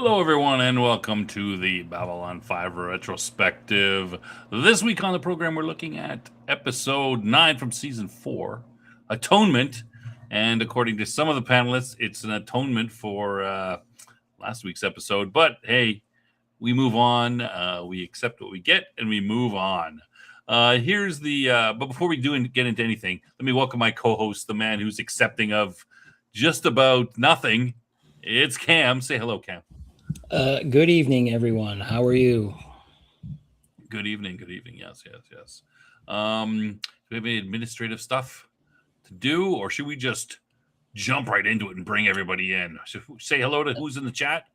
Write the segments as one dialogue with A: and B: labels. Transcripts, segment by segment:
A: Hello, everyone, and welcome to the Babylon 5 Retrospective. This week on the program, we're looking at episode 9 from season 4, Atonement. And according to some of the panelists, it's an atonement for last week's episode. But hey, we move on. We accept what we get, and we move on. Here's the. But before we get into anything, let me welcome my co-host, the man who's accepting of just about nothing. It's Cam. Say hello, Cam.
B: Good evening, everyone. How are you?
A: Good evening. Good evening. Yes. Do we have any administrative stuff to do, or should we just jump right into it and bring everybody in? Should we say hello to who's in the chat?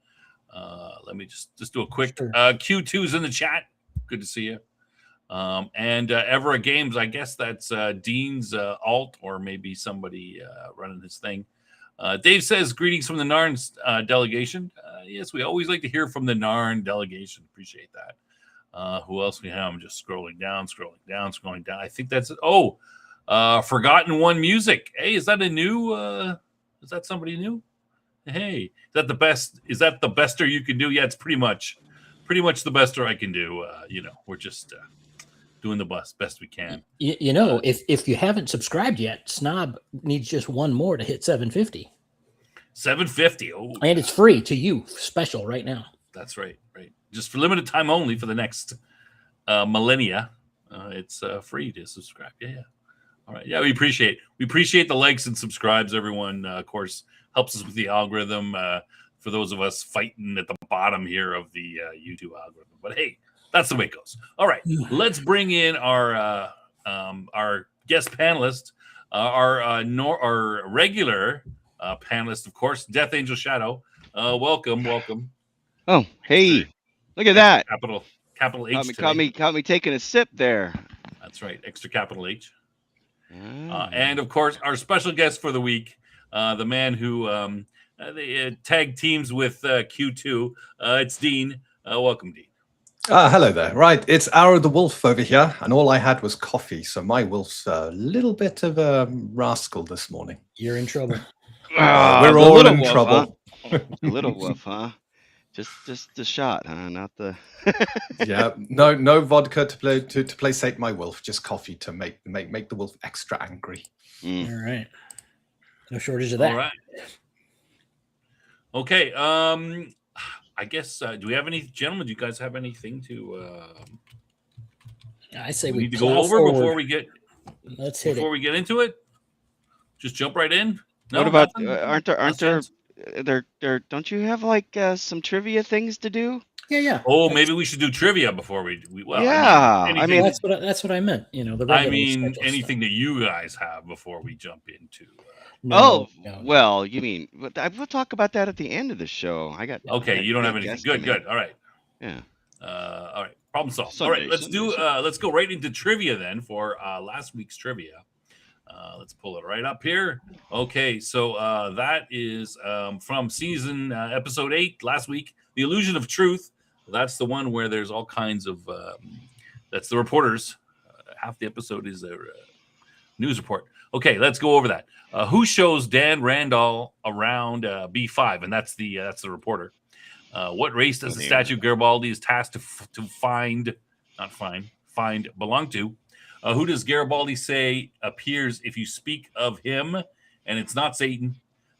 A: Let me just do a quick.
B: Sure.
A: Q2's in the chat. Good to see you. And Evera Games, I guess that's Dean's alt, or maybe somebody running his thing. Dave says, greetings from the Narn delegation. Yes, we always like to hear from the Narn delegation. Appreciate that. Who else we have? I'm just scrolling down. I think that's it. Oh, Forgotten One Music. Hey, is that a new? Is that somebody new? Hey, is that the best? Is that the bester you can do? Yeah, it's pretty much the bester I can do. We're just doing the best we can.
B: If you haven't subscribed yet, Snob needs just one more to hit 750.
A: 750. Oh,
B: and it's free to you, special right now.
A: That's right. Just for limited time only for the next millennia. It's free to subscribe. Yeah. All right. Yeah, we appreciate the likes and subscribes. Everyone, of course, helps us with the algorithm. For those of us fighting at the bottom here of the YouTube algorithm, but hey, that's the way it goes. All right, let's bring in our guest panelist, our regular panelist, of course, Death Angel Shadow. Welcome.
C: Oh, hey, look at that!
A: Capital H.
C: Caught me taking a sip there.
A: That's right, extra capital H. And of course, our special guest for the week, the man who they tag teams with Q2. It's Dean. Welcome, Dean.
D: Hello there. Right, it's Arrow the Wolf over here, and all I had was coffee, so my wolf's a little bit of a rascal this morning.
B: You're in trouble.
D: We're all in trouble.
C: Huh? A little wolf, huh? Just the shot, huh? Not the.
D: Yeah, no vodka to placate my wolf. Just coffee to make the wolf extra angry.
B: All right. No shortage of that.
A: All right. Okay. I guess. Do we have any, gentlemen? Do you guys have anything to?
B: I say
A: we need to go over forward. Before we get.
B: Let's hit
A: before
B: it.
A: we get into it. Just jump right in. No,
C: what about? Aren't there? Don't you have like some trivia things to do?
B: Yeah.
A: Oh, maybe we should do trivia before we. Well,
C: yeah.
B: I mean that's what I meant.
A: Anything that you guys have before we jump into.
C: No. Well, you mean we'll talk about that at the end of the show.
A: Okay. You don't have anything. Good. All right.
C: Yeah.
A: All right. Problem solved. All right. Let's go right into trivia then for last week's trivia. Let's pull it right up here. Okay. So that is from season episode 8 last week, The Illusion of Truth. That's the one where there's all kinds of. That's the reporters. Half the episode is a news report. Okay, let's go over that. Who shows Dan Randall around B5? And that's the reporter. What race does the statue Garibaldi is tasked to find belong to? Who does Garibaldi say appears if you speak of him? And it's not Satan.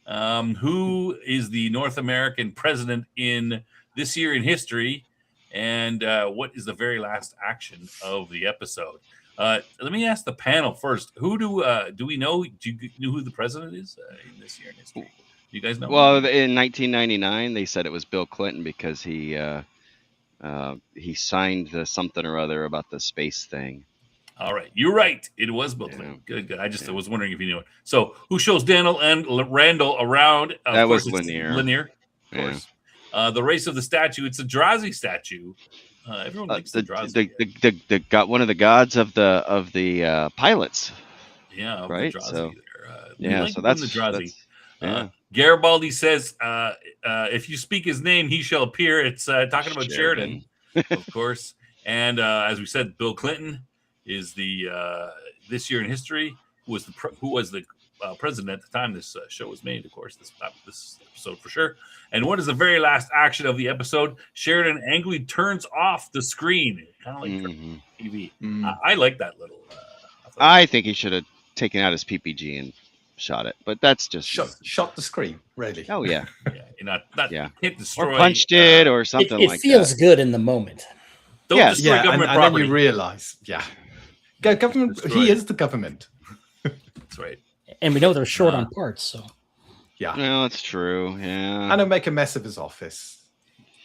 A: Who is the North American president in this year in history? And what is the very last action of the episode? Let me ask the panel first. Who do we know? Do you know who the president is in this year in history? Do you guys know?
C: Well, in 1999, they said it was Bill Clinton because he signed the something or other about the space thing.
A: All right, you're right. It was Bill Clinton. Good. I was wondering if you knew it. So, who shows Daniel and Randall around?
C: That was Linear.
A: Of course. The race of the statue. It's a Drazi statue. Everyone likes the Drazi.
C: Got one of the gods of the pilots.
A: Yeah,
C: right.
A: The Drazi
C: so
A: there.
C: So that's
A: the Drazi.
C: Yeah.
A: Garibaldi says, "If you speak his name, he shall appear." It's talking about Sheridan, of course. And as we said, Bill Clinton is the this year in history who was the president at the time this show was made, of course, this episode for sure. And what is the very last action of the episode? Sheridan angrily turns off the screen, kind of like TV. I like that little.
C: I think he should have taken out his PPG and shot it, but that's just
D: shot the screen. Really?
C: Oh yeah,
A: you're not you can't destroy,
C: or punched it or something like that.
B: It feels good in the moment.
A: Don't destroy government
D: and
A: property.
D: then you realize, government. He is the government.
A: That's right.
B: And we know they're short on parts, so.
D: Yeah.
C: Well, that's true. Yeah.
D: And he'll make a mess of his office.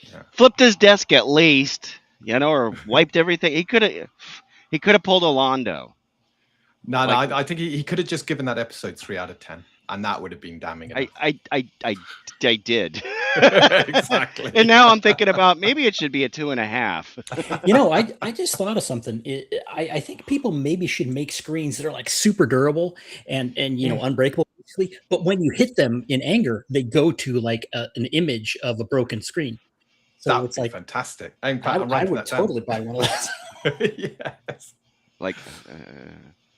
D: Yeah.
C: Flipped his desk at least, or wiped everything. He could have pulled a Londo.
D: No, I think he could have just given that episode 3 out of 10, and that would have been damning enough.
C: I did.
D: Exactly.
C: And now I'm thinking about maybe it should be a 2.5.
B: I just thought of something. I think people maybe should make screens that are like super durable and unbreakable, basically. But when you hit them in anger, they go to like an image of a broken screen. So
D: that would
B: it's
D: be
B: like
D: fantastic.
B: I would totally buy one of those.
D: Yes.
C: Like.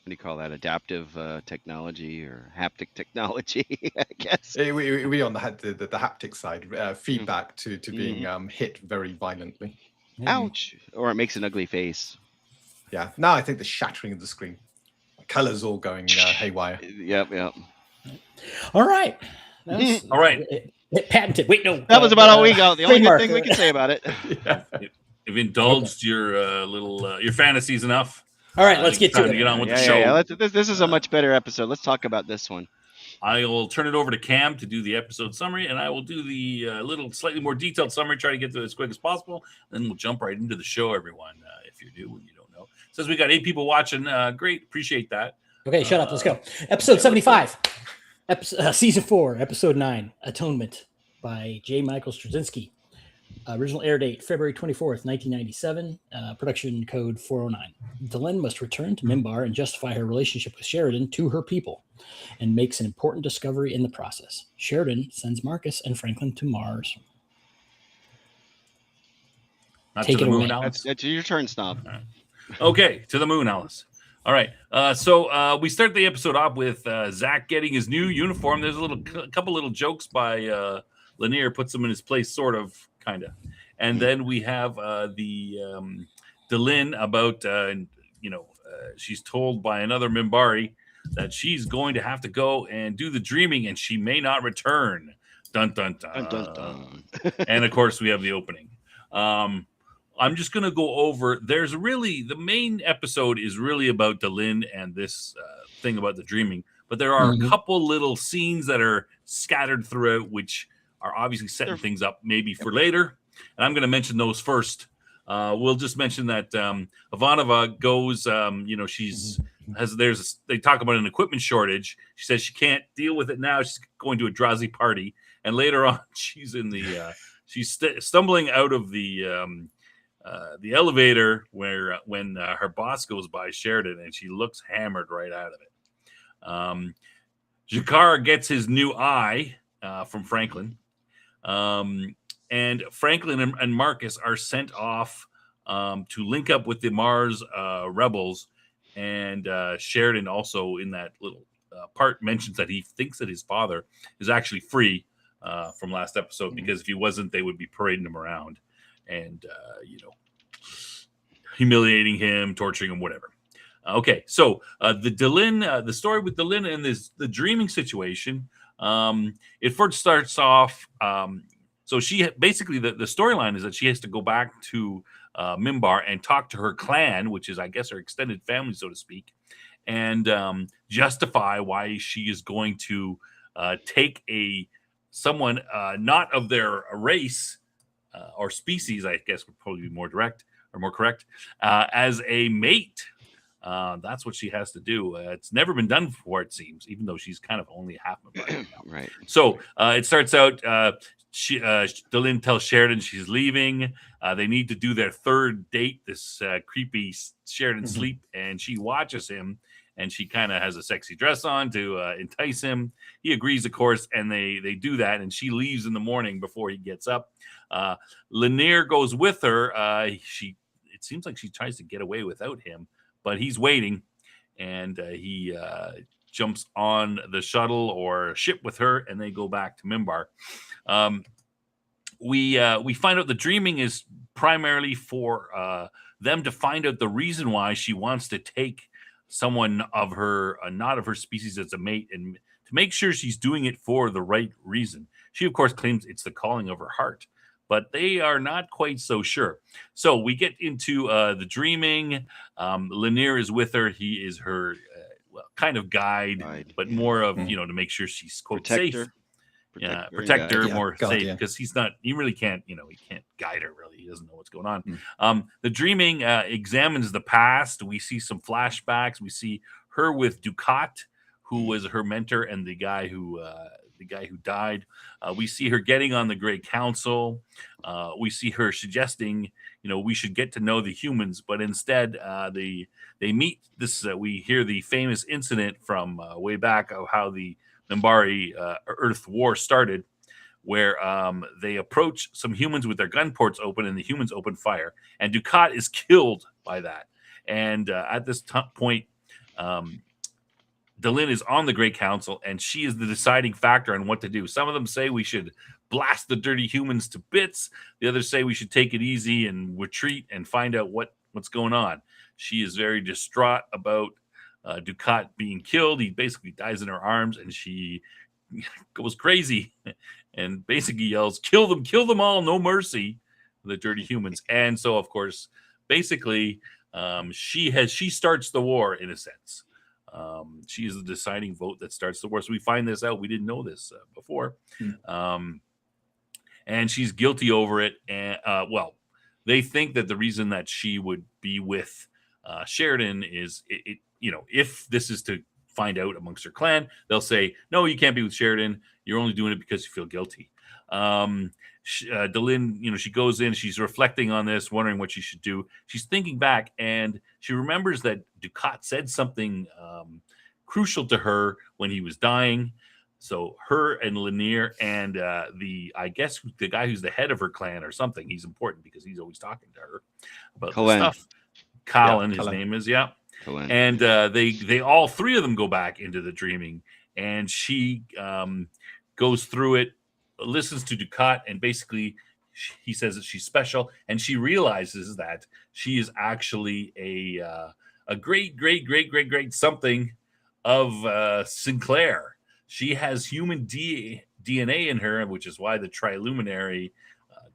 C: What do you call that? Adaptive technology or haptic technology, I guess.
D: We on the haptic side, feedback to being hit very violently.
C: Ouch! Or it makes an ugly face.
D: Yeah. No, I think the shattering of the screen, colors all going haywire.
C: Yep.
B: All right.
A: All right.
B: Patented. Wait, no.
C: That was about all we got. The only good thing we can say about it.
D: Yeah.
A: You've indulged your little your fantasies enough.
B: All right, let's get to
A: it.
B: it.
A: Get on with the show.
C: Yeah. This is a much better episode. Let's talk about this one.
A: I will turn it over to Cam to do the episode summary, and I will do the little slightly more detailed summary, try to get to it as quick as possible. Then we'll jump right into the show, everyone, if you're new and you don't know. Says we got 8 people watching. Great. Appreciate that.
B: Okay, shut up. Let's go. Episode 75. Season 4, Episode 9, Atonement by J. Michael Straczynski. Original air date, February 24th, 1997. Production code 409. Delenn must return to Mimbar and justify her relationship with Sheridan to her people, and makes an important discovery in the process. Sheridan sends Marcus and Franklin to Mars.
A: Take it away, Alice.
C: That's your turn, Snob.
A: Right. Okay, to the moon, Alice. All right. So we start the episode off with Zach getting his new uniform. There's a couple little jokes by Lanier, puts him in his place, sort of. Kind of, and then we have Delenn about she's told by another Mimbari that she's going to have to go and do the dreaming, and she may not return. Dun dun dun. Dun, dun, dun. And of course, we have the opening. I'm just going to go over. There's really the main episode is really about Delenn and this thing about the dreaming, but there are a couple little scenes that are scattered throughout, which are obviously setting things up maybe for later. And I'm going to mention those first. We'll just mention that Ivanova goes, they talk about an equipment shortage. She says she can't deal with it now. She's going to a Drazi party. And later on, she's in the, she's stumbling out of the elevator when her boss goes by, Sheridan, and she looks hammered right out of it. Jakar gets his new eye from Franklin. And Franklin and Marcus are sent off to link up with the Mars rebels. And Sheridan also in that little part mentions that he thinks that his father is actually free from last episode, because if he wasn't, they would be parading him around and, humiliating him, torturing him, whatever. Okay, so the story with Delenn and the dreaming situation. It first starts off. So she basically the storyline is that she has to go back to Mimbar and talk to her clan, which is, I guess, her extended family, so to speak, and justify why she is going to take someone not of their race or species, I guess would probably be more direct or more correct, as a mate. That's what she has to do. It's never been done before, it seems, even though she's kind of only half a bride now.
C: Right.
A: So it starts out. Delenn tells Sheridan she's leaving. They need to do their third date. This creepy Sheridan sleep, and she watches him, and she kind of has a sexy dress on to entice him. He agrees, of course, and they do that. And she leaves in the morning before he gets up. Lanier goes with her. It seems like she tries to get away without him, but he's waiting, and he jumps on the shuttle or ship with her, and they go back to Mimbar. We find out the dreaming is primarily for them to find out the reason why she wants to take someone of her, not of her species, as a mate, and to make sure she's doing it for the right reason. She, of course, claims it's the calling of her heart, but they are not quite so sure. So we get into the dreaming. Lanier is with her. He is her kind of guide, but more of, to make sure she's, quote, safe. Protector, more safe, because he really can't, he can't guide her, really. He doesn't know what's going on. The dreaming examines the past. We see some flashbacks. We see her with Ducat, who was her mentor, and the guy who died. We see her getting on the Great Council. We see her suggesting, we should get to know the humans, but instead they meet this. We hear the famous incident from way back of how the Minbari Earth War started, where they approach some humans with their gun ports open, and the humans open fire, and Ducat is killed by that. And at this point, Delin is on the Great Council, and she is the deciding factor on what to do. Some of them say we should blast the dirty humans to bits. The others say we should take it easy and retreat and find out what's going on. She is very distraught about Ducat being killed. He basically dies in her arms, and she goes crazy and basically yells, kill them all, no mercy, the dirty humans. And so, of course, basically, she starts the war in a sense. She is the deciding vote that starts the war. So we find this out. We didn't know this before. And she's guilty over it. And they think that the reason that she would be with Sheridan is if this is to find out amongst her clan, they'll say, no, you can't be with Sheridan. You're only doing it because you feel guilty. Delin, she goes in, she's reflecting on this, wondering what she should do. She's thinking back, and she remembers that Ducat said something crucial to her when he was dying. So her and Lanier and the guy who's the head of her clan or something, he's important because he's always talking to her about this stuff. Colin, his name is, Colin. And they all three of them go back into the dreaming, and she goes through it, listens to Ducat, and basically he says that she's special, and she realizes that she is actually a great something of Sinclair. She has human DNA in her, which is why the Triluminary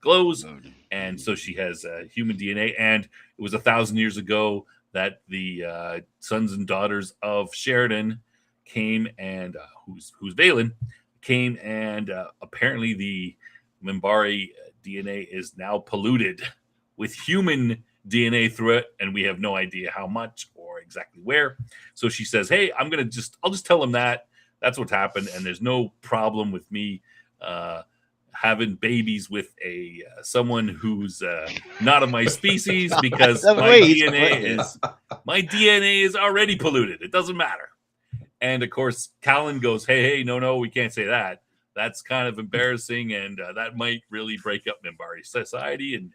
A: glows, and so she has human DNA. And it was 1,000 years ago that the sons and daughters of Sheridan came, and who's Valen, came, and apparently the Minbari DNA is now polluted with human DNA through it, and we have no idea how much or exactly where. So she says, hey, I'll just tell them that that's what's happened, and there's no problem with me having babies with someone who's not of my species, because my DNA is already polluted. It doesn't matter. And of course, Callan goes, hey, no, we can't say that. That's kind of embarrassing, and that might really break up Minbari society and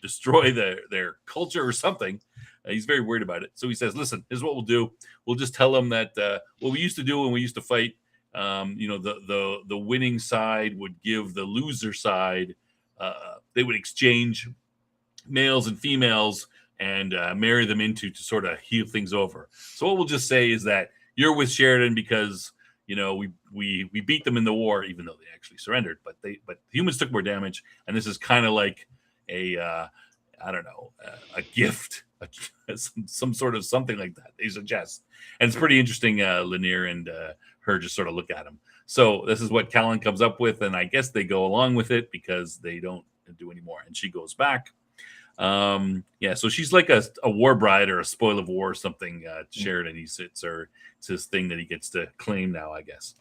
A: destroy their culture or something. He's very worried about it. So he says, listen, here's what we'll do. We'll just tell them that what we used to do when we used to fight, the winning side would give the loser side, they would exchange males and females and marry them to sort of heal things over. So what we'll just say is that you're with Sheridan because we beat them in the war, even though they actually surrendered, but humans took more damage, and this is kind of like a gift, some sort of something like that they suggest. And it's pretty interesting. Lanier and her just sort of look at him. So this is what Callan comes up with, and I guess they go along with it because they don't do any more. And she goes back. So she's like a war bride or a spoil of war or something. Sheridan, it's his thing that he gets to claim now, I guess.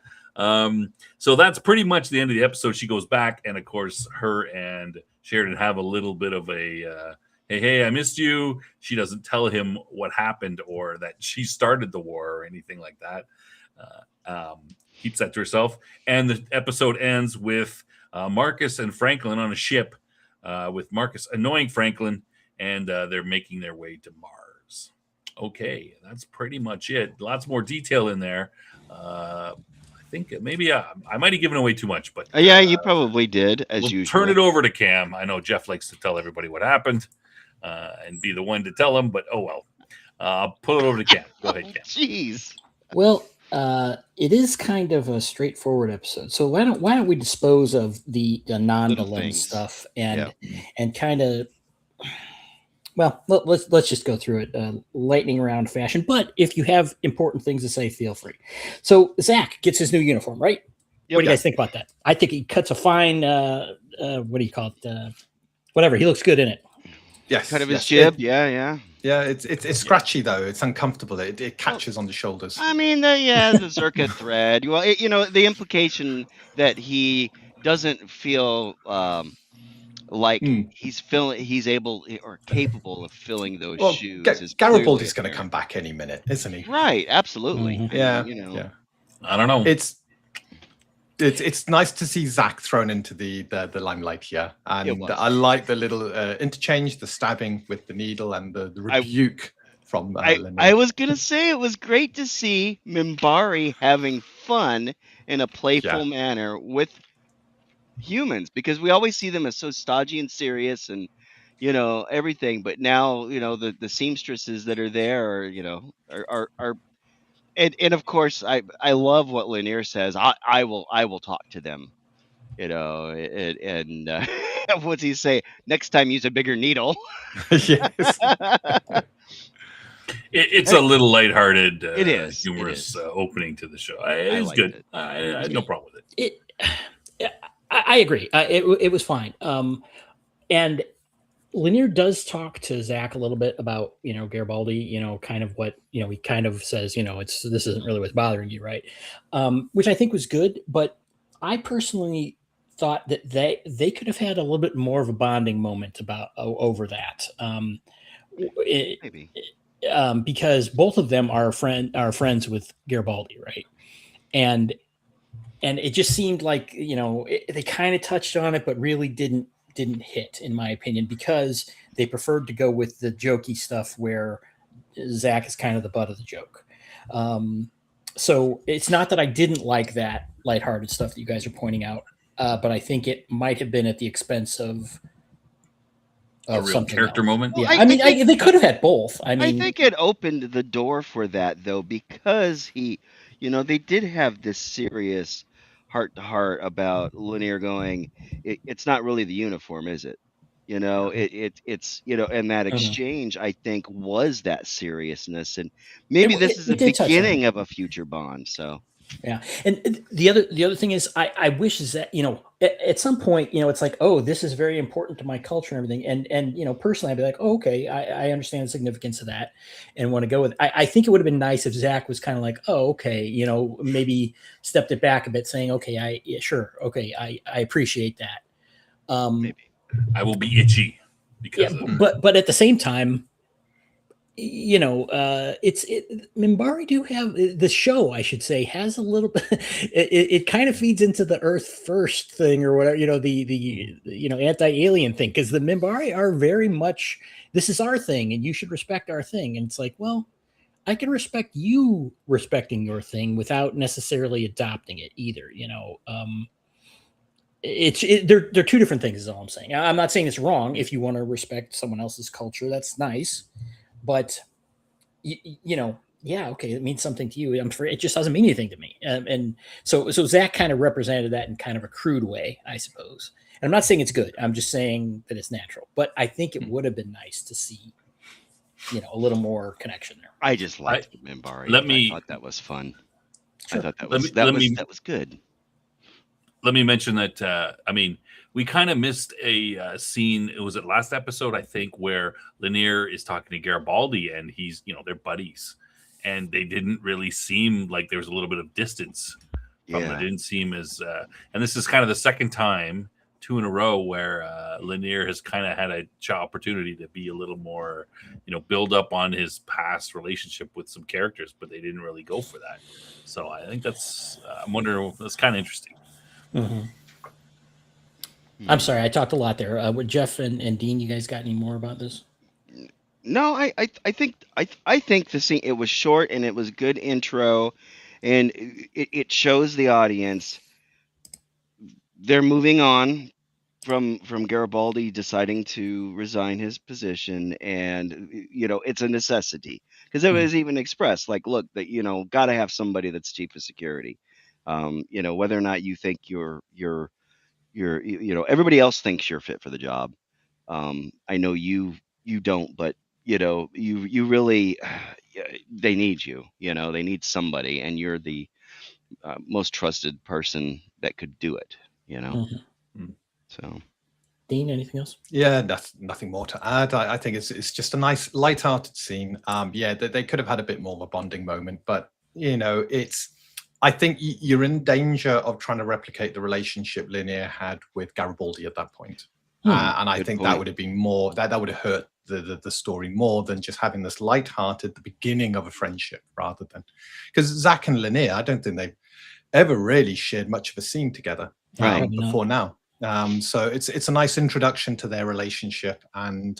A: So that's pretty much the end of the episode. She goes back, and of course, her and Sheridan have a little bit of a hey, I missed you. She doesn't tell him what happened or that she started the war or anything like that. Keeps that to herself. And the episode ends with Marcus and Franklin on a ship, with Marcus annoying Franklin, and they're making their way to Mars. Okay, that's pretty much it. Lots more detail in there. I think maybe I might have given away too much, but
C: Yeah, you probably did, as
A: we'll
C: usual.
A: turn it over to Cam. I know Jeff likes to tell everybody what happened and be the one to tell them, but oh well. I'll put it over to Cam. Go ahead, Cam.
C: Jeez.
B: Well, it is kind of a straightforward episode. So why don't we dispose of the non-Delenn
C: things.
B: stuff and kind of, well, let's just go through it lightning round fashion. But if you have important things to say, feel free. So Zach gets his new uniform, right?
C: Yep.
B: What do you guys think about that? I think he cuts a fine. What do you call it? Whatever. He looks good in it.
D: Yes.
C: Kind of his jib. Yeah.
D: Yeah, it's scratchy though. It's uncomfortable. It catches on the shoulders.
C: I mean, the Zerka thread. Well, the implication that he doesn't feel like he's able or capable of filling those shoes.
D: Garibaldi's going to come back any minute, isn't he?
C: Right. Absolutely.
B: Mm-hmm.
D: Yeah.
A: I don't know.
D: It's nice to see Zach thrown into the limelight here, and I like the little interchange, the stabbing with the needle, and the rebuke from.
C: I was gonna say it was great to see Minbari having fun in a playful manner with humans, because we always see them as so stodgy and serious and everything, but now the seamstresses that are there are and of course I love what Lanier says. I will talk to them, and what's he say? Next time use a bigger needle.
D: Yes.
A: It's a little lighthearted, humorous opening to the show. It was good. I had no problem with it.
B: I agree. It was fine. And Lanier does talk to Zach a little bit about, Garibaldi, kind of what, he kind of says, this isn't really what's bothering you, right? Which I think was good, but I personally thought that they could have had a little bit more of a bonding moment over that.
C: Maybe.
B: Because both of them are friends with Garibaldi, right? And it just seemed like, they kind of touched on it, but really didn't hit, in my opinion, because they preferred to go with the jokey stuff where Zach is kind of the butt of the joke. So it's not that I didn't like that lighthearted stuff that you guys are pointing out, but I think it might have been at the expense of
A: a real character moment.
B: Yeah, well, I mean, they could have had both. I
C: think it opened the door for that, though, because they did have this serious heart-to-heart about Lanier going, it's not really the uniform, is it? It's and that exchange, I think, was that seriousness, and maybe this is the beginning of a future bond. So
B: yeah, and the other thing is, I wish is that at some point it's like, oh, this is very important to my culture and everything, and personally I'd be like, oh, okay, I understand the significance of that and want to go with it. I think it would have been nice if Zach was kind of like, oh, okay, maybe stepped it back a bit, saying, okay, I appreciate that.
A: Maybe I will be itchy because
B: but at the same time, Minbari do have the show, I should say, has a little bit. It kind of feeds into the Earth first thing or whatever, the anti-alien thing, because the Minbari are very much, this is our thing and you should respect our thing, and it's like, well, I can respect you respecting your thing without necessarily adopting it either. They're two different things is all I'm saying. I'm not saying it's wrong. If you want to respect someone else's culture, that's nice, but okay, it means something to you. It just doesn't mean anything to me. And so Zach kind of represented that in kind of a crude way, I suppose. And I'm not saying it's good. I'm just saying that it's natural, but I think it would have been nice to see, a little more connection there.
C: I just liked Minbari. I thought that was fun. Sure. I thought that was good.
A: Let me mention that, we kind of missed a scene. It was at last episode, I think, where Lanier is talking to Garibaldi and he's, they're buddies. And they didn't really seem like there was a little bit of distance from it. It didn't seem as, and this is kind of the second time, 2 in a row, where Lanier has kind of had an opportunity to be a little more, build up on his past relationship with some characters, but they didn't really go for that. So I think I'm wondering, that's kind of interesting.
B: Mm-hmm. I'm sorry, I talked a lot there. With Jeff and Dean, you guys got any more about this?
C: No, I think the scene, it was short and it was good intro, and it shows the audience they're moving on from Garibaldi deciding to resign his position, and it's a necessity because it was even expressed like, look, that got to have somebody that's chief of security. Whether or not you think everybody else thinks you're fit for the job. I know you don't, but you really they need you. They need somebody, and you're the most trusted person that could do it. So.
B: Dean, anything else?
D: Yeah, nothing more to add. I think it's just a nice light-hearted scene. Yeah, they could have had a bit more of a bonding moment, but I think you're in danger of trying to replicate the relationship Lanier had with Garibaldi at that point. And I think that would have been more, that would have hurt the story more than just having this light-hearted, the beginning of a friendship, rather than, because Zach and Lanier, I don't think they've ever really shared much of a scene together before now. So it's a nice introduction to their relationship, and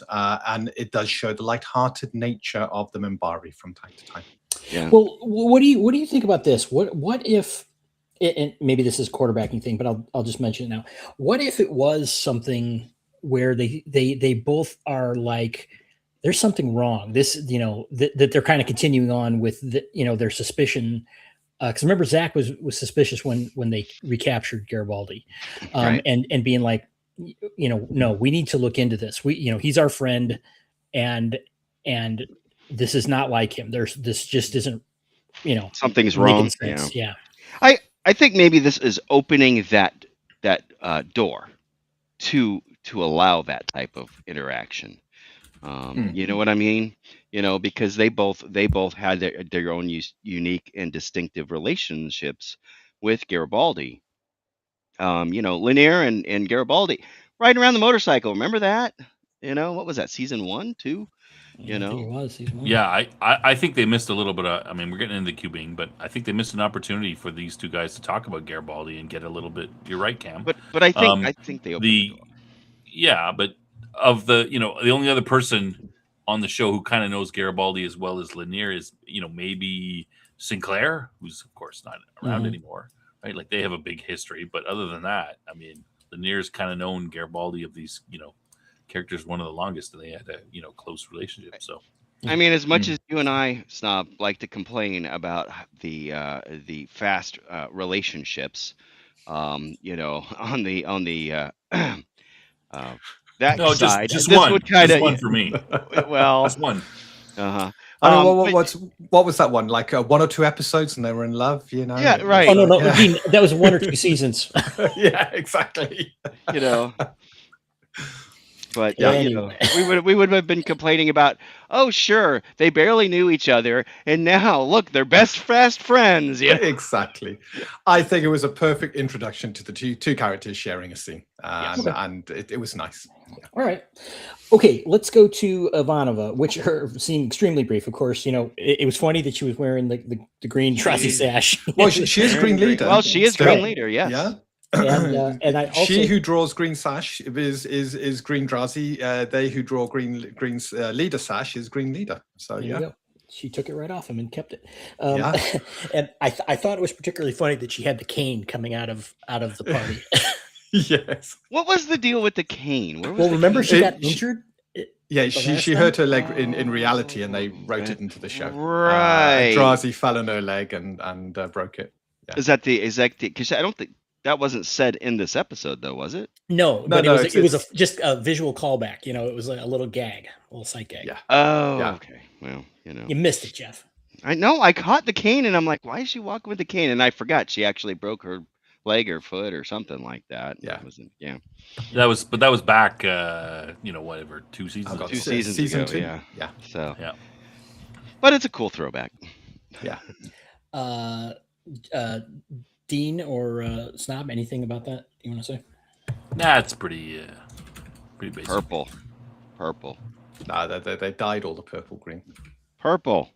D: it does show the light-hearted nature of the Minbari from time to time.
C: Yeah.
B: Well, what do you think about this? What if, and maybe this is a quarterbacking thing, but I'll just mention it now. What if it was something where they both are like, there's something wrong. This, that they're kind of continuing on with their suspicion. Because remember, Zach was suspicious when they recaptured Garibaldi,
C: Right.
B: and being like, no, we need to look into this. He's our friend, and this is not like him. This just isn't,
C: something's wrong.
B: Sense. Yeah.
C: I think maybe this is opening that door to allow that type of interaction. You know what I mean? Because they both had their own unique and distinctive relationships with Garibaldi. Lanier and Garibaldi riding around the motorcycle. Remember that? What was that? Season 1, 2?
B: I think it was season 1.
A: Yeah, I think they missed a little bit of, we're getting into the cubing, but I think they missed an opportunity for these two guys to talk about Garibaldi and get a little bit. You're right, Cam.
C: But I think they opened the door.
A: Yeah, but of the the only other person on the show who kind of knows Garibaldi as well as Lanier is maybe Sinclair, who's of course not around anymore, right? Like they have a big history, but other than that, Lanier's kind of known Garibaldi of these characters one of the longest, and they had a close relationship. So
C: as much as you and I, Snob, like to complain about the fast relationships, on the that
A: no,
C: side,
A: just
C: this
A: one.
C: would kind of
A: one for me.
C: Well,
A: just one.
D: What was that one? Like 1 or 2 episodes, and they were in love.
C: Yeah, right.
B: Oh no,
D: Yeah.
B: Dean, that was 1 or 2 seasons.
D: Yeah, exactly.
C: But
B: Anyway.
C: we would have been complaining about, oh sure, they barely knew each other, and now look, they're fast friends.
D: Exactly. I think it was a perfect introduction to the two characters sharing a scene, and it was nice. Yeah.
B: All right. Okay, let's go to Ivanova, which her scene extremely brief. Of course, it was funny that she was wearing the green Trozzy sash.
D: Well, she is green leader.
C: Well, she is
D: still.
C: green leader. Yes.
D: Yeah.
B: And I also,
D: she who draws green sash is green Drazi. They who draw green leader sash is green leader. So
B: there you
D: yeah,
B: go. She took it right off him and kept it.
D: Yeah.
B: And I thought it was particularly funny that she had the cane coming out of the party.
D: yes.
C: What was the deal with the cane? Where was the
B: remember
C: cane?
B: she got injured.
D: Yeah, she hurt her leg in reality, and they wrote it into the show.
C: Right.
D: Drazi fell on her leg and broke it. Yeah.
C: Is that because I don't think that wasn't said in this episode though, was it?
B: No, but it was just a visual callback. It was like a little gag, a little sight gag.
D: Yeah.
C: Oh,
D: Yeah.
C: okay. Well,
B: You missed it, Jeff.
C: I know. I caught the cane, and I'm like, why is she walking with the cane? And I forgot she actually broke her leg or foot or something like that.
D: Yeah.
A: That was back, whatever, 2 seasons ago.
C: 2 seasons
D: season
C: ago.
D: 2.
C: Yeah.
D: Yeah.
C: So.
A: Yeah.
C: But it's a cool throwback.
D: Yeah.
B: Dean or Snob, anything about that you want to say?
A: Nah, it's pretty basic.
C: Purple.
D: No, they dyed all the green.
C: Purple.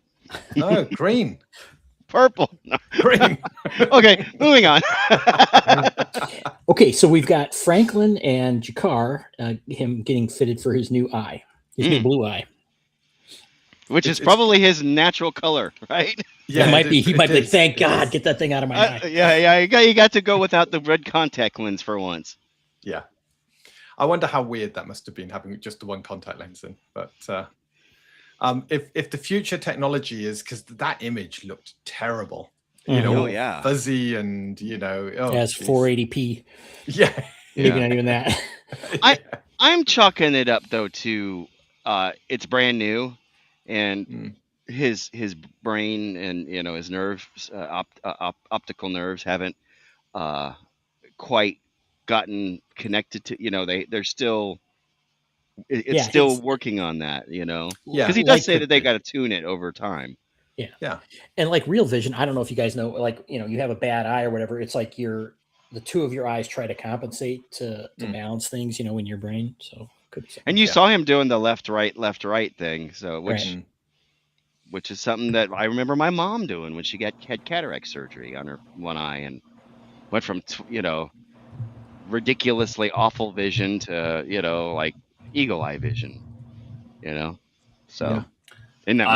D: No, green.
C: Purple. No.
D: Green.
C: Okay, moving on.
B: Okay, so we've got Franklin and Jakar, him getting fitted for his new eye, his new blue eye.
C: Which is probably his natural color, right?
B: Yeah, it might be. He might be like, thank God, get that thing out of my eye.
C: Yeah. You got to go without the red contact lens for once.
D: Yeah. I wonder how weird that must have been having just the one contact lens in. But if the future technology is, because that image looked terrible, fuzzy and
B: it's 480p.
D: Yeah,
B: maybe not even that.
C: I'm chalking it up though to it's brand new, and his brain and his nerves, optical nerves haven't quite gotten connected to they're still it's still working on that, because he does say that they got to tune it over time.
B: Yeah. And like real vision, I don't know if you guys know, like you have a bad eye or whatever, it's like the two of your eyes try to compensate to balance things in your brain. So
C: and you saw him doing the left right thing, so which is something that I remember my mom doing when she had cataract surgery on her one eye and went from ridiculously awful vision to like eagle eye vision, so in that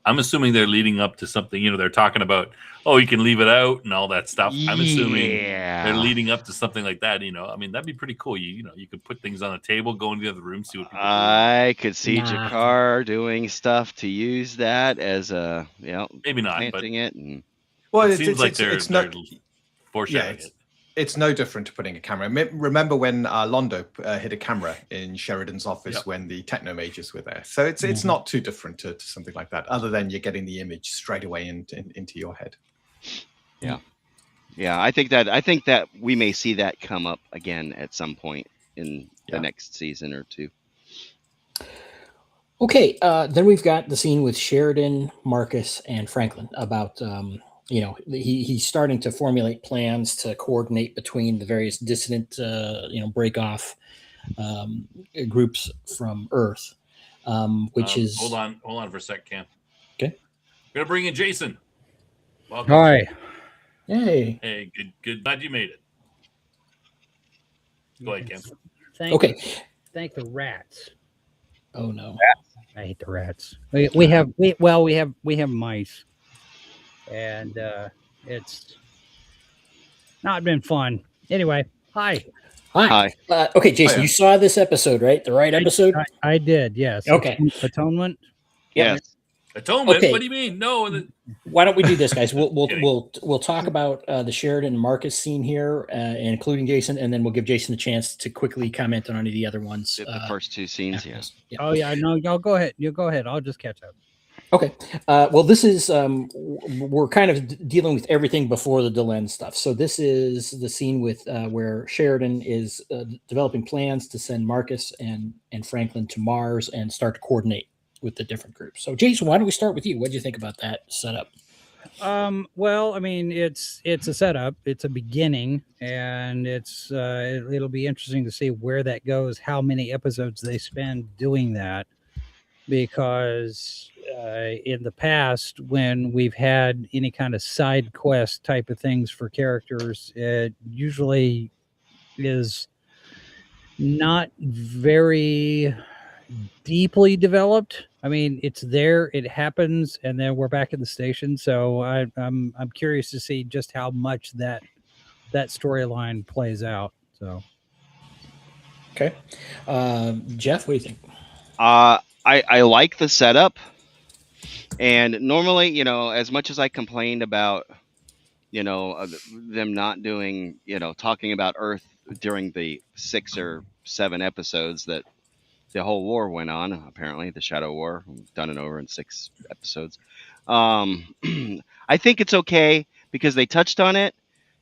A: I'm assuming they're leading up to something. They're talking about, you can leave it out and all that stuff. I'm assuming they're leading up to something like that. I mean, that'd be pretty cool. You could put things on a table, go into the other room, see what people do.
C: I could see Jakar doing stuff to use that as a
A: maybe not
C: planting it. And
A: it seems like they're foreshadowing it.
D: It's no different to putting a camera. Remember when Londo hid a camera in Sheridan's office when the techno majors were there? So it's not too different to something like that, other than you're getting the image straight away into your head.
C: Yeah. I think that we may see that come up again at some point in the next season or two.
B: Okay, then we've got the scene with Sheridan, Marcus, and Franklin about. He's starting to formulate plans to coordinate between the various dissident, break off groups from Earth, which is.
A: Hold on for a sec, Cam.
B: Okay.
A: We're gonna bring in Jason. Welcome.
E: Hi.
A: Hey, good. Glad you made it. Go ahead, Cam.
E: Thank the rats.
B: Oh no!
E: I hate the rats. We have mice. And it's not been fun. Anyway, hi.
B: Okay, Jason, you saw this episode, right? The right episode?
E: I did, yes.
B: Okay.
E: Atonement?
C: Yes.
A: Atonement? Okay. What do you mean? No.
B: Why don't we do this, guys? We'll talk about the Sheridan and Marcus scene here, including Jason, and then we'll give Jason a chance to quickly comment on any of the other ones.
C: The first two scenes, yeah.
E: Oh yeah, no, y'all go ahead. You go ahead. I'll just catch up.
B: Okay. Well, this is we're kind of dealing with everything before the Delenn stuff. So this is the scene with where Sheridan is developing plans to send Marcus and Franklin to Mars and start to coordinate with the different groups. So, Jason, why don't we start with you? What do you think about that setup?
E: Well, I mean, it's a setup. It's a beginning, and it'll be interesting to see where that goes. How many episodes they spend doing that. Because in the past, when we've had any kind of side quest type of things for characters, it usually is not very deeply developed. I mean, it's there, it happens, and then we're back at the station. So I'm curious to see just how much that storyline plays out. So,
B: okay, Jeff, what do you think?
C: I like the setup, and normally, as much as I complained about, them not doing, talking about Earth during the 6 or 7 episodes that the whole war went on, apparently the Shadow War, done it over in 6 episodes. I think it's okay because they touched on it,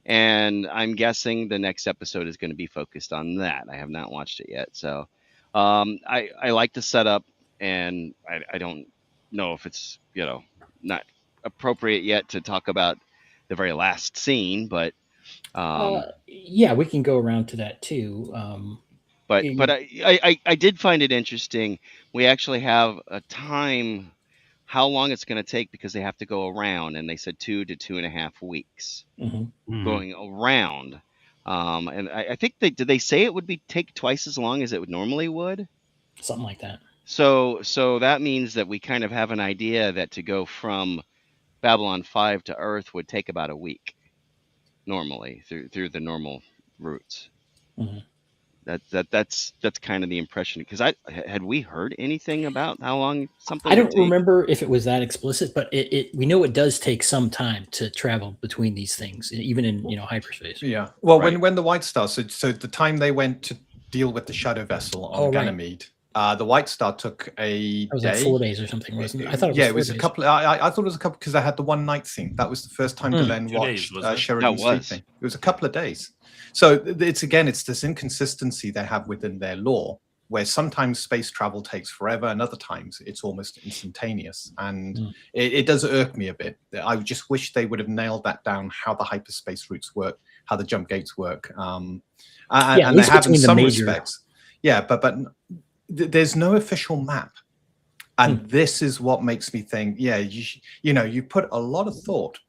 C: and I'm guessing the next episode is going to be focused on that. I have not watched it yet, so I like the setup. And I don't know if it's, not appropriate yet to talk about the very last scene, but
B: yeah, we can go around to that too.
C: But I did find it interesting. We actually have a time, how long it's going to take, because they have to go around, and they said 2 to 2.5 weeks going around. And I think did they say it would take twice as long as it would normally would?
B: Something like that.
C: So that means that we kind of have an idea that to go from Babylon 5 to Earth would take about a week normally through the normal routes.
B: Mhm.
C: That's kind of the impression, because had we heard anything about how long something
B: I
C: would
B: don't
C: take?
B: remember if it was that explicit, but we know it does take some time to travel between these things, even in hyperspace.
D: Yeah. Well,
C: Right.
D: when the White Star, so the time they went to deal with the Shadow Vessel on
B: Oh, right.
D: Ganymede, the White Star took a
B: That was
D: day.
B: like 4 days or something, wasn't it? I thought it was
D: yeah, it was
B: 4
D: a
B: days.
D: couple. I thought it was a couple because I had the one night scene. That was the first time to then
A: 2
D: watch
A: days, wasn't it?
D: Sheridan
C: That was.
D: sleeping. It was a couple of days. So it's this inconsistency they have within their lore, where sometimes space travel takes forever, and other times it's almost instantaneous. And it does irk me a bit. I just wish they would have nailed that down, how the hyperspace routes work, how the jump gates work. And they have in some respects. Yeah, but there's no official map. And this is what makes me think, yeah, you put a lot of thought.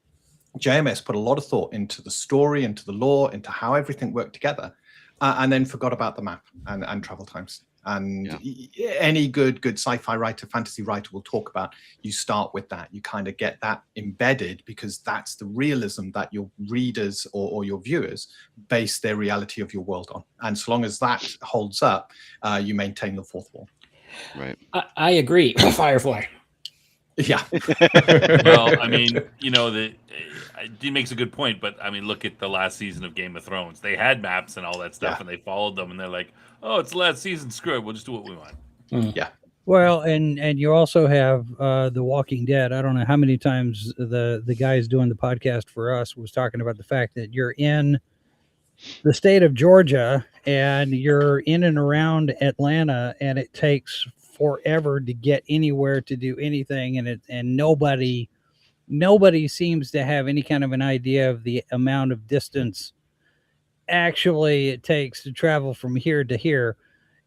D: JMS put a lot of thought into the story, into the lore, into how everything worked together, and then forgot about the map and travel times. And any good sci-fi writer, fantasy writer will talk about, you start with that. You kind of get that embedded because that's the realism that your readers or your viewers base their reality of your world on. And so long as that holds up, you maintain the fourth wall.
C: Right.
B: I agree. Firefly.
D: Yeah.
A: Well, I mean, he makes a good point, but I mean, look at the last season of Game of Thrones. They had maps and all that stuff, and they followed them, and they're like, "Oh, it's the last season. Screw it. We'll just do what we want."
D: Yeah.
E: Well, and you also have The Walking Dead. I don't know how many times the guys doing the podcast for us was talking about the fact that you're in the state of Georgia and you're in and around Atlanta, and it takes forever to get anywhere to do anything, and nobody seems to have any kind of an idea of the amount of distance actually it takes to travel from here to here.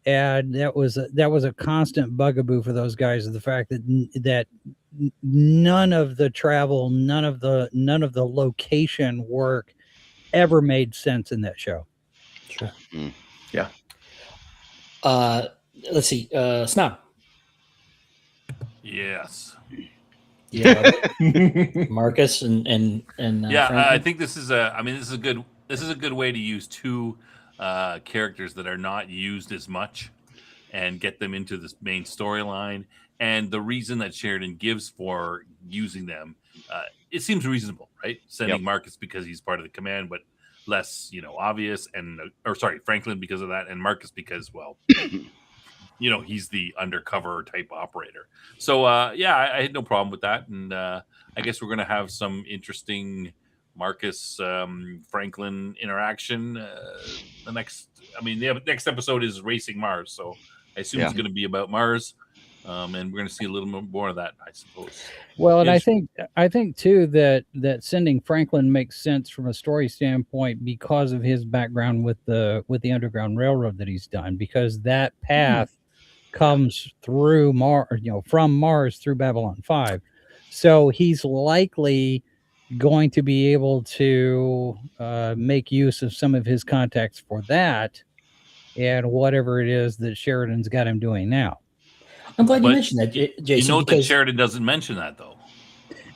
E: And that was a constant bugaboo for those guys, of the fact that none of the travel, none of the location work ever made sense in that show.
B: Sure.
D: Yeah.
B: Let's see. Snob.
A: Yes.
B: Yeah. Marcus and
A: yeah,
B: Franklin?
A: I think this is a good way to use two characters that are not used as much and get them into this main storyline. And the reason that Sheridan gives for using them, it seems reasonable, right? Sending Marcus because he's part of the command, but less, obvious. And Franklin because of that, and Marcus because, well, he's the undercover type operator. So I had no problem with that, and I guess we're gonna have some interesting Marcus Franklin interaction. The next episode is Racing Mars, so I assume it's going to be about Mars, and we're going to see a little more of that, I suppose.
E: Well, and I think too that sending Franklin makes sense from a story standpoint because of his background with the Underground Railroad that he's done, because that path comes through Mars, from Mars through Babylon 5. So he's likely going to be able to make use of some of his contacts for that, and whatever it is that Sheridan's got him doing now.
B: I'm glad you mentioned that, Jason.
A: That Sheridan doesn't mention that, though.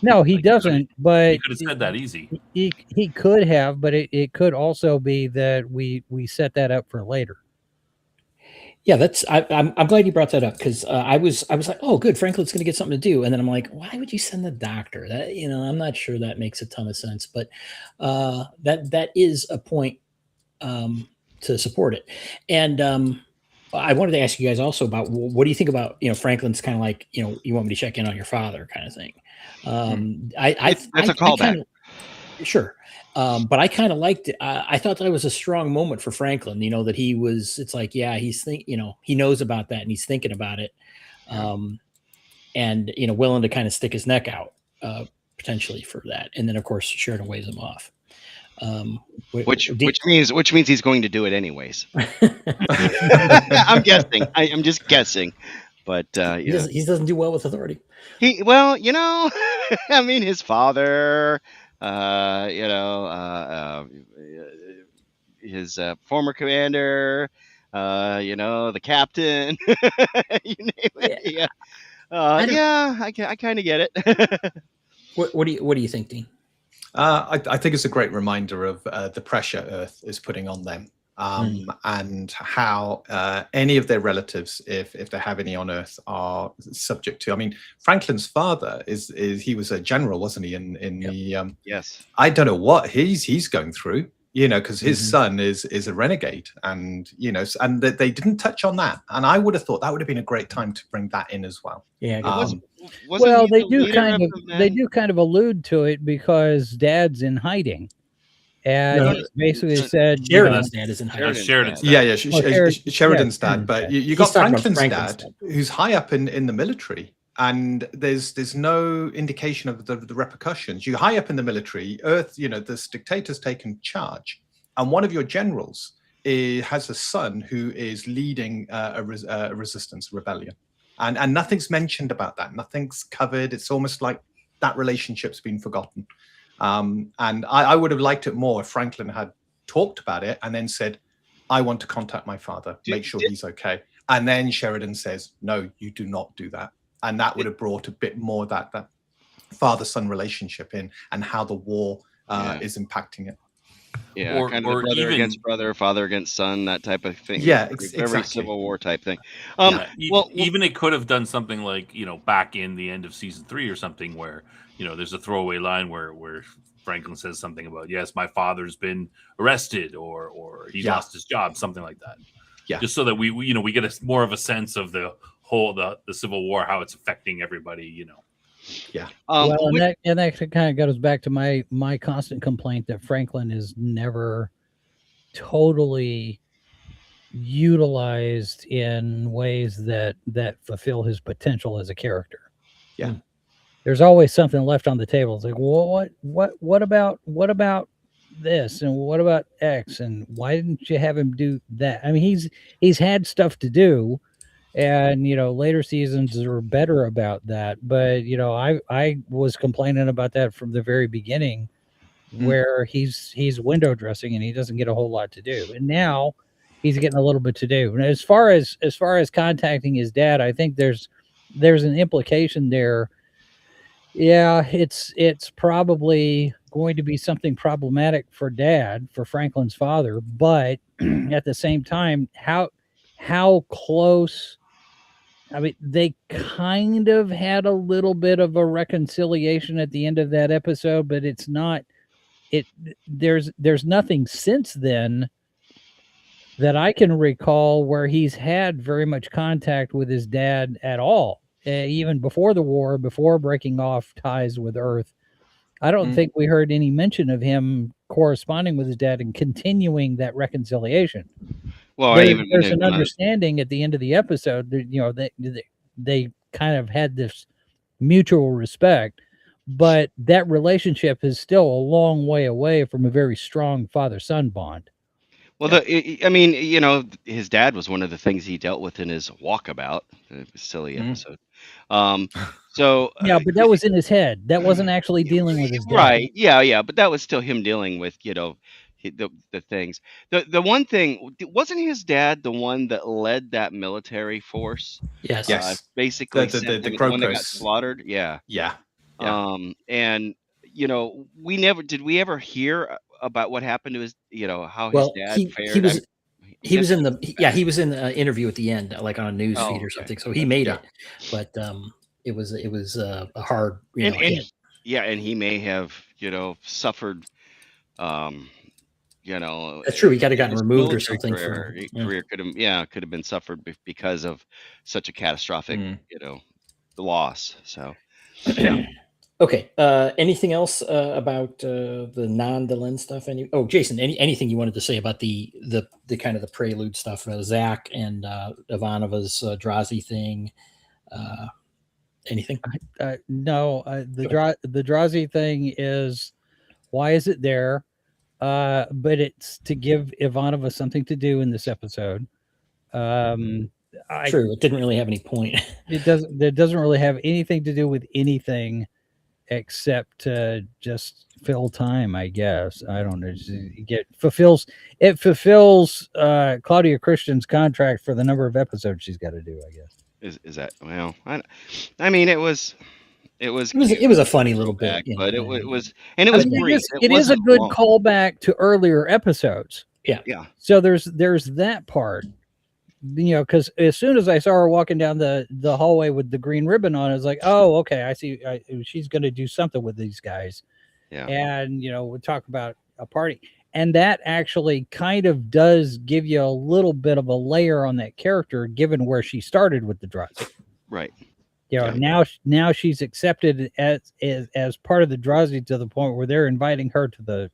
E: No, he doesn't. But
A: he could have said that easy.
E: He could have, but it could also be that we set that up for later.
B: Yeah, I'm glad you brought that up, because I was like, oh, good, Franklin's going to get something to do, and then I'm like, why would you send the doctor? That I'm not sure that makes a ton of sense, but that is a point to support it. And I wanted to ask you guys also about, what do you think about Franklin's kind of like, you want me to check in on your father kind of thing.
C: That's a callback.
B: Sure. But I kind of liked it. I thought that was a strong moment for Franklin, that he was, it's like, yeah, he's he knows about that and he's thinking about it. And, willing to kind of stick his neck out, potentially for that. And then of course, Sheridan weighs him off.
C: Which means he's going to do it anyways. I'm guessing. I'm just guessing. But
B: he doesn't do well with authority.
C: I mean, his father, his former commander, the captain, you name it.
B: Yeah.
C: I kind of get it.
B: What do you think, Dean?
D: I think it's a great reminder of the pressure Earth is putting on them, and how any of their relatives, if they have any on Earth, are subject to. I mean, Franklin's father is he was a general, wasn't he? In the
C: yes.
D: I don't know what he's going through, because his son is a renegade, and and they didn't touch on that, and I would have thought that would have been a great time to bring that in as well.
B: Yeah.
E: Well, they do kind of allude to it because Dad's in hiding, and basically said
B: Sheridan's dad is in hiding.
A: Sheridan's dad.
D: Yeah, Sheridan's dad, but you got Franklin's dad, who's high up in the military. And there's no indication of the repercussions. You're high up in the military, Earth, this dictator's taken charge. And one of your generals has a son who is leading a resistance, rebellion. And nothing's mentioned about that. Nothing's covered. It's almost like that relationship's been forgotten. And I would have liked it more if Franklin had talked about it and then said, I want to contact my father, make sure he's okay. And then Sheridan says, no, you do not do that. And that would have brought a bit more that father-son relationship in, and how the war is impacting it.
C: Yeah, or brother against brother, father against son, that type of thing.
D: Yeah,
C: Every Civil War type thing.
A: Even it could have done something like, back in the end of season 3 or something, where there's a throwaway line where Franklin says something about, yes, my father's been arrested, or he lost his job, something like that. Yeah, just so that we get more of a sense of the whole the Civil War, how it's affecting everybody.
D: Yeah.
E: And that kind of goes back to my constant complaint that Franklin is never totally utilized in ways that fulfill his potential as a character.
D: Yeah.
E: There's always something left on the table. It's like, well, what about this, and what about X, and why didn't you have him do that? I mean, he's had stuff to do. And later seasons are better about that, but I was complaining about that from the very beginning, where he's window dressing and he doesn't get a whole lot to do, and now he's getting a little bit to do. And as far as contacting his dad, I think there's an implication there. Yeah, it's probably going to be something problematic for Franklin's father, but at the same time, how close. I mean, they kind of had a little bit of a reconciliation at the end of that episode, but it's not. There's nothing since then that I can recall where he's had very much contact with his dad at all. Even before the war, before breaking off ties with Earth, I don't think we heard any mention of him corresponding with his dad and continuing that reconciliation. Well, there's an understanding at the end of the episode that, they kind of had this mutual respect, but that relationship is still a long way away from a very strong father-son bond.
C: Well, his dad was one of the things he dealt with in his Walkabout, silly episode. So
E: but that was in his head. That wasn't actually dealing with his dad.
C: Right. Yeah. But that was still him dealing with, the things. The one thing, wasn't his dad the one that led that military force?
B: Yes.
C: Basically,
D: the
C: one that got slaughtered. Yeah. And we ever hear about what happened to his, how his dad fared?
B: He was in the interview at the end, like on a news feed or something. So he made it, but it was a hard,
C: and he may have, suffered.
B: That's true. He got gotten removed or something.
C: Career could have been suffered because of such a catastrophic, loss. So.
B: Okay. Anything else about the non-Delenn stuff? Jason, anything you wanted to say about the kind of the prelude stuff, Zach and Ivanova's Drazi thing? Anything?
E: No. The Drazi thing is, why is it there? But it's to give Ivanova something to do in this episode.
B: True. It didn't really have any point.
E: It doesn't really have anything to do with anything. except to just fill time, I guess. I don't know. It fulfills Claudia Christian's contract for the number of episodes she's got to do, I guess.
C: Is that, well, I mean, it was
B: a funny little bit,
C: but it was brief.
E: It is a good callback to earlier episodes.
C: Yeah.
E: So there's that part, because as soon as I saw her walking down the hallway with the green ribbon on, I was like, oh, okay, I see. She's going to do something with these guys.
C: Yeah.
E: And we'll talk about a party, and that actually kind of does give you a little bit of a layer on that character, given where she started with the Drazi.
C: Right.
E: Now she's accepted as part of the Drazi to the point where they're inviting her to the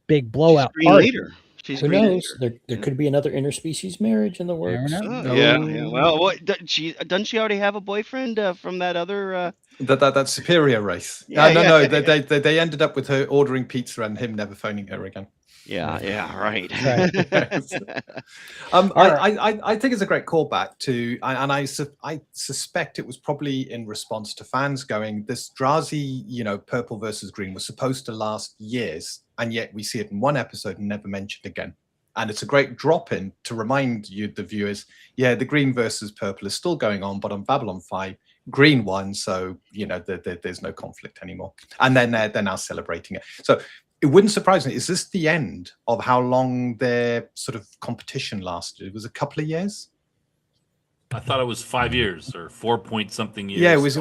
E: big blowout party.
C: Leader.
B: Who knows? There could be another interspecies marriage in the works.
C: Yeah. Well, doesn't she already have a boyfriend from that other
D: that superior race? No. They ended up with her ordering pizza and him never phoning her again.
C: Yeah, right.
D: I think it's a great callback to, and I suspect it was probably in response to fans going, this Drazi, purple versus green was supposed to last years, and yet we see it in one episode and never mentioned again. And it's a great drop in to remind you, the viewers, the green versus purple is still going on, but on Babylon 5, green won, so there's no conflict anymore. And then they're now celebrating it. So it wouldn't surprise me. Is this the end of how long their sort of competition lasted? It was a couple of years.
A: I thought it was 5 years or 4-point-something years.
D: Yeah, it was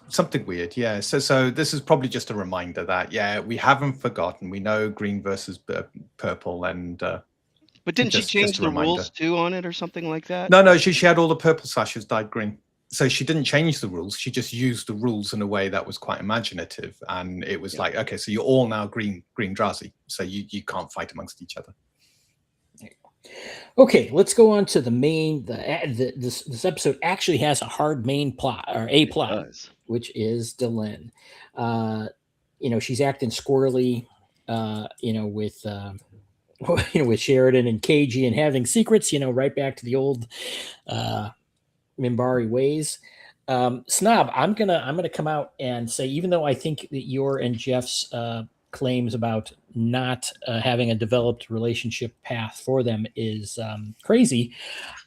D: something weird. Yeah, so this is probably just a reminder that we haven't forgotten. We know green versus purple, and
C: but didn't she change the rules too on it or something like that?
D: No, she had all the purple slashes dyed green. So she didn't change the rules. She just used the rules in a way that was quite imaginative. And it was like, okay, so you're all now green Drazi. So you can't fight amongst each other.
B: Okay, let's go on to the main. This episode actually has a hard main plot, or a plot, which is Delenn. She's acting squirrely, with Sheridan and KG and having secrets, right back to the old Minbari ways. Snob, I'm gonna come out and say, even though I think that your and Jeff's claims about not having a developed relationship path for them is crazy,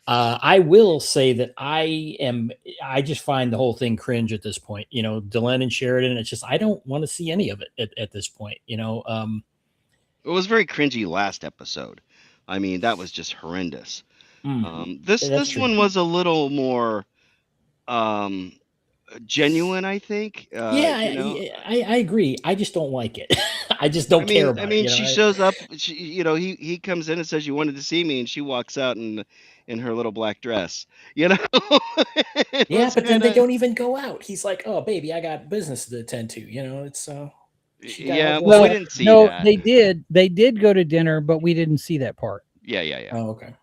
B: I will say that I just find the whole thing cringe at this point. Delenn and Sheridan, it's just, I don't want to see any of it at this point. It
C: was very cringy last episode. I mean, that was just horrendous. This one was a little more genuine, I think.
B: I agree. I just don't like it. I just don't care about it.
C: She shows up. He comes in and says, "You wanted to see me," and she walks out in her little black dress.
B: Yeah, but then they don't even go out. He's like, "Oh, baby, I got business to attend to." It's
C: we didn't see that.
E: They did go to dinner, but we didn't see that part.
C: Yeah.
B: Oh, okay.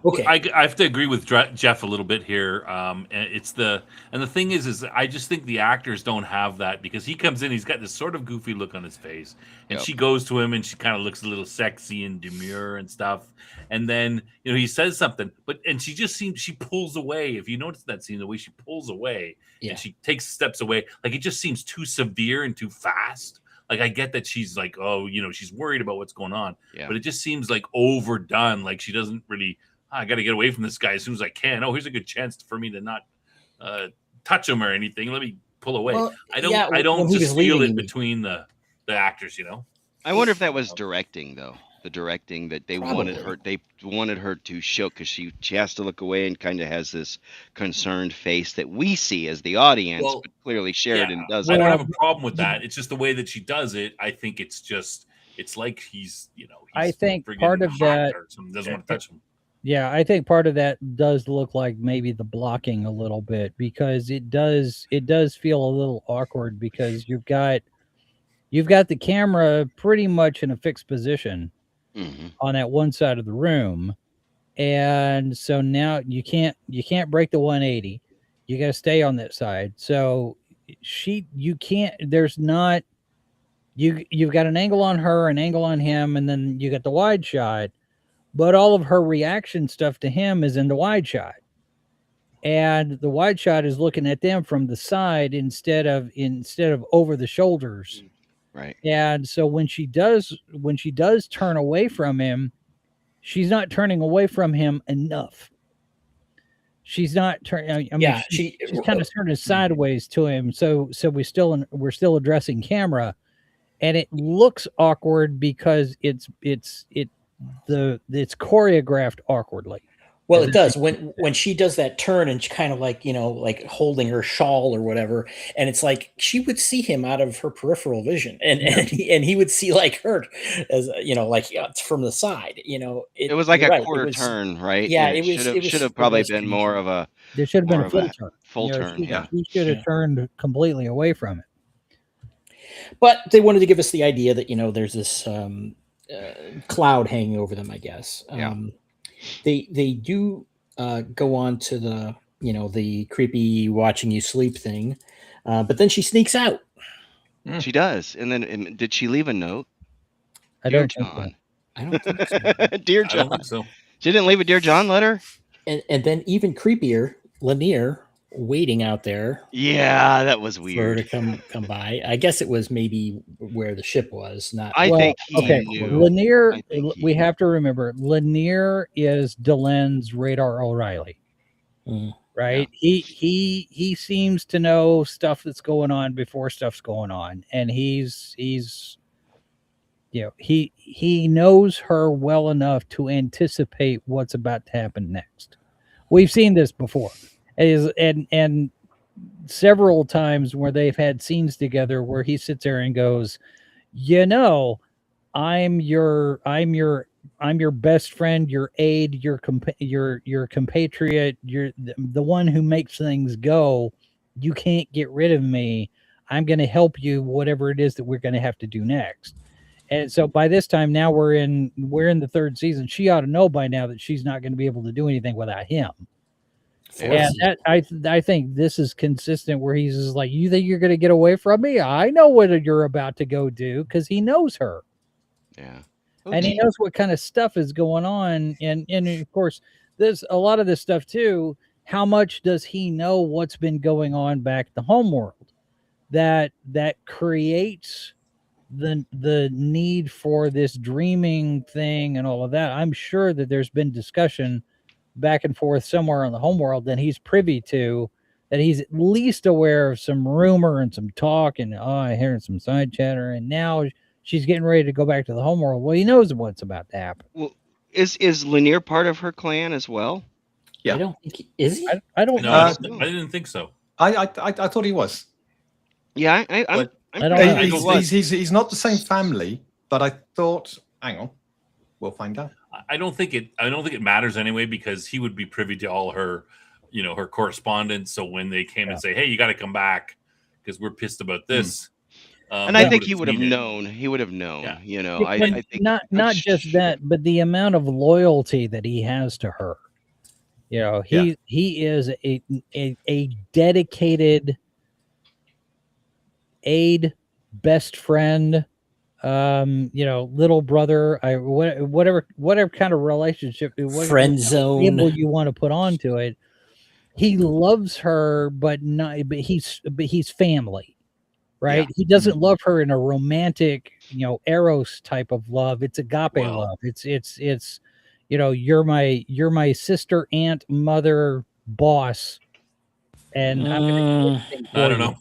A: Okay, I have to agree with Jeff a little bit here. And the thing is I just think the actors don't have that, because he comes in, he's got this sort of goofy look on his face, and she goes to him and she kind of looks a little sexy and demure and stuff. And then he says something, and she pulls away. If you notice that scene, the way she pulls away and she takes steps away, like it just seems too severe and too fast. Like, I get that she's like, she's worried about what's going on, but it just seems like overdone. Like she doesn't really, I got to get away from this guy as soon as I can. Oh, here's a good chance for me to not touch him or anything. Let me pull away. Well, I don't just feel it between the actors,
C: I wonder if that was directing, though. The directing that they wanted her to show, because she has to look away and kind of has this concerned face that we see as the audience, but clearly Sheridan doesn't.
A: I don't have a problem with that. It's just the way that she does it. I think it's like he's
E: I think part of that
A: doesn't want to touch him.
E: Yeah, I think part of that does look like maybe the blocking a little bit, because it does feel a little awkward, because you've got the camera pretty much in a fixed position. Mm-hmm. On that one side of the room, and so now you can't break the 180. You got to stay on that side. So you've got an angle on her, an angle on him, and then you got the wide shot. But all of her reaction stuff to him is in the wide shot. and the wide shot is looking at them from the side instead of over the shoulders.
C: Right.
E: And so when she does turn away from him, she's not turning away from him enough. She's not turning. I mean, she's kind of turning sideways to him. So we're still addressing camera, and it looks awkward because it's choreographed awkwardly.
B: Well, it does when she does that turn and she kind of like, like holding her shawl or whatever. And it's like, she would see him out of her peripheral vision and he would see like her as, like it's from the side,
C: it was like a quarter turn, right?
B: Yeah.
C: It should have probably been more of a,
E: there should have been a full turn.
C: Full turn.
E: He should have turned completely away from it.
B: But they wanted to give us the idea that, there's this cloud hanging over them, I guess.
C: Yeah.
B: They do go on to the the creepy watching you sleep thing, but then she sneaks out.
C: She does, and then did she leave a note?
E: Dear
C: John.
B: I don't think so.
C: Dear John.
A: I don't think so.
C: She didn't leave a Dear John letter.
B: And then even creepier, Lanier waiting out there.
C: Yeah, that was
B: for
C: weird.
B: her to come by. I guess it was maybe where the ship was. Not.
C: I think he knew.
E: Lanier. We have to remember Lanier is Delen's Radar O'Reilly, right? Yeah. He seems to know stuff that's going on before stuff's going on, and he's he knows her well enough to anticipate what's about to happen next. We've seen this before. And several times where they've had scenes together where he sits there and goes, I'm your best friend, your aide, your compatriot, you're the one who makes things go. You can't get rid of me. I'm going to help you, whatever it is that we're going to have to do next. And so by this time now we're in the third season. She ought to know by now that she's not going to be able to do anything without him. And that, I think this is consistent where he's just like, you think you're going to get away from me? I know what you're about to go do, because he knows her.
C: Yeah.
E: Okay. And he knows what kind of stuff is going on. And of course, there's a lot of this stuff too. How much does he know what's been going on back at the homeworld that creates the need for this dreaming thing and all of that? I'm sure that there's been discussion back and forth somewhere on the homeworld that he's privy to, that he's at least aware of some rumor and some talk and I hear some side chatter, and now she's getting ready to go back to the homeworld. Well, he knows what's about to happen.
C: Well, is Lanier part of her clan as well?
B: Yeah, I don't think is he?
E: I don't know.
A: I didn't think so.
D: I thought he was.
C: Yeah,
E: I don't know.
D: He's not the same family, but I thought. Hang on, we'll find out.
A: I don't think it matters anyway, because he would be privy to all her, her correspondence. So when they came and say, "Hey, you got to come back because we're pissed about this,"
C: and I think he would have known. He would have known. Yeah. I think
E: not just that, but the amount of loyalty that he has to her. He is a dedicated aide, best friend. Little brother, whatever kind of relationship,
B: friend zone
E: label you want to put onto it. He loves her, but he's family, right? Yeah. He doesn't love her in a romantic, Eros type of love. It's agape love. It's you're my sister, aunt, mother, boss. And I'm gonna
A: I don't know.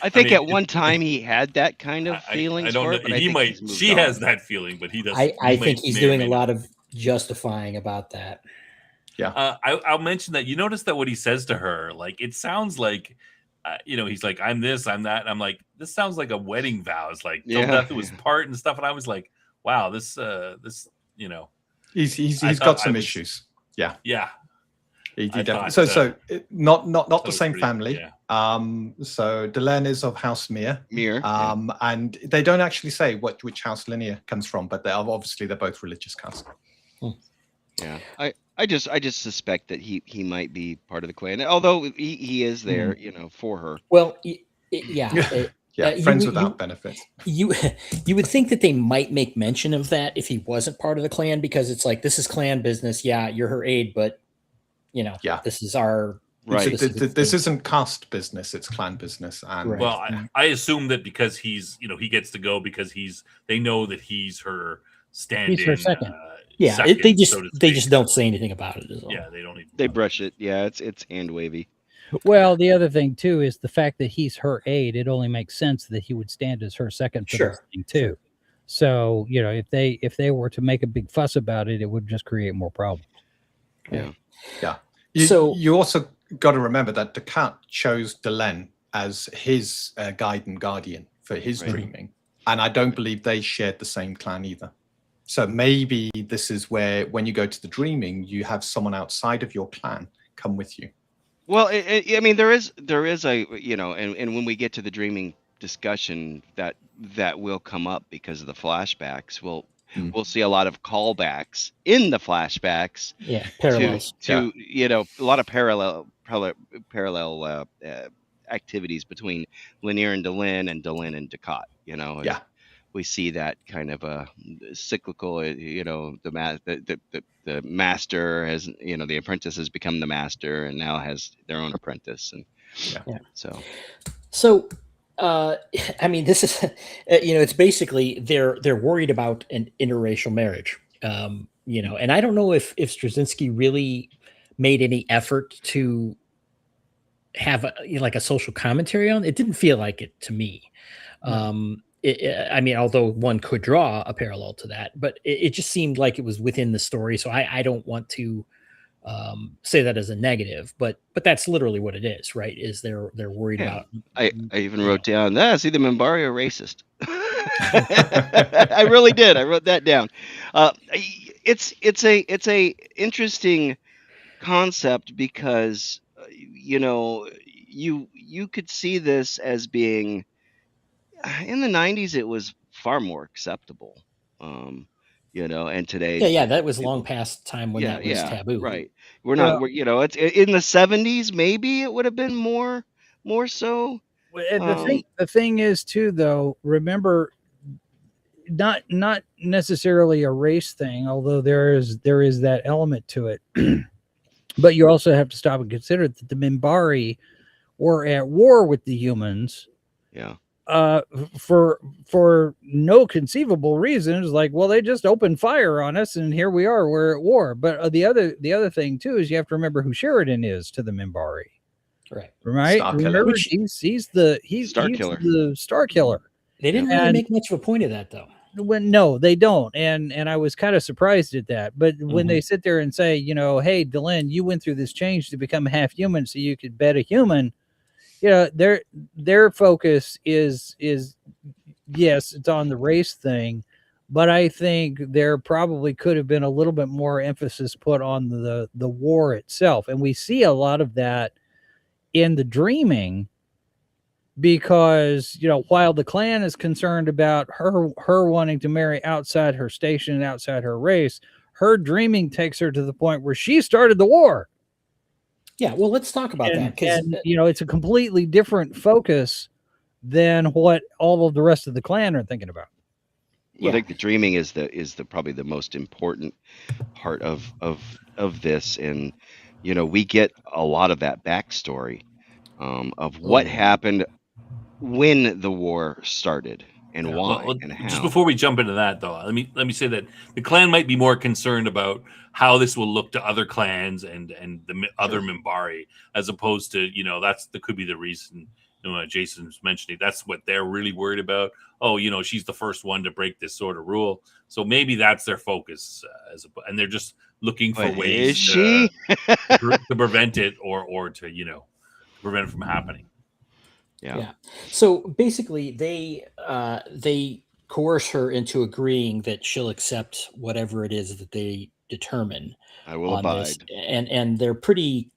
C: I think at one time he had that kind of feeling.
A: I don't know. He might. She has that feeling, but he doesn't.
B: I think he's doing a lot of justifying about that.
D: Yeah.
A: I'll mention that you notice that what he says to her, like it sounds like, he's like, I'm this, I'm that. And I'm like, this sounds like a wedding vows, like till death do us part and stuff. And I was like, wow, this.
D: He's got some issues. Yeah.
A: Yeah.
D: He definitely. So not the same family. Yeah. So Delenn is of House Mir. And they don't actually say which house Lanier comes from, but they're both religious caste.
C: Yeah. I just suspect that he might be part of the clan, although he is there, for her.
B: Well, yeah.
D: Yeah, friends without benefits.
B: You would think that they might make mention of that if he wasn't part of the clan, because it's like, this is clan business. Yeah, you're her aide, but this is our
C: Right.
D: This isn't caste business; it's clan business. And
B: Right.
A: Well, I assume that because he's, he gets to go because they know that he's her stand-in.
E: He's her second.
B: Yeah,
A: second,
B: they
A: so to
B: they
A: speak.
B: just don't say anything about it. Is all.
A: Yeah, they don't even.
C: They brush it. Yeah, it's hand wavy.
E: Well, the other thing too is the fact that he's her aide. It only makes sense that he would stand as her second for this thing too. Sure. So if they were to make a big fuss about it, it would just create more problems.
C: Yeah.
D: You also got to remember that Descartes chose Delenn as his guide and guardian for his dreaming, and I don't believe they shared the same clan either. So maybe this is where, when you go to the dreaming, you have someone outside of your clan come with you.
C: Well, I mean, there is a, and when we get to the dreaming discussion, that will come up because of the flashbacks. We'll see a lot of callbacks in the flashbacks.
B: Yeah, parallels
C: to a lot of parallel activities between Lanier and Delenn and Descartes. We see that kind of a cyclical. The master has, the apprentice has become the master and now has their own apprentice, and
B: So, I mean, this is, it's basically they're worried about an interracial marriage, and I don't know if Straczynski really made any effort to have a social commentary on it. It didn't feel like it to me. I mean, although one could draw a parallel to that, but it just seemed like it was within the story. So I don't want to say that as a negative, but that's literally what it is, right? Is they're worried about.
C: I even wrote down that. See, the Minbari are racist. I really did. I wrote that down. It's a interesting concept because you could see this as being, in the 90s it was far more acceptable, and today
B: that was long past time when that was taboo,
C: right? It's in the 70s, maybe it would have been more so.
E: The thing is too, though, remember, not necessarily a race thing, although there is that element to it. But you also have to stop and consider that the Minbari were at war with the humans.
C: Yeah.
E: For no conceivable reasons, like, well, they just opened fire on us and here we are, we're at war. But the other thing too is you have to remember who Sheridan is to the Minbari.
B: Right.
E: Remember, he's the Star Killer.
B: They didn't really make much of a point of that, though.
E: No, they don't. And I was kind of surprised at that. But when they sit there and say, hey, Delenn, you went through this change to become half human so you could bet a human. Their focus is yes, it's on the race thing, but I think there probably could have been a little bit more emphasis put on the war itself. And we see a lot of that in the dreaming, because while the clan is concerned about her wanting to marry outside her station and outside her race, her dreaming takes her to the point where she started the war.
B: Yeah, well, let's talk about that, because
E: it's a completely different focus than what all of the rest of the clan are thinking about.
C: Well, I think the dreaming is probably the most important part of this, and we get a lot of that backstory of what happened when the war started and why and how.
A: Just before we jump into that, though, let me say that the clan might be more concerned about how this will look to other clans and the other Minbari, as opposed to that could be the reason. Jason's mentioning that's what they're really worried about. Oh, she's the first one to break this sort of rule, so maybe that's their focus, and they're just looking for ways to prevent it or to prevent it from happening.
B: Yeah. So basically, they coerce her into agreeing that she'll accept whatever it is that they determine.
C: I will abide. This.
B: And they're pretty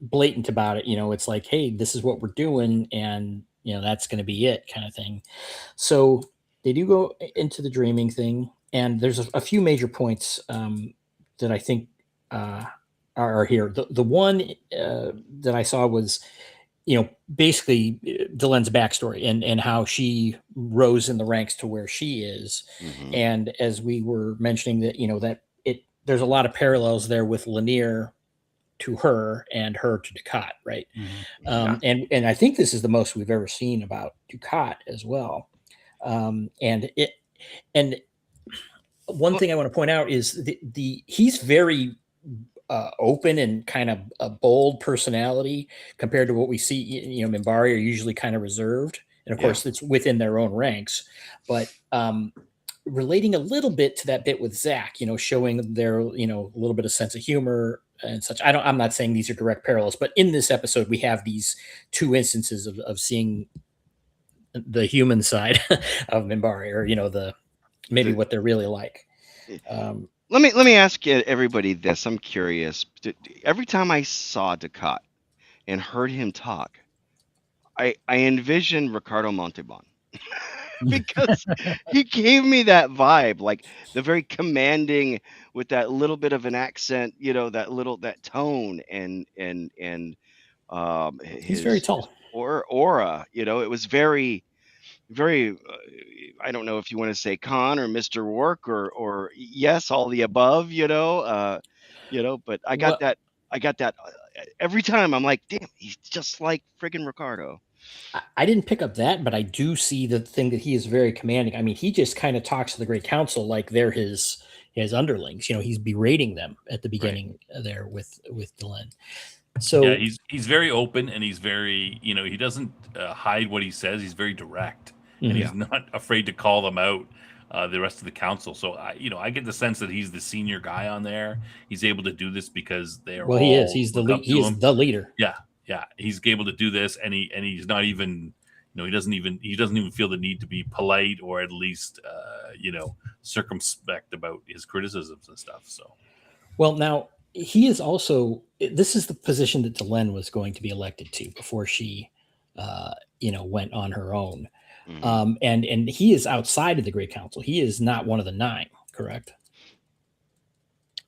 B: blatant about it. It's like, hey, this is what we're doing, and that's going to be it, kind of thing. So they do go into the dreaming thing, and there's a few major points that I think are here. The one that I saw was, basically Delenn's backstory and how she rose in the ranks to where she is. Mm-hmm. And as we were mentioning that, there's a lot of parallels there with Lanier to her and her to Ducat, right?
E: Mm-hmm.
B: And I think this is the most we've ever seen about Ducat as well. And one thing I want to point out is he's very open and kind of a bold personality compared to what we see. You know, Minbari are usually kind of reserved, and of course it's within their own ranks. But relating a little bit to that bit with Zach, you know, showing their, you know, a little bit of sense of humor and such. I'm not saying these are direct parallels, but in this episode we have these two instances of seeing the human side of Minbari, or you know, what they're really like.
C: Let me ask everybody this. I'm curious. Every time I saw Ducat and heard him talk, I envisioned Ricardo Montalban. Because he gave me that vibe, like the very commanding with that little bit of an accent, you know, that tone and
B: He's very tall.
C: his aura, you know, it was very I don't know if you want to say Khan or Mr. Work or yes, all the above, you know, but I got that every time. I'm like, damn, he's just like friggin' Ricardo.
B: I didn't pick up that, but I do see the thing that he is very commanding. I mean, he just kind of talks to the Great Council like they're his underlings. You know, he's berating them at the beginning there with Delenn. So
A: yeah, he's very open, and he's very, you know, he doesn't hide what he says. He's very direct, and he's not afraid to call them out. The rest of the council. So I get the sense that he's the senior guy on there. He's able to do this because they are.
B: Well, he is. He's the leader.
A: Yeah, he's able to do this, and he's not even, you know, he doesn't even feel the need to be polite or at least, circumspect about his criticisms and stuff. So,
B: well, now he is also. This is the position that Delenn was going to be elected to before she, went on her own. And he is outside of the Great Council. He is not one of the 9, correct?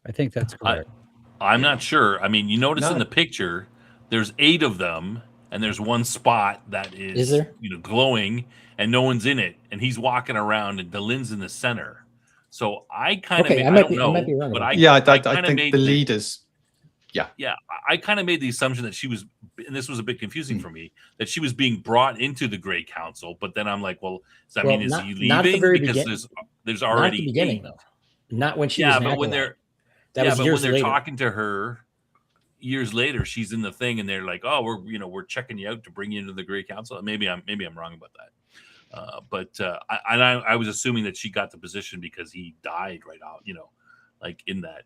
E: I think that's correct.
A: I'm not sure. I mean, you notice in the picture, there's 8 of them, and there's one spot that is
B: there?
A: Glowing, and no one's in it, and he's walking around, and Delenn's in the center. So I kind of, I don't know, but
D: I think the leaders.
A: Yeah, I kind of made the assumption that she was, and this was a bit confusing for me, that she was being brought into the Great Council. But then I'm like, well, does that mean is he leaving?
B: Not at the very
A: because there's already
B: not at the beginning though. Not when she was.
A: But when they're talking to her years later, she's in the thing, and they're like, oh, we're checking you out to bring you into the Great Council. Maybe I'm wrong about that. I was assuming that she got the position because he died right out, like in that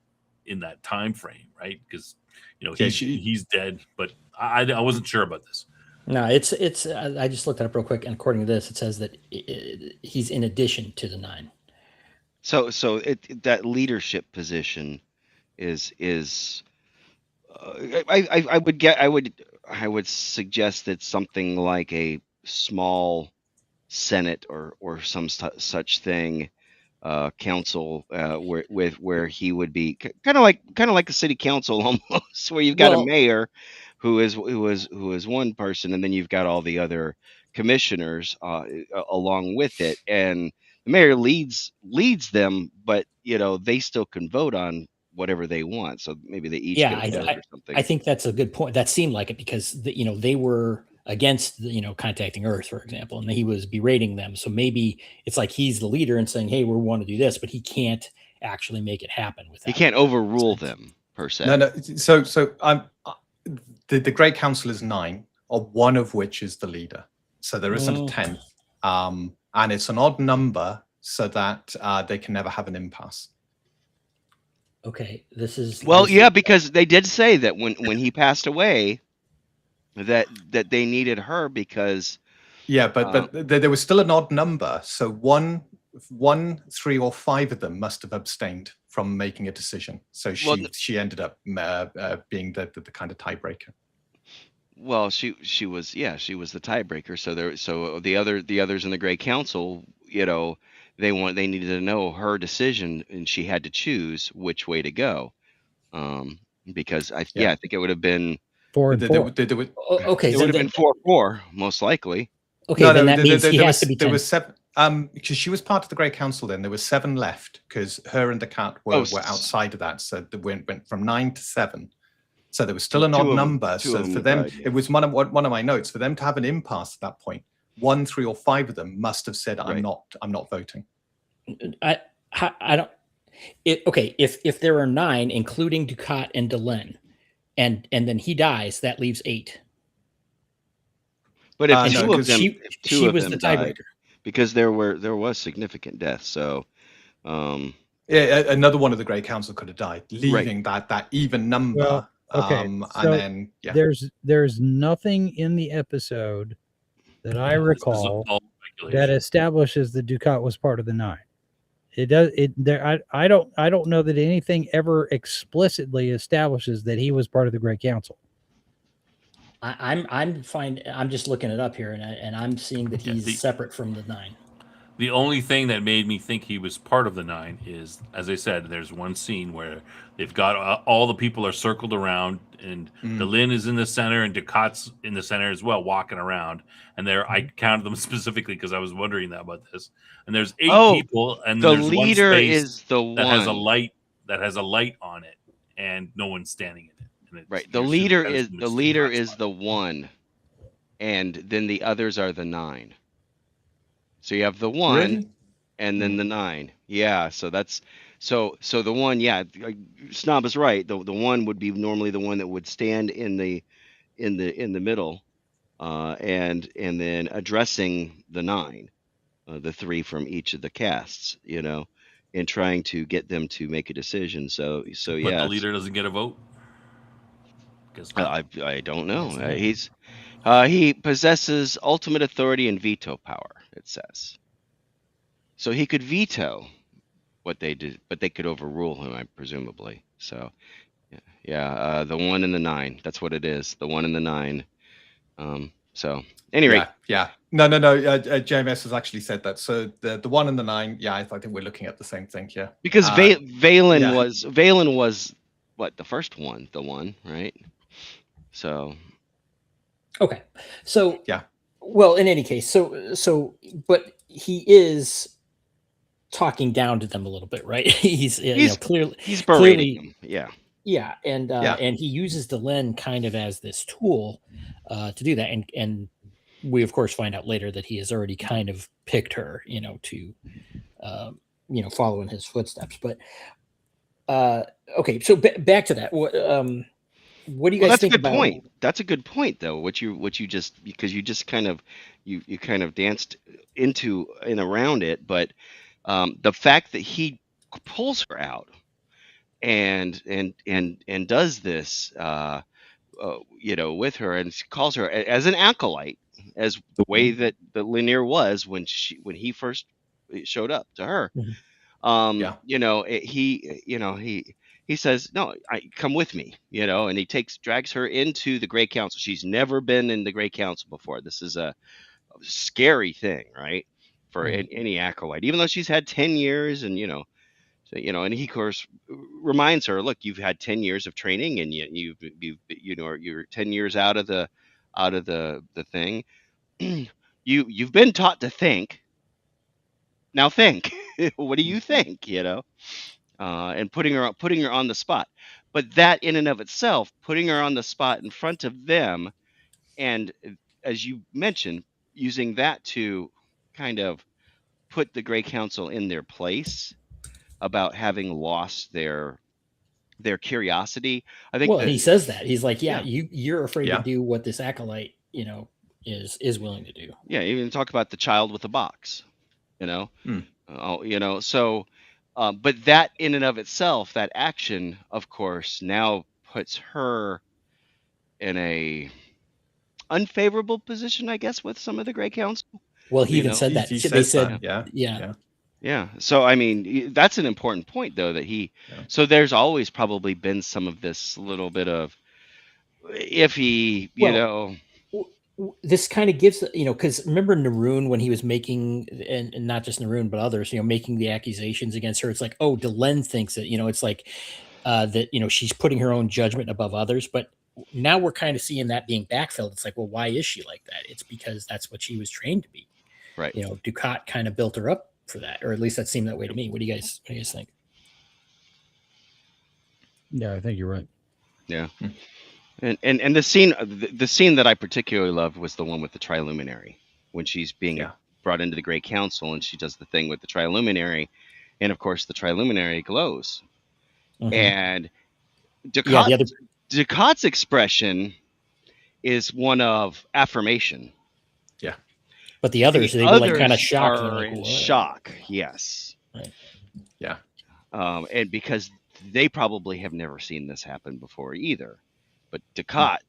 A: time frame, right? Because he's dead, but I wasn't sure about this.
B: No, it's I just looked it up real quick, and according to this, it says that he's in addition to the 9.
C: So that leadership position is I would suggest that something like a small Senate or some such thing. Council where he would be kind of like a city council almost, where you've got a mayor who is one person, and then you've got all the other commissioners along with it, and the mayor leads them, but they still can vote on whatever they want, so maybe they each get a vote or something.
B: I think that's a good point. That seemed like it because they were against contacting Earth, for example, and he was berating them. So maybe it's like he's the leader and saying, hey, we want to do this, but he can't actually make it happen with that.
C: He can't overrule them per se.
D: No. So the Great Council is 9, or one of which is the leader. So there isn't a 10th. And it's an odd number so that they can never have an impasse.
B: Okay.
C: Because they did say that when he passed away, that they needed her because
D: but there was still an odd number, so 1, 3, or 5 of them must have abstained from making a decision, so she ended up being the kind of tiebreaker.
C: Well, she was the tiebreaker, so the others in the Great Council, they needed to know her decision, and she had to choose which way to go, because I think it would have been
E: 4 and 4.
B: Okay,
C: it would have been 4-4 most likely.
B: Okay, then that means he has to be 10.
D: There was 7, because she was part of the Great Council. Then there was 7 left because her and the cat were outside of that, so they went from 9 to 7. So there was still an odd number. So for them,
C: died, yeah.
D: it was one of my notes. For them to have an impasse at that point, 1, 3, or 5 of them must have said, "I'm not voting."
B: I don't. Okay, if there are 9, including Ducat and Delenn, and then he dies, that leaves 8.
C: But if
B: And
C: two of them,
B: she was the
C: died,
B: tiebreaker
C: because there was significant deaths. So,
D: yeah, another one of the Great Council could have died, leaving that even number.
E: Well, okay,
D: and then
E: there's nothing in the episode that I recall that establishes that Ducat was part of the 9. It does. I don't know that anything ever explicitly establishes that he was part of the Great Council.
B: I'm fine. I'm just looking it up here, and I'm seeing that he's separate from the 9.
A: The only thing that made me think he was part of the 9 is, as I said, there's one scene where they've got all the people are circled around, and Delenn is in the center, and Ducat's in the center as well, walking around. And I counted them specifically because I was wondering about this. And there's 8 people, and
C: the
A: there's
C: leader
A: one space
C: is the one
A: that has a light on it, and no one's standing in it. And
C: right. The leader is the one, and then the others are the 9. So you have the 1,
D: Really?
C: and then the 9. Yeah. So that's so the 1. Yeah, Snob is right. The 1 would be normally the one that would stand in the middle, and then addressing the 9, the 3 from each of the casts. And trying to get them to make a decision. So
A: But
C: yeah.
A: the leader doesn't get a vote.
C: I don't know. He possesses ultimate authority and veto power, it says. So he could veto what they did, but they could overrule him, presumably. So, yeah, the 1 and the 9. That's what it is. The 1 and the 9. So, anyway.
D: Yeah. No. JMS has actually said that. So the 1 and the 9. Yeah, I think we're looking at the same thing here.
C: Because Valen was what, the first one, the 1, right? So.
B: Okay. So
D: yeah.
B: Well, in any case, but he is talking down to them a little bit, right? He's clearly
C: berating them. Yeah.
B: Yeah, and he uses Delenn kind of as this tool to do that, and we of course find out later that he has already kind of picked her, to follow in his footsteps. But okay, so back to that. What do you guys think about?
C: That's a good point, though. What you just, because you just kind of you kind of danced into and around it, but the fact that he pulls her out and does this, with her, and calls her as an acolyte, as the way that the Lanier was when he first showed up to her. He says, "No, come with me," and he drags her into the Great Council. She's never been in the Great Council before. This is a scary thing, right, for any acolyte, even though she's had 10 years, and and he of course reminds her, "Look, you've had 10 years of training, and you're 10 years out of the thing. You've been taught to think. Now think. What do you think?" And putting her on the spot. But that in and of itself, putting her on the spot in front of them, and as you mentioned, using that to kind of put the Grey Council in their place about having lost their curiosity. I think.
B: Well, he says that he's like, you're afraid to do what this acolyte, is willing to do.
C: Yeah, even talk about the child with the box, So. But that in and of itself, that action, of course, now puts her in a unfavorable position, I guess, with some of the Grey Council.
B: Well, he even said that. They said,
C: yeah. So, I mean, that's an important point, though, that so there's always probably been some of this little bit of iffy,
B: This kind of gives, because remember Naroon when he was making, and not just Naroon, but others, making the accusations against her. It's like, oh, Delenn thinks that, it's like that, she's putting her own judgment above others. But now we're kind of seeing that being backfilled. It's like, well, why is she like that? It's because that's what she was trained to be.
C: Right.
B: Ducat kind of built her up for that, or at least that seemed that way to me. What do you guys think?
E: Yeah, I think you're right.
C: Yeah. And the scene that I particularly loved was the one with the Triluminary, when she's being brought into the Great Council and she does the thing with the Triluminary, and of course the Triluminary glows. And Ducat's expression is one of affirmation.
D: Yeah.
B: But the others, they were like kind of shocked.
C: Are in shock, yes.
B: Right.
D: Yeah.
C: And because they probably have never seen this happen before either. But Ducat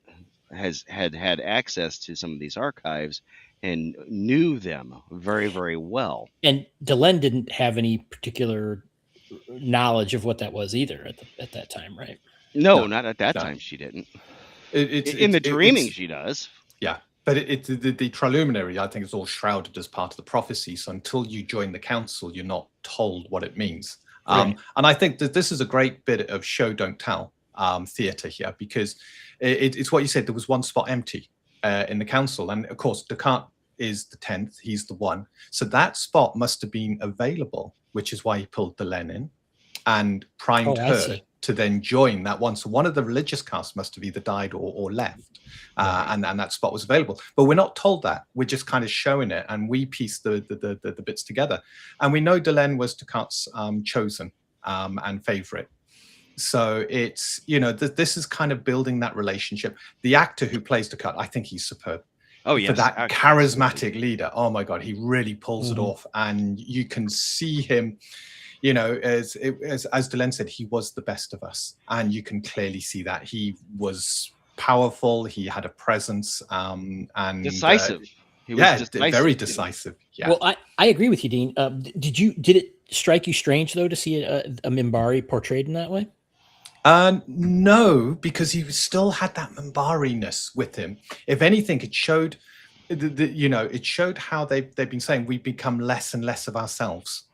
C: has had access to some of these archives and knew them very, very well.
B: And Delenn didn't have any particular knowledge of what that was either at that time, right?
C: No, not at that time. She didn't. In the dreaming, she does.
D: Yeah, but the Triluminary, I think, is all shrouded as part of the prophecy. So until you join the council, you're not told what it means. And I think that this is a great bit of show don't tell theater here, because it's what you said. There was one spot empty in the council, and of course Ducat is the 10th. He's the one. So that spot must have been available, which is why he pulled Delenn in and primed her to then join that one. So one of the religious casts must have either died or left, and that spot was available. But we're not told that. We're just kind of showing it, and we piece the bits together. And we know Delenn was Ducat's chosen and favorite. So it's, this is kind of building that relationship. The actor who plays Ducat, I think he's superb.
C: Oh, yes.
D: For that charismatic leader. Oh, my God, he really pulls it off. And you can see him, as Delenn said, he was the best of us. And you can clearly see that. He was powerful. He had a presence. And
C: decisive. He was decisive.
D: Very decisive. Yeah.
B: Well, I agree with you, Dean. Did it strike you strange, though, to see a Minbari portrayed in that way?
D: No, because he still had that Minbari-ness with him. If anything, it showed, it showed how they've been saying we become less and less of ourselves.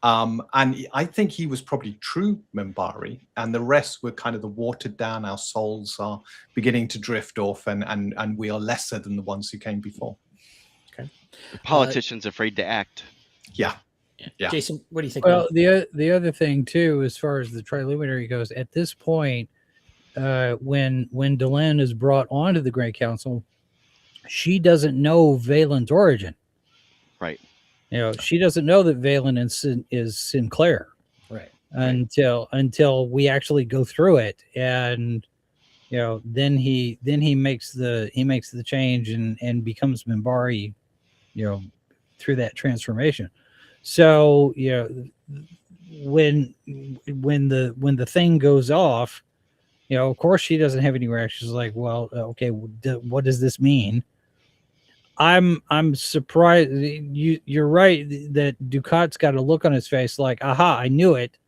D: And I think he was probably true Minbari, and the rest were kind of the watered down. Our souls are beginning to drift off, and we are lesser than the ones who came before.
B: Okay.
C: The politicians afraid to act.
D: Yeah.
B: Jason, what do you think?
E: Well, the other thing too, as far as the Triluminary goes, at this point, when Delenn is brought onto the Great Council, she doesn't know Valen's origin.
C: Right.
E: She doesn't know that Valen is Sinclair.
B: Right.
E: Until we actually go through it, and then he makes the change and becomes Minbari, through that transformation. So when the thing goes off, of course she doesn't have any reactions. Like, well, okay, what does this mean? I'm surprised. You're right that Ducat's got a look on his face like, aha, I knew it.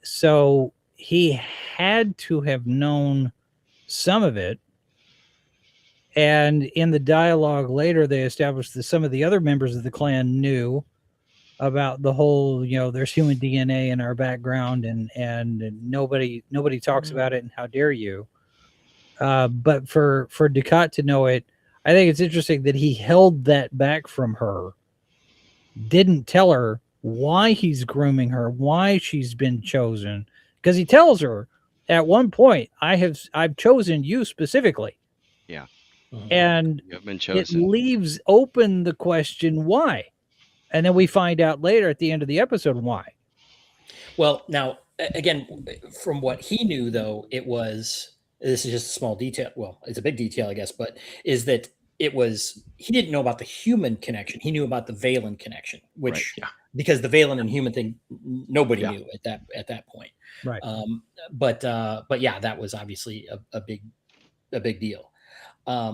E: So he had to have known some of it. And in the dialogue later, they established that some of the other members of the clan knew about the whole, there's human DNA in our background, and nobody talks about it, and how dare you? But for Ducat to know it, I think it's interesting that he held that back from her, didn't tell her why he's grooming her, why she's been chosen, because he tells her at one point, I've chosen you specifically.
C: Yeah.
E: And
C: you have been chosen.
E: It leaves open the question why, and then we find out later at the end of the episode why.
B: Well, now again, from what he knew, though, this is just a small detail. Well, it's a big detail, I guess, but is that he didn't know about the human connection. He knew about the Valen connection, which because the Valen and human thing, nobody knew at that point.
E: Right.
B: But yeah, that was obviously a big deal. I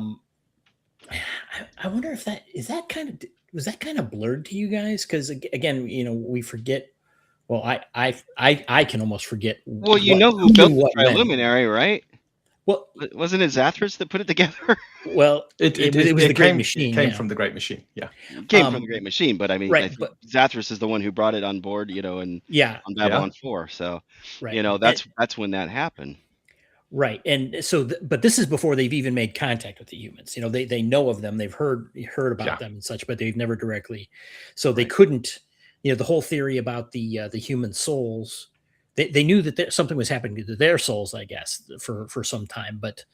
B: wonder if was that kind of blurred to you guys? Because again, we forget. Well, I can almost forget.
C: Well, who built the Triluminary, right? Well, wasn't it Zathras that put it together?
B: Well, it was the Great Machine.
D: It came from the Great Machine. Yeah,
C: it came from the Great Machine. But I mean, I think Zathras is the one who brought it on board. And on Babylon 4. So, that's when that happened.
B: Right. And so, but this is before they've even made contact with the humans. They know of them. They've heard about them and such, but they've never directly. So they couldn't, the whole theory about the human souls, they knew that something was happening to their souls, I guess, for some time, but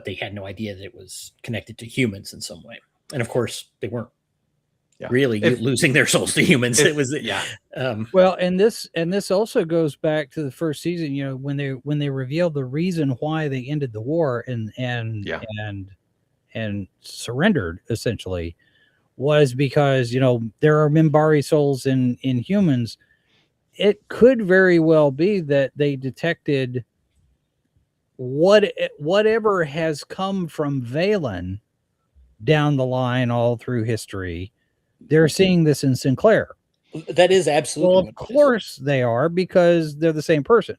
B: they had no idea that it was connected to humans in some way. And of course, they weren't really losing their souls to humans. It was
E: well, and this also goes back to the first season. You know, when they revealed the reason why they ended the war and surrendered, essentially, was because, you know, there are Minbari souls in humans. It could very well be that they detected whatever has come from Valen down the line all through history. They're seeing this in Sinclair.
B: That is absolutely.
E: Well, of course they are, because they're the same person.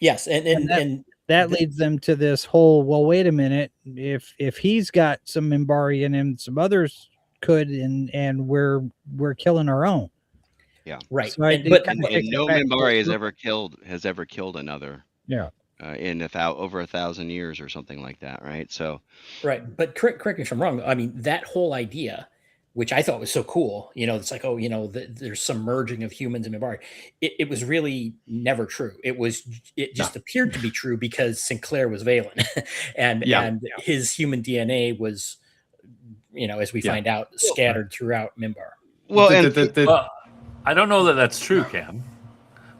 B: Yes, and
E: that leads them to this whole, well, wait a minute, if he's got some Minbari in him, some others could, and we're killing our own.
C: Yeah,
B: right.
E: So
C: and no Minbari has ever killed another.
E: Yeah.
C: In over 1,000 years or something like that, right? So,
B: right. But correct me if I'm wrong. I mean, that whole idea, which I thought was so cool, you know, it's like, oh, you know, there's some merging of humans and Minbari. It was really never true. It just appeared to be true because Sinclair was Valen, and his human DNA was, you know, as we find out, scattered throughout Minbar.
C: Well,
A: I don't know that that's true, Cam.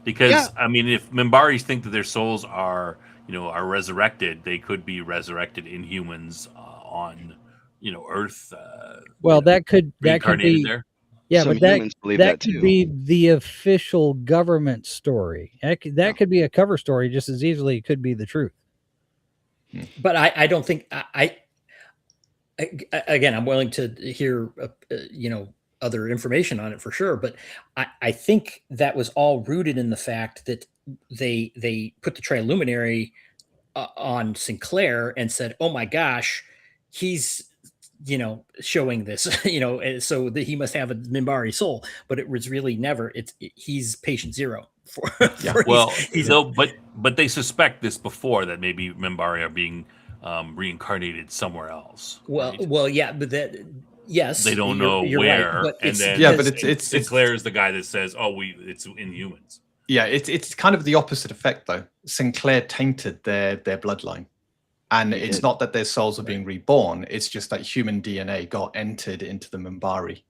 A: Because I mean, if Minbaris think that their souls are resurrected, they could be resurrected in humans on, you know, Earth.
E: That could be
A: there.
E: Yeah, but that could be the official government story. That could be a cover story just as easily. It could be the truth.
B: But I don't think again, I'm willing to hear you know, other information on it for sure, but I think that was all rooted in the fact that they put the Triluminary on Sinclair and said, oh my gosh, he's, you know, showing this, you know, so that he must have a Minbari soul, but it was really never. He's patient zero.
A: But they suspect this before, that maybe Minbari are being reincarnated somewhere else.
B: Well, yeah, but that. Yes,
A: they don't know where,
B: right,
A: and then
D: it's
A: Sinclair is the guy that says, "Oh, it's in humans."
D: Yeah, it's kind of the opposite effect though. Sinclair tainted their bloodline, and it's not that their souls are being reborn. It's just that human DNA got entered into the Minbari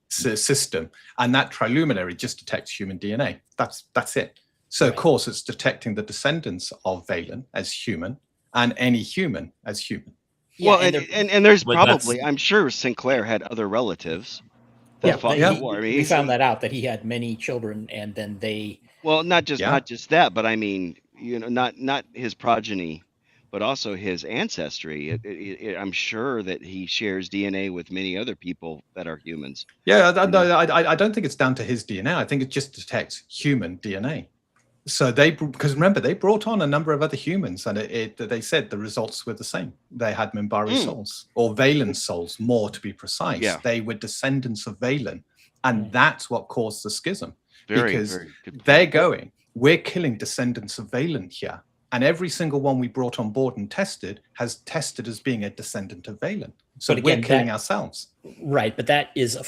D: system, and that Triluminary just detects human DNA. That's it. So of course, it's detecting the descendants of Valen as human, and any human as human.
C: Well, and there's probably, I'm sure Sinclair had other relatives that fought the war. I mean,
B: we found that out, that he had many children, and then they.
C: Well, not just that, but I mean, you know, not his progeny, but also his ancestry. I'm sure that he shares DNA with many other people that are humans.
D: Yeah, I don't think it's down to his DNA. I think it just detects human DNA. So because remember, they brought on a number of other humans, and they said the results were the same. They had Minbari souls, or Valen souls, more to be precise. Yeah. They were descendants of Valen, and that's what caused the schism. Because they're going, we're killing descendants of Valen here, and every single one we brought on board and tested has tested as being a descendant of Valen. So again, we're killing ourselves.
B: Right, but that is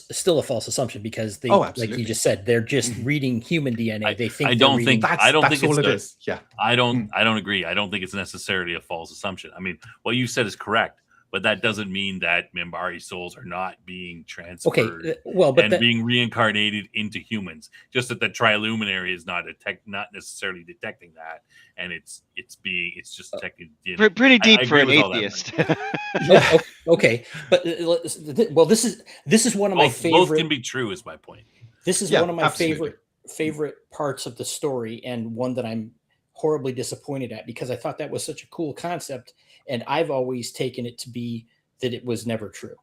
B: still a false assumption, because they, like you just said, they're just reading human DNA. They think
A: that's
D: all it is. Yeah,
A: I don't agree. I don't think it's necessarily a false assumption. I mean, what you said is correct, but that doesn't mean that Minbari souls are not being transferred being reincarnated into humans. Just that the Triluminary is not necessarily detecting that, and it's just detecting DNA.
C: Pretty deep for an atheist.
B: Okay, but this is one of my favorite.
A: Both can be true, is my point.
B: This is one of my favorite parts of the story, and one that I'm horribly disappointed at, because I thought that was such a cool concept, and I've always taken it to be that it was never true.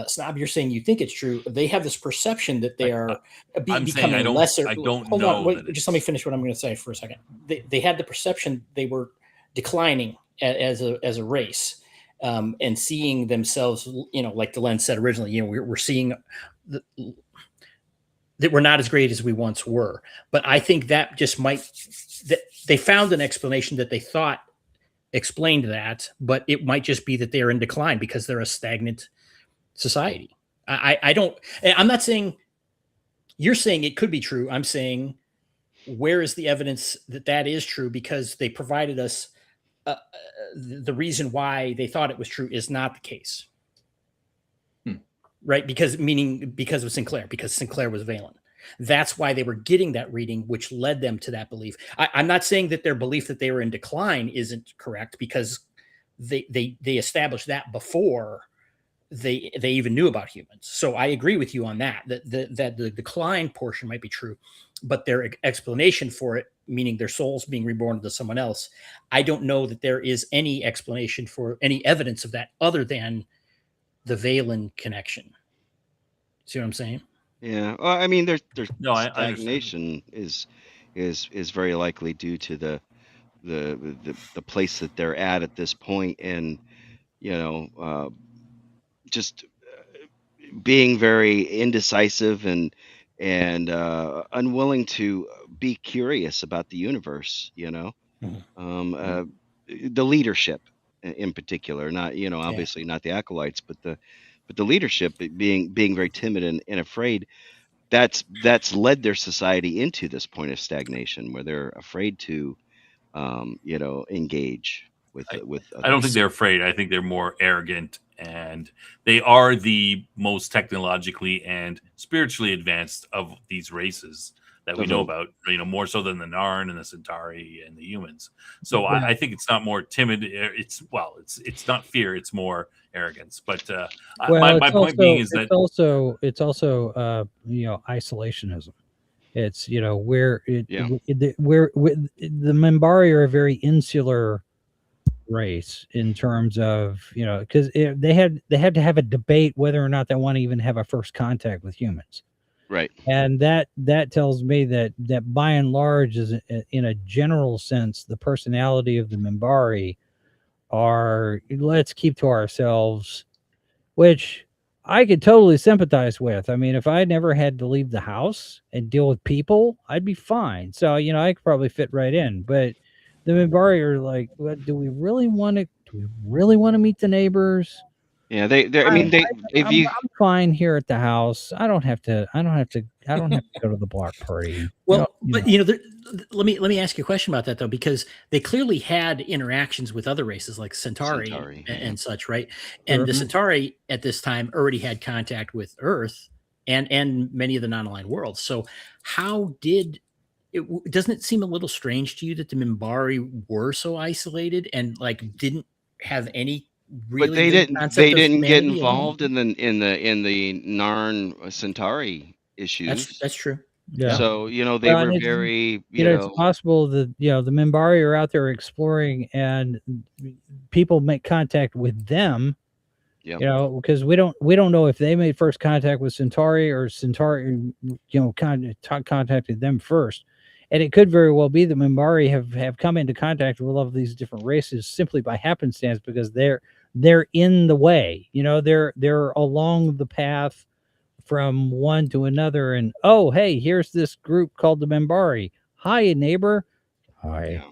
B: Snob, you're saying you think it's true. They have this perception that they are becoming lesser.
A: I don't
B: Hold
A: know.
B: on, just let me finish what I'm going to say for a second. They had the perception they were declining as a race, and seeing themselves, you know, like Delenn said originally, you know, we're seeing that we're not as great as we once were. But I think that just they found an explanation that they thought explained that, but it might just be that they're in decline because they're a stagnant society. I'm not saying you're saying it could be true. I'm saying where is the evidence that that is true? Because they provided us the reason why they thought it was true is not the case. Right? Because of Sinclair, because Sinclair was Valen. That's why they were getting that reading, which led them to that belief. I'm not saying that their belief that they were in decline isn't correct, because they established that before they even knew about humans. So I agree with you on that the decline portion might be true, but their explanation for it, meaning their souls being reborn into someone else, I don't know that there is any explanation for any evidence of that other than the Valen connection. See what I'm saying?
C: Yeah. Well, I mean, there's
A: No, I
C: stagnation is very likely due to the place that they're at this point, and just being very indecisive and unwilling to be curious about the universe. The leadership in particular, not obviously not the acolytes, but the leadership being very timid and afraid. That's led their society into this point of stagnation where they're afraid to engage with
A: I don't think they're afraid. I think they're more arrogant, and they are the most technologically and spiritually advanced of these races that we know about, more so than the Narn and the Centauri and the humans. So I think it's not more timid. It's not fear. It's more arrogance. But my point being is that
E: it's also isolationism. It's where the Minbari are a very insular race in terms of because they had to have a debate whether or not they want to even have a first contact with humans.
C: Right.
E: And that tells me that by and large, is in a general sense, the personality of the Minbari are, let's keep to ourselves, which I could totally sympathize with. I mean, if I never had to leave the house and deal with people, I'd be fine. So, I could probably fit right in. But the Minbari are like, well, do we really want to meet the neighbors?
C: Yeah, I'm
E: fine here at the house. I don't have to go to the block party.
B: Well, but let me ask you a question about that though, because they clearly had interactions with other races like Centauri and such, right? And the Centauri at this time already had contact with Earth and many of the non-aligned worlds. So how doesn't it seem a little strange to you that the Minbari were so isolated and like didn't have any really?
C: But they didn't get involved in the Narn Centauri issues.
B: That's true.
E: Yeah.
C: So they were very
E: it's possible that the Minbari are out there exploring and people make contact with them. Yeah. Because we don't know if they made first contact with Centauri or Centauri contacted them first. And it could very well be that Minbari have come into contact with all of these different races simply by happenstance because they're in the way. They're along the path from one to another, and hey, here's this group called the Minbari. Hi, neighbor. Hi.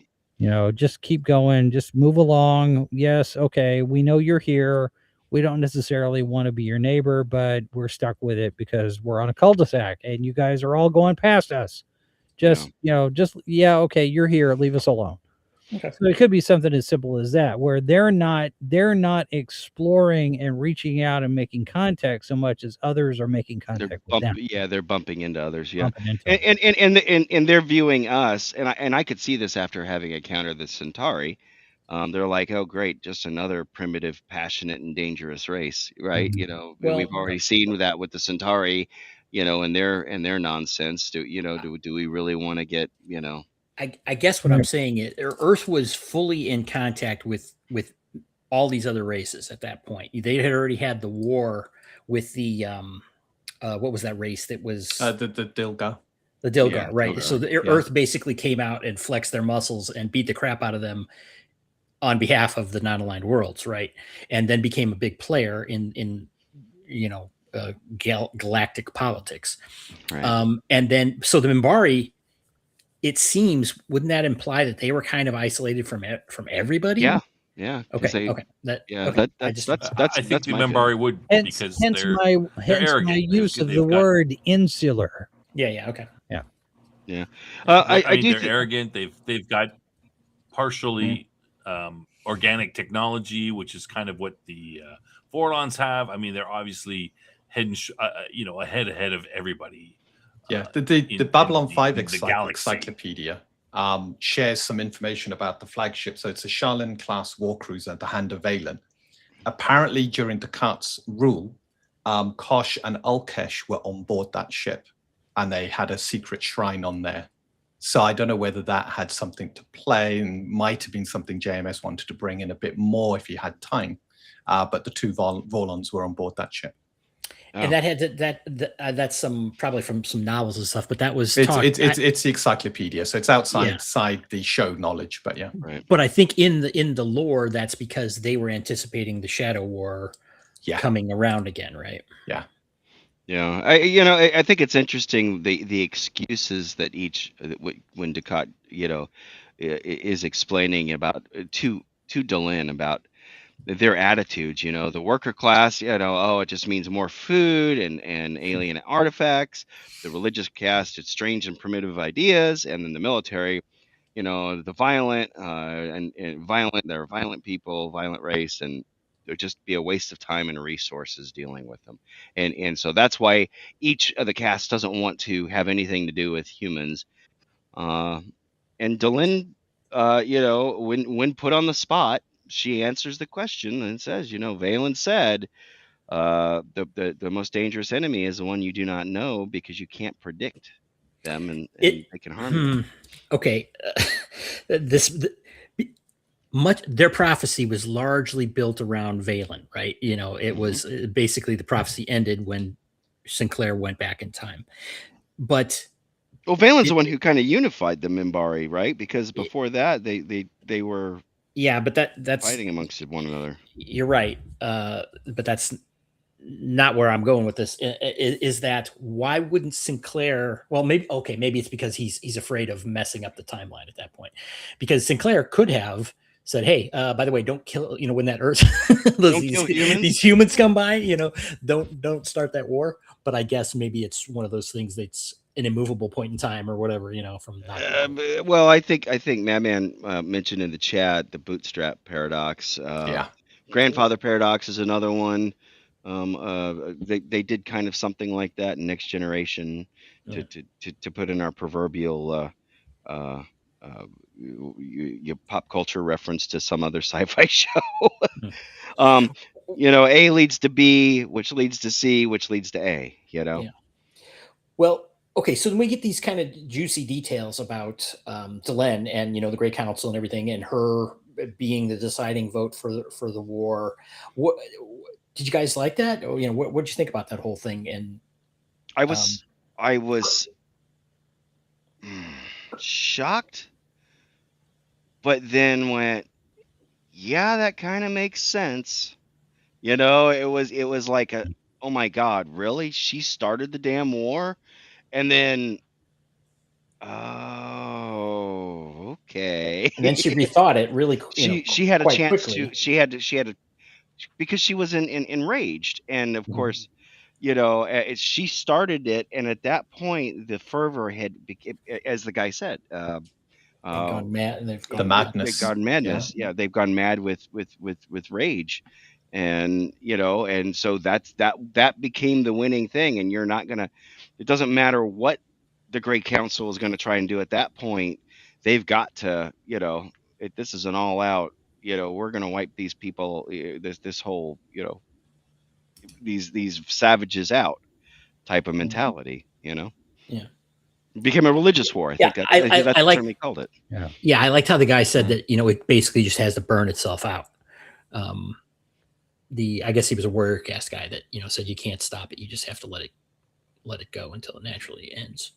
E: Just keep going, just move along. Yes, okay, we know you're here. We don't necessarily want to be your neighbor, but we're stuck with it because we're on a cul-de-sac and you guys are all going past us. Okay, you're here, leave us alone. Okay. So it could be something as simple as that, where they're not exploring and reaching out and making contact so much as others are making contact with them.
C: Yeah, they're bumping into others. Yeah, and they're viewing us, and I could see this after having encountered the Centauri. They're like, oh, great, just another primitive, passionate, and dangerous race, right?
E: Mm-hmm.
C: We've already seen that with the Centauri, and their nonsense. Do we really want to get
B: I guess what I'm saying is Earth was fully in contact with all these other races at that point. They had already had the war with the what was that race that was
D: the Dilgar.
B: The Dilgar, right? Dilgar. So the Earth basically came out and flexed their muscles and beat the crap out of them on behalf of the non-aligned worlds, right? And then became a big player in galactic politics.
C: Right.
B: And then so the Minbari, it seems, wouldn't that imply that they were kind of isolated from everybody?
C: Yeah.
B: Okay.
C: I think
A: the Minbari would, because
E: my use of the word insular.
B: Yeah. Okay.
E: Yeah.
C: Yeah,
A: I mean,
C: do
A: they're arrogant. They've got partially organic technology, which is kind of what the Vorlons have. I mean, they're obviously ahead of everybody.
D: Yeah, the Babylon 5
A: in the galaxy.
D: Encyclopedia shares some information about the flagship. So it's a Sharlin-class warcruiser, the Hand of Valen. Apparently, during Descartes' rule, Kosh and Ulkesh were on board that ship, and they had a secret shrine on there. So I don't know whether that had something to play, and might have been something JMS wanted to bring in a bit more if he had time. But the two Vorlons were on board that ship.
B: And that had that's some probably from some novels and stuff, but that was
D: it's the encyclopedia, so it's outside the show knowledge, but yeah.
C: Right.
B: But I think in the lore, that's because they were anticipating the Shadow War coming around again, right?
D: Yeah.
C: Yeah, I think it's interesting the excuses that when Descartes is explaining about to Delenn about their attitudes, the worker class, it just means more food and alien artifacts. The religious caste, it's strange and primitive ideas, and then the military, the violent and violent. They're violent people, violent race, and it would just be a waste of time and resources dealing with them. And so that's why each of the cast doesn't want to have anything to do with humans. And Delenn, when put on the spot, she answers the question and says, Valen said, the most dangerous enemy is the one you do not know because you can't predict them and they can harm you.
B: Okay. Their prophecy was largely built around Valen, right? It was basically the prophecy ended when Sinclair went back in time. But
C: Valen's the one who kind of unified the Minbari, right? Because before that, they were
B: but that's
C: fighting amongst one another.
B: You're right, but that's not where I'm going with this. Is that why wouldn't Sinclair? Well, maybe it's because he's afraid of messing up the timeline at that point, because Sinclair could have said, "Hey, by the way, don't kill." When that Earth, these humans come by, don't start that war. But I guess maybe it's one of those things that's an immovable point in time or whatever, from.
C: Well, I think Madman mentioned in the chat the bootstrap paradox. Grandfather paradox is another one. They did kind of something like that in Next Generation to put in our proverbial your pop culture reference to some other sci-fi show. A leads to B, which leads to C, which leads to A.
B: Well, okay, so then we get these kind of juicy details about Delenn and the Great Council and everything, and her being the deciding vote for the war. What did you guys like that? Or, what did you think about that whole thing? And
C: I was shocked, but then went, yeah, that kind of makes sense. It was like oh my God, really? She started the damn war? And then, oh, okay.
B: And then she rethought it really.
C: She had a chance
B: quickly.
C: because she was enraged, and of course, she started it, and at that point, the fervor had, as the guy said,
B: gone mad.
D: They've gone
C: madness. Yeah, they've gone mad with rage. And and so that became the winning thing, and it doesn't matter what the Great Council is going to try and do at that point. They've got to, this is an all out, we're going to wipe these people, this whole, these savages out type of mentality.
B: Yeah,
C: it became a religious war. I think that's the term he called it.
B: I liked how the guy said that it basically just has to burn itself out. I guess he was a warrior cast guy that said you can't stop it, you just have to let it go until it naturally ends.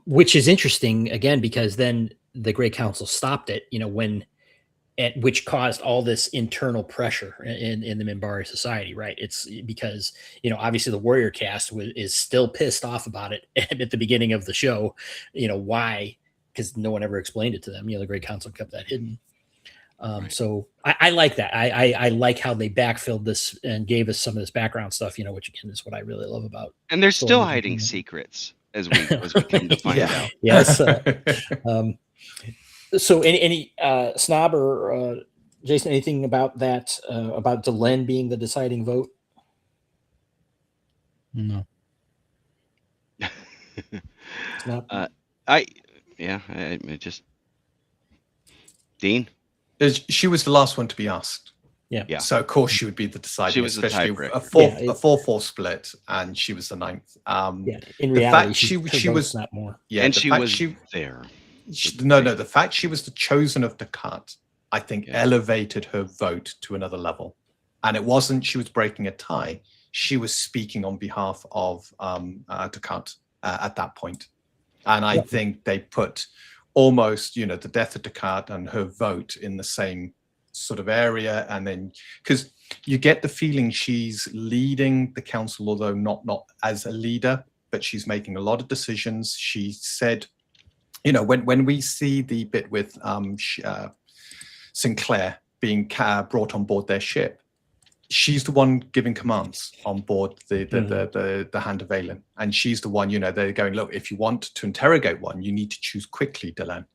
B: Which is interesting again, because then the Great Council stopped it, which caused all this internal pressure in the Minbari society, right? It's because obviously the warrior cast is still pissed off about it at the beginning of the show. Why? Because no one ever explained it to them. The Great Council kept that hidden. So I like that. I like how they backfilled this and gave us some of this background stuff, which again is what I really love about.
C: And they're still hiding secrets as we come to find out.
B: Yes. So any Snob or Jason, anything about that, about Delenn being the deciding vote?
E: No.
B: Snob?
C: I just Dean.
D: She was the last one to be asked.
B: Yeah.
D: So of course she would be the deciding,
C: She was the
D: especially
C: tiebreaker.
D: a 4-4 split, and she was the 9th.
B: In
D: the
B: reality,
D: fact
B: she was not more.
D: Yeah,
C: and
D: the
C: she
D: fact
C: was there.
D: The fact she was the chosen of the cut, I think, elevated her vote to another level. And it wasn't she was breaking a tie; she was speaking on behalf of Ducat at that point. And I think they put almost, the death of Ducat and her vote in the same sort of area. And then, because you get the feeling she's leading the council, although not as a leader, but she's making a lot of decisions. She said, when we see the bit with Sinclair being brought on board their ship, she's the one giving commands on board the Hand of Valen, and she's the one. They're going, look, if you want to interrogate one, you need to choose quickly, Delenn.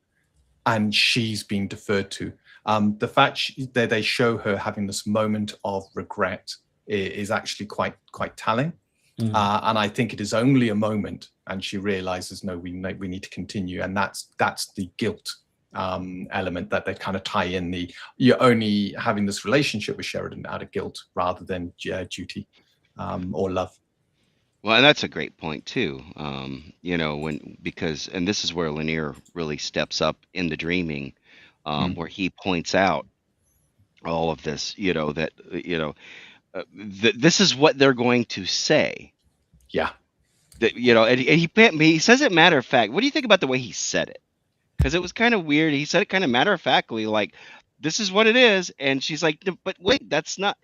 D: And she's being deferred to. The fact that they show her having this moment of regret is actually quite telling. And I think it is only a moment, and she realizes, no, we need to continue, and that's the guilt element that they kind of tie in. You're only having this relationship with Sheridan out of guilt rather than duty or love.
C: Well, and that's a great point too. Because this is where Lanier really steps up in the dreaming, where he points out all of this. This is what they're going to say.
D: Yeah.
C: That and he says it matter of fact. What do you think about the way he said it? Because it was kind of weird. He said it kind of matter of factly, like, "This is what it is," and she's like, "But wait, that's not."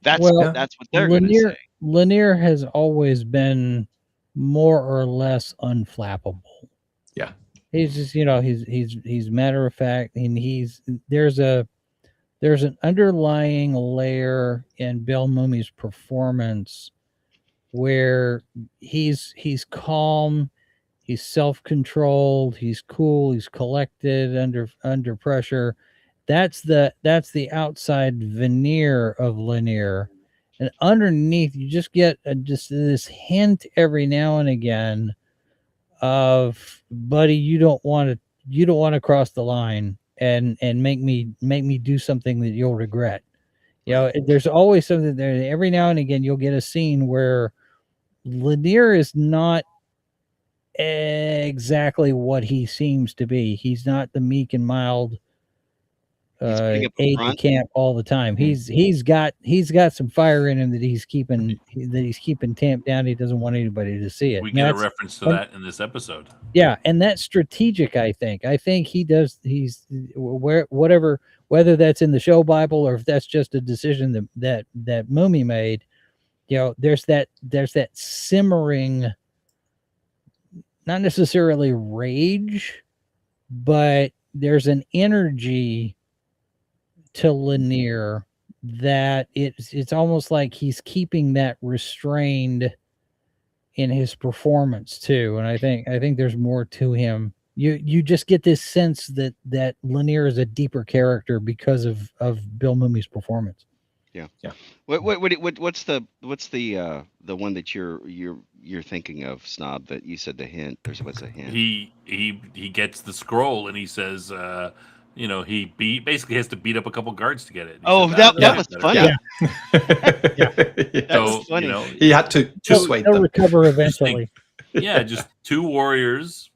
C: That's what they're going to say.
E: Lanier has always been more or less unflappable.
D: Yeah,
E: he's just he's matter of fact, and there's an underlying layer in Bill Mummy's performance where he's calm, he's self-controlled, he's cool, he's collected under pressure. That's the outside veneer of Lanier, and underneath you just get just this hint every now and again of, buddy, you don't want to cross the line and make me do something that you'll regret. There's always something there. Every now and again you'll get a scene where Lanier is not exactly what he seems to be. He's not the meek and mild aide to camp all the time. He's got some fire in him that he's keeping tamped down. He doesn't want anybody to see it.
A: We get a reference to that in this episode.
E: Yeah, and that's strategic. I think he does. Whether that's in the show Bible or if that's just a decision that Mummy made. There's that simmering, not necessarily rage, but there's an energy to Lanier that it's almost like he's keeping that restrained in his performance too. And I think there's more to him. You just get this sense that Lanier is a deeper character because of Bill Mummy's performance.
C: Yeah. What's the one that you're thinking of, Snob, that you said the hint? What's a hint?
A: He gets the scroll and he says, he basically has to beat up a couple guards to get it.
C: That was funny.
D: Yeah.
C: That's funny.
D: He had to persuade them.
E: They'll recover eventually.
A: Just two warriors,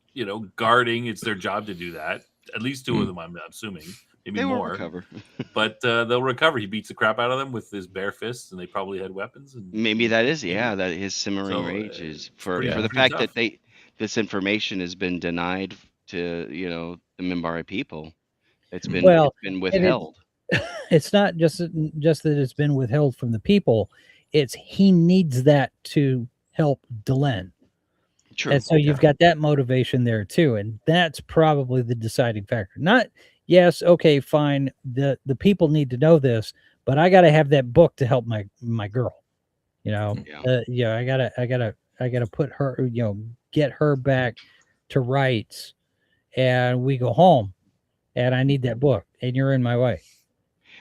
A: guarding. It's their job to do that. At least two of them, I'm assuming. Maybe
C: they
A: more.
C: Will recover.
A: But they'll recover. He beats the crap out of them with his bare fists, and they probably had weapons. And
C: maybe that is, that his simmering rage is for the fact tough. That this information has been denied to the Minbari people. It's been withheld.
E: It's not just that it's been withheld from the people. It's he needs that to help Delenn.
C: True.
E: And so you've got that motivation there too, and that's probably the deciding factor. Not yes, okay, fine. The people need to know this, but I got to have that book to help my girl. I gotta put her. get her back to rights, and we go home. And I need that book, and you're in my way.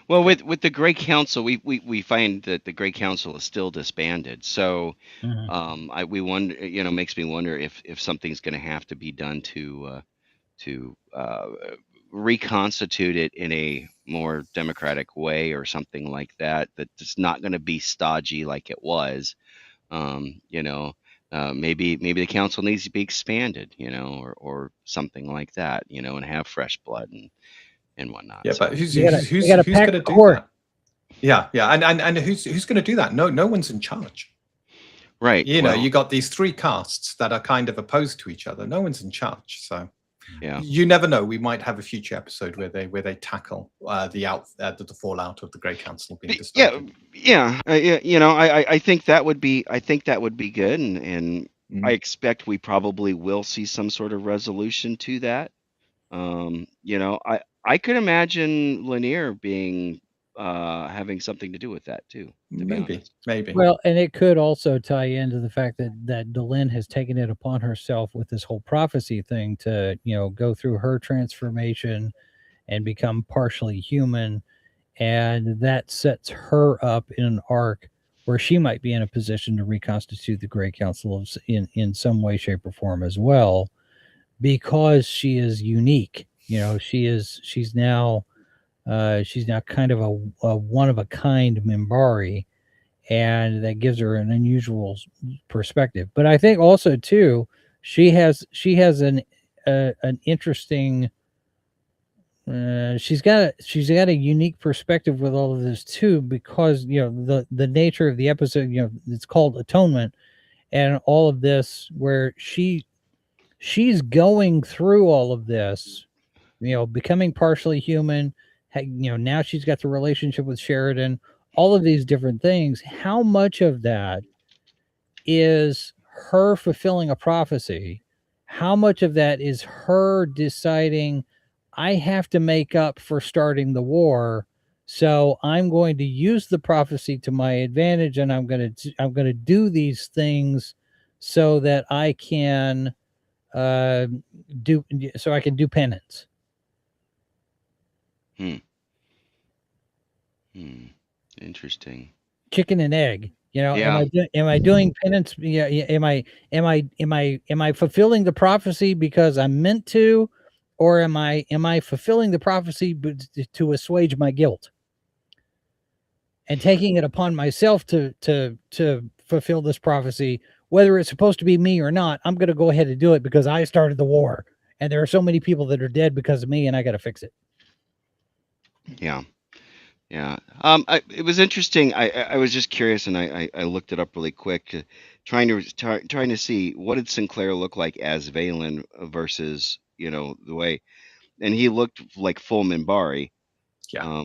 C: Well, with the Grey Council, we find that the Grey Council is still disbanded. So, we wonder, makes me wonder if something's going to have to be done to reconstitute it in a more democratic way or something like that. That's not going to be stodgy like it was. Maybe the council needs to be expanded, or something like that, and have fresh blood and whatnot.
D: Yeah,
C: So,
D: but who's
E: You gotta
D: going to do
E: court.
D: that? Yeah, and who's going to do that? No one's in charge.
C: right.
D: You got these three casts that are kind of opposed to each other. No one's in charge, so
C: yeah.
D: you never know. We might have a future episode where they tackle the fallout of the Grey Council being disbanded.
C: I think that would be good, and I expect we probably will see some sort of resolution to that. I could imagine Lanier being having something to do with that too. To be honest.
D: Maybe.
E: Well, and it could also tie into the fact that Delenn has taken it upon herself with this whole prophecy thing to, go through her transformation and become partially human, and that sets her up in an arc where she might be in a position to reconstitute the Grey Council in some way, shape, or form as well, because she is unique. She's now kind of a one of a kind Minbari, and that gives her an unusual perspective. But I think also too, she has an interesting. She's got a unique perspective with all of this too, because the nature of the episode, it's called Atonement, and all of this where she's going through all of this, becoming partially human. Now she's got the relationship with Sheridan, all of these different things. How much of that is her fulfilling a prophecy? How much of that is her deciding, I have to make up for starting the war, so I'm going to use the prophecy to my advantage, and I'm going to do these things so that I can do penance.
C: Interesting.
E: Chicken and egg.
C: Yeah.
E: Am I doing penance? Yeah. Am I fulfilling the prophecy because I'm meant to, or am I fulfilling the prophecy to assuage my guilt and taking it upon myself to fulfill this prophecy, whether it's supposed to be me or not? I'm going to go ahead and do it because I started the war, and there are so many people that are dead because of me, and I got to fix it.
C: Yeah. Yeah. It was interesting. I was just curious, and I looked it up really quick, trying to see what did Sinclair look like as Valen versus, the way, and he looked like full Minbari.
D: Yeah.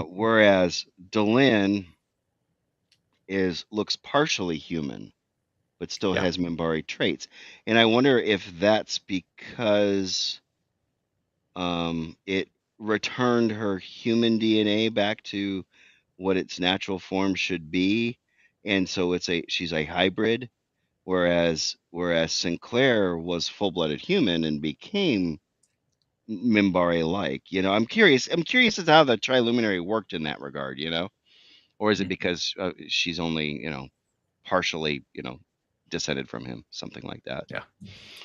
C: Whereas Delenn looks partially human, but still has Minbari traits. And I wonder if that's because it returned her human DNA back to what its natural form should be, and so she's a hybrid, whereas Sinclair was full-blooded human and became Minbari-like. I'm curious as to how the Triluminary worked in that regard, or is it because she's only partially descended from him, something like that.
D: Yeah,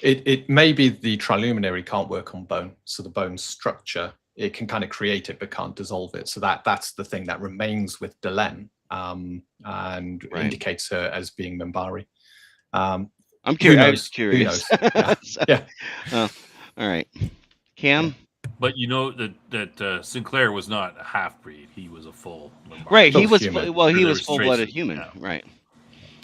D: it may be the Triluminary can't work on bone, so the bone structure, it can kind of create it but can't dissolve it. So that's the thing that remains with Delenn, and indicates her as being Minbari.
C: I'm curious. Who knows?
D: Yeah.
C: All right, Cam.
A: But that Sinclair was not a half-breed; he was a full Minbari.
C: Right, he was
D: human.
C: he was full-blooded human.
A: Yeah.
C: Right.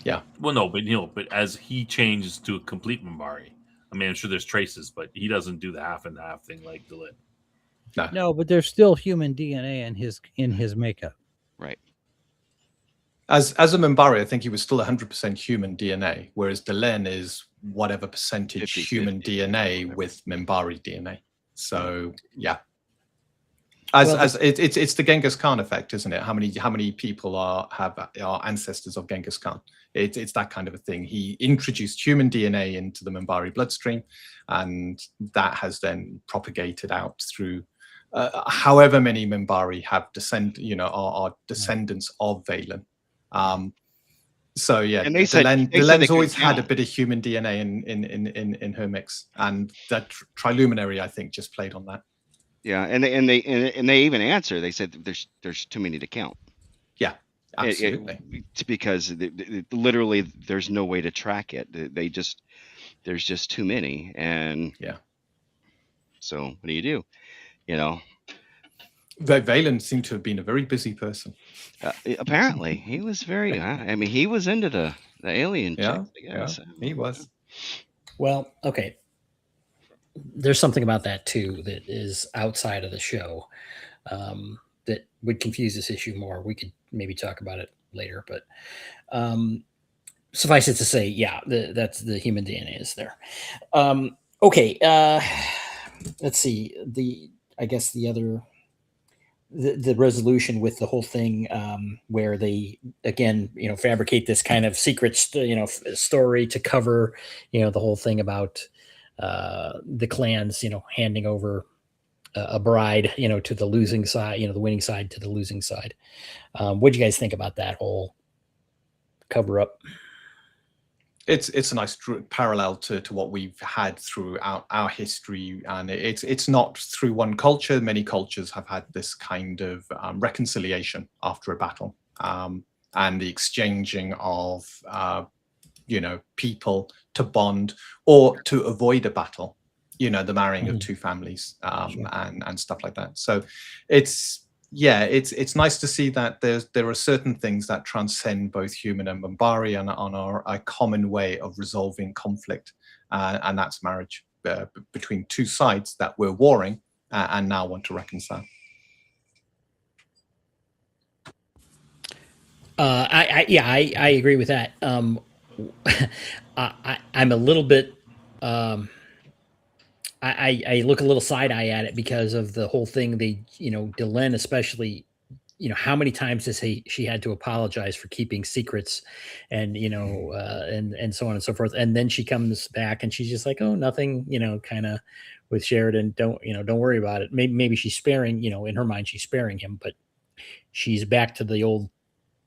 D: Yeah.
A: Well, no, but as he changes to a complete Minbari, I mean, I'm sure there's traces, but he doesn't do the half and half thing like Delenn.
E: No, but there's still human DNA in his makeup.
C: Right.
D: As a Minbari, I think he was still 100% human DNA, whereas Delenn is whatever percentage
C: 50,
D: human DNA
C: whatever.
D: with Minbari DNA. So, yeah. It's the Genghis Khan effect, isn't it? How many people are ancestors of Genghis Khan? It's that kind of a thing. He introduced human DNA into the Minbari bloodstream, and that has then propagated out through however many Minbari have are descendants of Valen. So yeah,
C: And they said
D: Delen's always had a bit of human DNA in her mix, and that Triluminary, I think, just played on that.
C: Yeah, and they even answer. They said there's too many to count.
D: Yeah, absolutely.
C: Because literally there's no way to track it. There's just too many, and
D: yeah. So
C: what do? You know,
D: Valen seemed to have been a very busy person.
C: Apparently, he was very. I mean, he was into the alien chicks, I guess.
D: Yeah, he was.
B: Well, okay. There's something about that too that is outside of the show that would confuse this issue more. We could maybe talk about it later, but suffice it to say, yeah, that's the human DNA is there. Okay, let's see. I guess the other. The resolution with the whole thing where they again fabricate this kind of secret story to cover the whole thing about the clans handing over a bride to the losing side, the winning side to the losing side. What do you guys think about that whole cover up?
D: It's a nice parallel to what we've had throughout our history, and it's not through one culture. Many cultures have had this kind of reconciliation after a battle, and the exchanging of people to bond or to avoid a battle. The marrying of two families and stuff like that. So it's nice to see that there are certain things that transcend both human and Minbari and are a common way of resolving conflict, and that's marriage between two sides that were warring and now want to reconcile.
B: I agree with that. I'm a little bit. I look a little side eye at it because of the whole thing. Delenn especially, how many times has she had to apologize for keeping secrets, and and so on and so forth. And then she comes back and she's just like, oh, nothing, kind of with Sheridan. Don't worry about it. Maybe she's sparing, in her mind, she's sparing him, but she's back to the old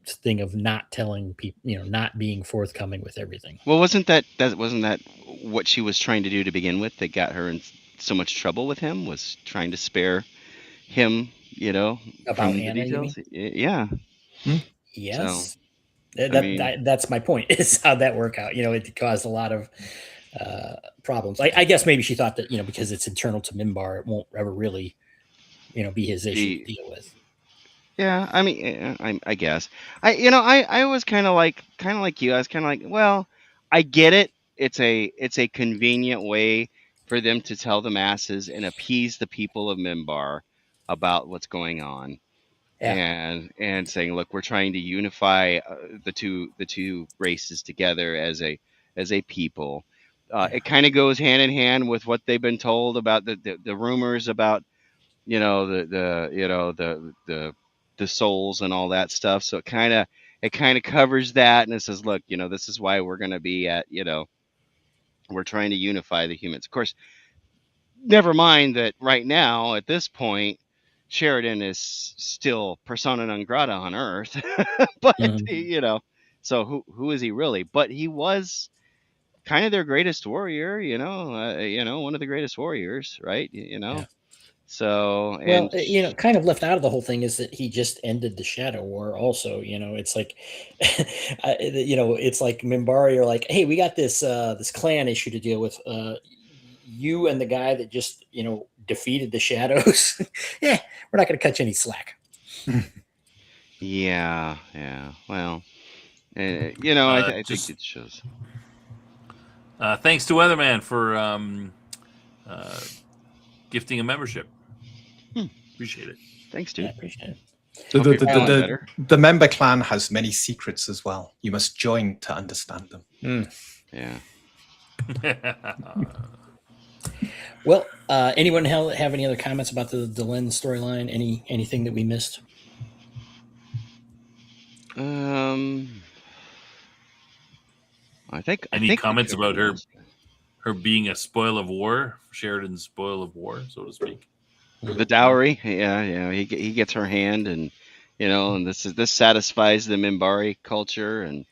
B: thing of not telling people, not being forthcoming with everything.
C: Well, wasn't that what she was trying to do to begin with that got her in so much trouble with him? Was trying to spare him,
B: about
C: from
B: Anna,
C: the details. Yeah.
B: Yes.
C: So,
B: that's my point. Is how'd that work out? It caused a lot of problems. I guess maybe she thought that because it's internal to Minbar, it won't ever really be his issue to deal with.
C: Yeah, I mean, I guess I was kind of like you. I was kind of like, well, I get it. It's a convenient way for them to tell the masses and appease the people of Minbar about what's going on, and saying, look, we're trying to unify the two races together as a people. It kind of goes hand in hand with what they've been told about the rumors about the souls and all that stuff. So it kind of covers that, and it says, look, this is why we're going to be at, we're trying to unify the humans. Of course, never mind that right now at this point, Sheridan is still persona non grata on Earth, but so who is he really? But he was kind of their greatest warrior, one of the greatest warriors, right?
B: Yeah.
C: So,
B: and kind of left out of the whole thing is that he just ended the Shadow War. Also, it's like, it's like Minbari are like, hey, we got this clan issue to deal with. You and the guy that just defeated the Shadows. Yeah, we're not going to cut you any slack.
C: Yeah. Well, I think it shows.
A: Thanks to Weatherman for gifting a membership. Appreciate it.
C: Thanks, dude.
B: I appreciate
C: it.
D: The member clan has many secrets as well. You must join to understand them.
C: Yeah.
B: Well, anyone have any other comments about the Delenn storyline? Anything that we missed?
C: I think
A: Any
C: we
A: comments
C: covered
A: about her
C: most.
A: her being a spoil of war, Sheridan's spoil of war, so to speak?
C: The dowry, yeah, he gets her hand, and and this satisfies the Minbari culture, and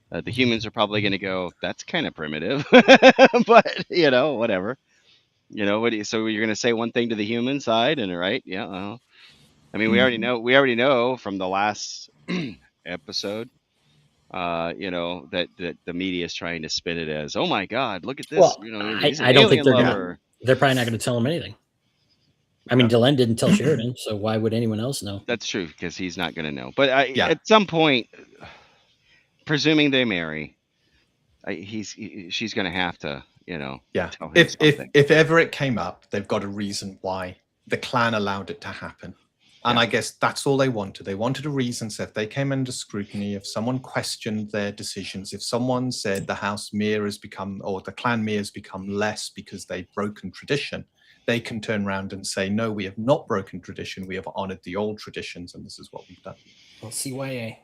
C: the humans are probably going to go, that's kind of primitive, but whatever. So you're going to say one thing to the human side, and right, yeah. Well, I mean, we already know from the last episode, that the media is trying to spin it as, oh my God, look at this,
B: Well,
C: he's an
B: I don't think
C: alien
B: they're
C: lover.
B: they're probably not going to tell him anything. I mean, Delenn didn't tell Sheridan, so why would anyone else know?
C: That's true, because he's not going to know. But at some point, presuming they marry, she's going to have to, tell him
D: if ever it came up, they've got a reason why the clan allowed it to happen. And I guess that's all they wanted. They wanted a reason. So if they came under scrutiny, if someone questioned their decisions, if someone said the House Mir has become, or the clan Mir has become less because they've broken tradition, they can turn around and say, no, we have not broken tradition. We have honored the old traditions, and this is what we've done.
B: Well, CYA.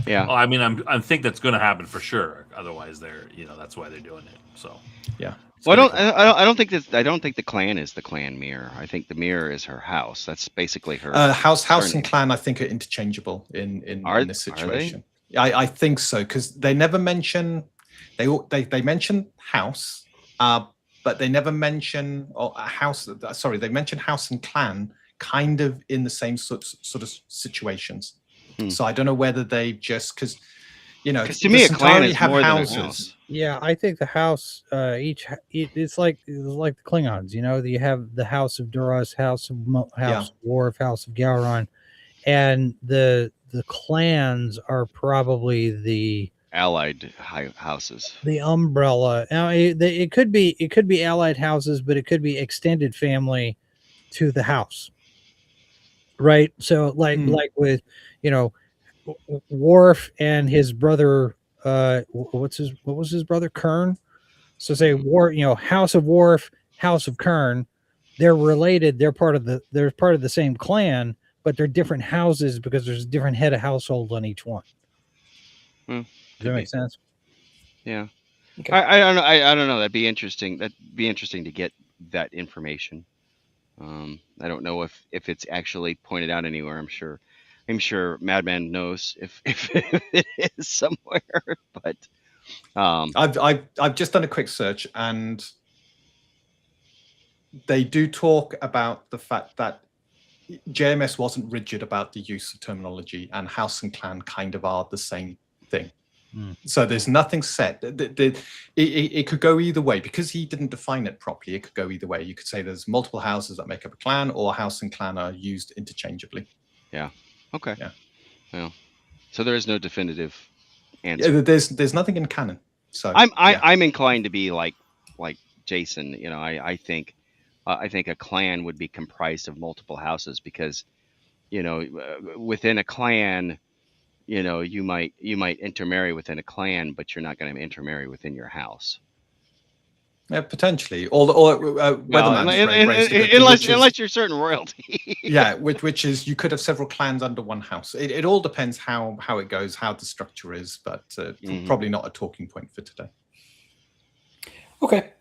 C: Yeah.
A: Well, I mean, I think that's going to happen for sure. Otherwise, that's why they're doing it. So
D: yeah.
C: Well, I don't think the clan is the clan Mir. I think the Mir is her house. That's basically her
D: house and clan. I think are interchangeable in this situation. I think so, because they never mention they mention house, but they never mention house. Sorry, they mention house and clan kind of in the same sort of situations. So I don't know whether they just because
C: to me a clan is more than a house.
E: Yeah, I think the house it's like the Klingons. You have the House of Duras, House of Worf, House of Gowron, and the clans are probably the
C: allied houses.
E: The umbrella. Now, it could be allied houses, but it could be extended family to the house, right? So like with Worf and his brother. What was his brother Kern? So say House of Worf, House of Kern. They're related. They're part of the same clan, but they're different houses because there's a different head of household on each one. Does that make sense?
C: Yeah. Okay. I don't know. I don't know. That'd be interesting. That'd be interesting to get that information. I don't know if it's actually pointed out anywhere. I'm sure Madman knows if it is somewhere. But
D: I've just done a quick search, and they do talk about the fact that JMS wasn't rigid about the use of terminology, and house and clan kind of are the same thing. So there's nothing set. It could go either way because he didn't define it properly. It could go either way. You could say there's multiple houses that make up a clan, or house and clan are used interchangeably.
C: Yeah. Okay.
D: Yeah.
C: Well, so there is no definitive answer.
D: Yeah, there's nothing in canon. So
C: I'm inclined to be like Jason. I think a clan would be comprised of multiple houses because within a clan. You might intermarry within a clan, but you're not going to intermarry within your house.
D: Yeah, potentially. Unless
C: you're certain royalty.
D: Yeah, which is you could have several clans under one house. It all depends how it goes, how the structure is, but probably not a talking point for today.
B: Okay.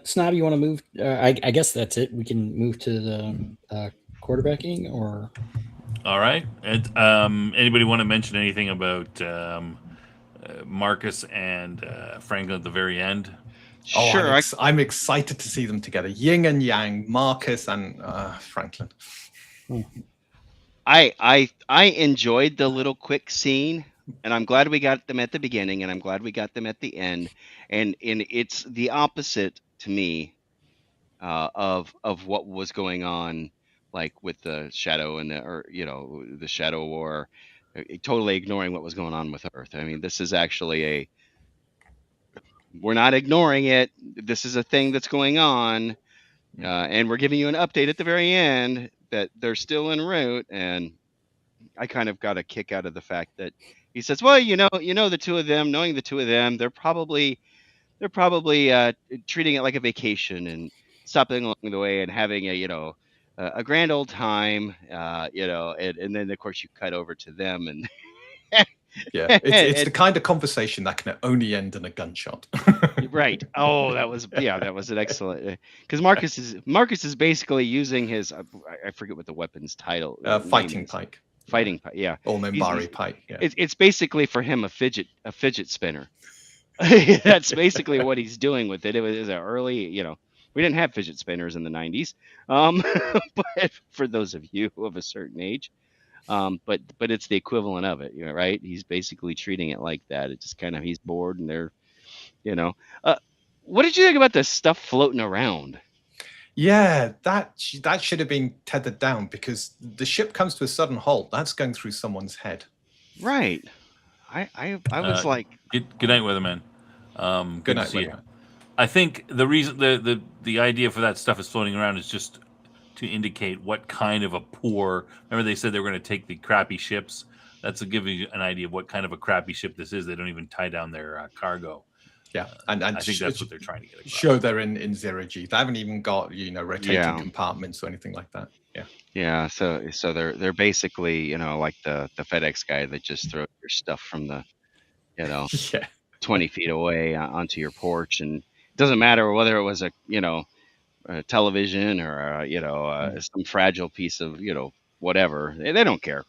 B: Snob, you want to move? I guess that's it. We can move to the quarterbacking or.
A: All right. And anybody want to mention anything about Marcus and Franklin at the very end?
D: Sure. I'm excited to see them together. Yin and Yang, Marcus and Franklin.
C: I enjoyed the little quick scene, and I'm glad we got them at the beginning, and I'm glad we got them at the end. And it's the opposite to me of what was going on. Like with the Shadow and the Shadow War, totally ignoring what was going on with Earth. I mean, this is actually we're not ignoring it. This is a thing that's going on, and we're giving you an update at the very end that they're still en route. And I kind of got a kick out of the fact that he says, well, the two of them, knowing the two of them, they're probably they're probably treating it like a vacation and stopping along the way and having a grand old time, and then of course you cut over to them and
D: Yeah, it's the kind of conversation that can only end in a gunshot.
C: right. Oh, that was an excellent, because Marcus is basically using his I forget what the weapon's title
D: fighting pike.
C: Fighting pike, yeah.
D: Or Minbari pike. Yeah.
C: It's basically for him a fidget spinner. That's basically what he's doing with it. It was an early, we didn't have fidget spinners in the 90s, but for those of you of a certain age, but it's the equivalent of it, right? He's basically treating it like that. It just kind of, he's bored and they're, what did you think about the stuff floating around?
D: Yeah, that should have been tethered down, because the ship comes to a sudden halt. That's going through someone's head.
C: Right. I was like,
A: good night, Weatherman. Good
D: night,
A: to see you.
D: Weatherman.
A: I think the reason the idea for that stuff is floating around is just to indicate what kind of a poor. Remember, they said they were going to take the crappy ships. That's to give you an idea of what kind of a crappy ship this is. They don't even tie down their cargo.
D: Yeah, and
A: I think that's what they're trying to get across.
D: Show they're in zero G. They haven't even got rotating compartments or anything like that. Yeah.
C: Yeah. So they're basically like the FedEx guy that just throws your stuff from the 20 feet away onto your porch, and it doesn't matter whether it was a television or some fragile piece of whatever. They don't care.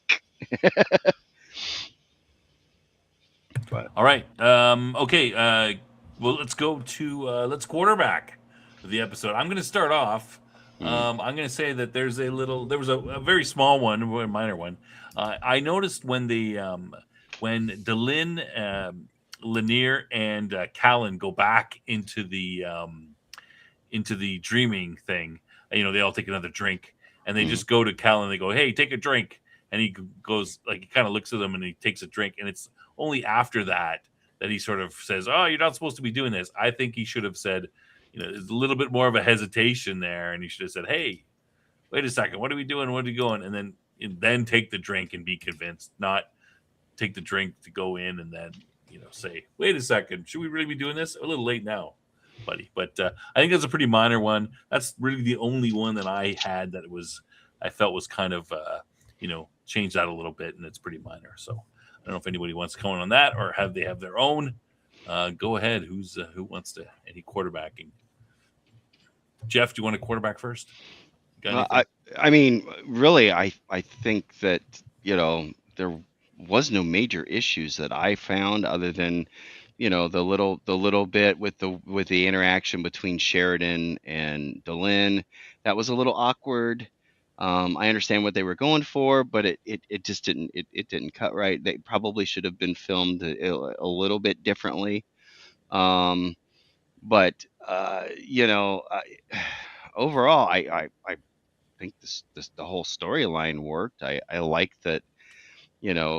A: But all right. Okay. Well, let's go to let's quarterback the episode. I'm going to start off. I'm going to say that there was a very small one, a minor one. I noticed when when Delin, Lanier, and Callan go back into the dreaming thing. They all take another drink, and they just go to Callan. They go, "Hey, take a drink," and he goes, like, he kind of looks at them and he takes a drink, and it's only after that he sort of says, "Oh, you're not supposed to be doing this." I think he should have said, there's a little bit more of a hesitation there, and he should have said, "Hey, wait a second, what are we doing? What are we going?" And then take the drink and be convinced, not take the drink to go in and then say, "Wait a second, should we really be doing this?" A little late now, buddy. But I think that's a pretty minor one. That's really the only one that I had that I felt was kind of changed that a little bit, and it's pretty minor. So I don't know if anybody wants to comment on that, or they have their own. Go ahead. Who wants to any quarterbacking? Jeff, do you want to quarterback first?
C: I mean, really, I think that there was no major issues that I found, other than the little bit with the interaction between Sheridan and Delin. That was a little awkward. I understand what they were going for, but it just didn't cut right. They probably should have been filmed a little bit differently. But overall, I think the whole storyline worked. I like that.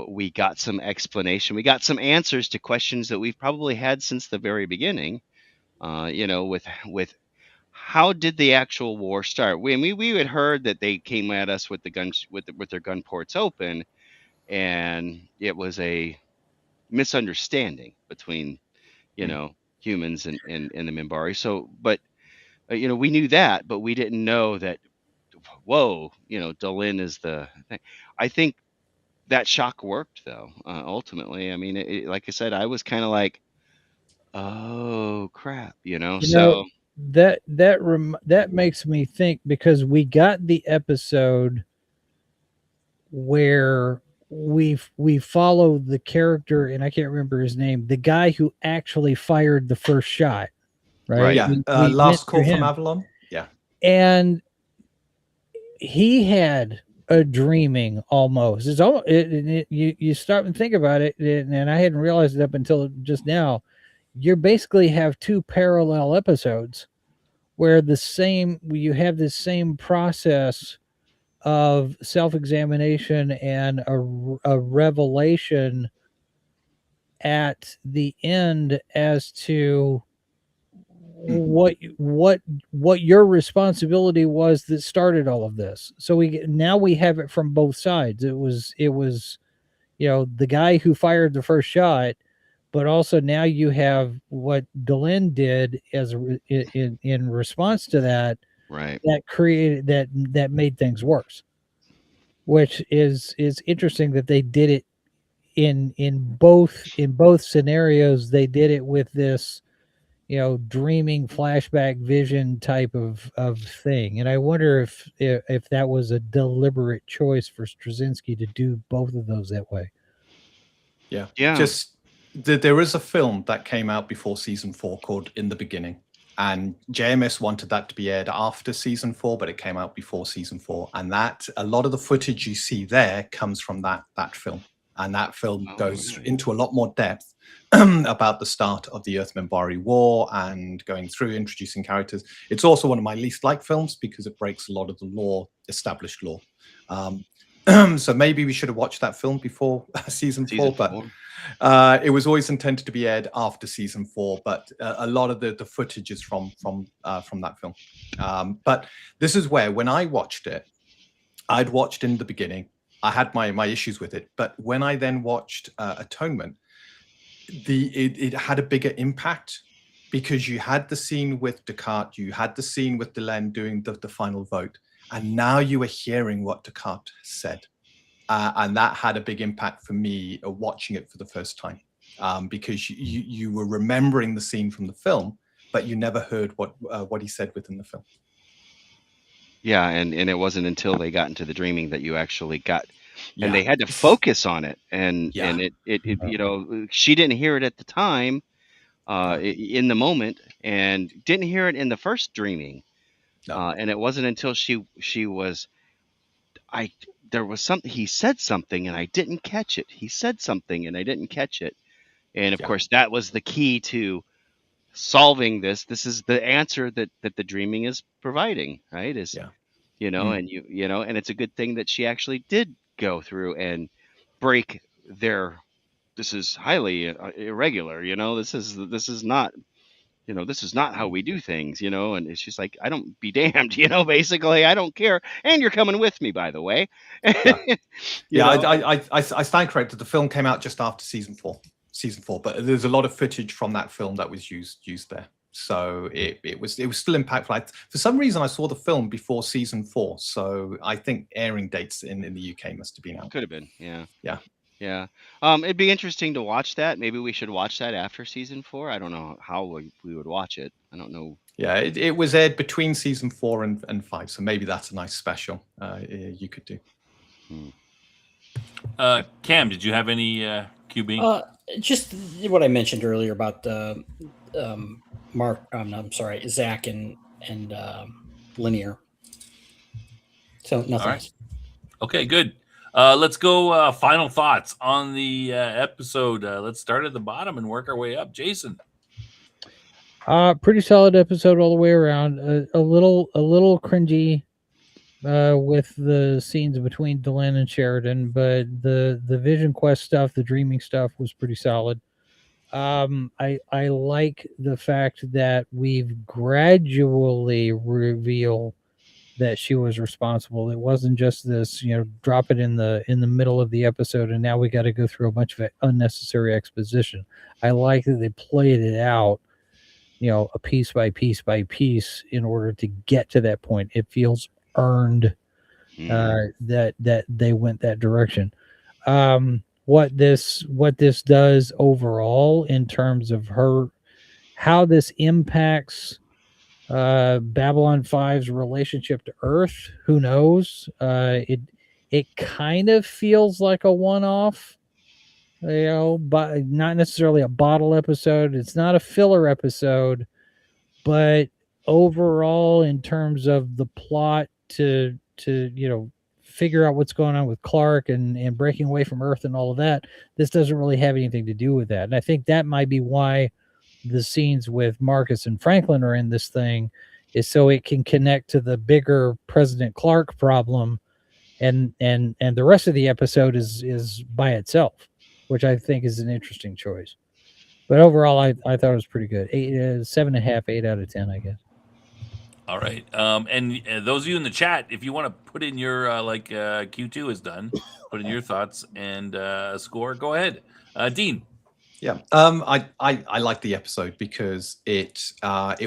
C: We got some explanation. We got some answers to questions that we've probably had since the very beginning. With how did the actual war start? We had heard that they came at us with the guns with their gun ports open, and it was a misunderstanding between humans and the Minbari. So, but we knew that, but we didn't know that. Whoa, Delin is the thing. I think that shock worked, though. Ultimately, I mean, like I said, I was kind of like, oh crap, so.
E: That makes me think, because we got the episode where we follow the character, and I can't remember his name, the guy who actually fired the first shot, right?
D: Yeah, Last Call from Avalon. Yeah,
E: and he had a dreaming almost. It's all you stop and think about it, and I hadn't realized it up until just now. You basically have two parallel episodes where you have this same process of self-examination and a revelation at the end as to what your responsibility was that started all of this. So we have it from both sides. It was the guy who fired the first shot, but also now you have what Delenn did as in response to that,
C: Right.
E: that created that made things worse, which is interesting that they did it in both scenarios. They did it with this, dreaming flashback vision type of thing, and I wonder if that was a deliberate choice for Straczynski to do both of those that way.
D: Yeah.
C: Yeah.
D: There is a film that came out before season 4 called In the Beginning, and JMS wanted that to be aired after season 4, but it came out before season 4, and that a lot of the footage you see there comes from that film, and that film goes into a lot more depth about the start of the Earth-Minbari War and going through introducing characters. It's also one of my least liked films because it breaks a lot of the established lore. So maybe we should have watched that film before season 4, but it was always intended to be aired after season 4. But a lot of the footage is from that film. But this is where, when I watched it, I'd watched In the Beginning. I had my issues with it, but when I then watched Atonement, it had a bigger impact because you had the scene with Descartes, you had the scene with Delenn doing the final vote, and now you were hearing what Descartes said. And that had a big impact for me watching it for the first time, because you were remembering the scene from the film, but you never heard what he said within the film.
C: Yeah, and it wasn't until they got into the dreaming that you actually got, and they had to focus on it, and it she didn't hear it at the time, in the moment, and didn't hear it in the first dreaming, and it wasn't until she was, there was something, he said something and I didn't catch it. He said something and I didn't catch it, and of course that was the key to solving this. This is the answer that the dreaming is providing, right? Is and and it's a good thing that she actually did go through and break their, this is highly irregular, this is not, this is not how we do things, and she's like, I don't be damned, basically, I don't care, and you're coming with me, by the way.
D: I stand corrected. The film came out just after season 4, but there's a lot of footage from that film that was used there. So it was still impactful. For some reason, I saw the film before season 4, so I think airing dates in the UK must have been out.
C: Could have been, yeah.
D: Yeah.
C: It'd be interesting to watch that. Maybe we should watch that after season 4. I don't know how we would watch it. I don't know.
D: Yeah, it was aired between season 4 and 5, so maybe that's a nice special you could do.
A: Cam, did you have any QB?
B: Just what I mentioned earlier about Zach and Linear. So nothing else.
A: Okay, good. Let's go final thoughts on the episode. Let's start at the bottom and work our way up. Jason.
E: Pretty solid episode all the way around. A little cringy with the scenes between Delenn and Sheridan, but the Vision Quest stuff, the dreaming stuff was pretty solid. I like the fact that we've gradually revealed that she was responsible. It wasn't just this, drop it in the middle of the episode and now we got to go through a bunch of unnecessary exposition. I like that they played it out, a piece by piece by piece in order to get to that point. It feels earned that they went that direction. What this does overall in terms of how this impacts Babylon 5's relationship to Earth, who knows? It kind of feels like a one-off, but not necessarily a bottle episode. It's not a filler episode, but overall, in terms of the plot to figure out what's going on with Clark and breaking away from Earth and all of that, this doesn't really have anything to do with that. And I think that might be why the scenes with Marcus and Franklin are in this thing, is so it can connect to the bigger President Clark problem, and the rest of the episode is by itself, which I think is an interesting choice. But overall, I thought it was pretty good. 7.5, 8 out of 10, I guess.
A: All right. And those of you in the chat, if you want to put in your Q2 is done, put in your thoughts and score, go ahead. Dean.
D: Yeah, I like the episode because it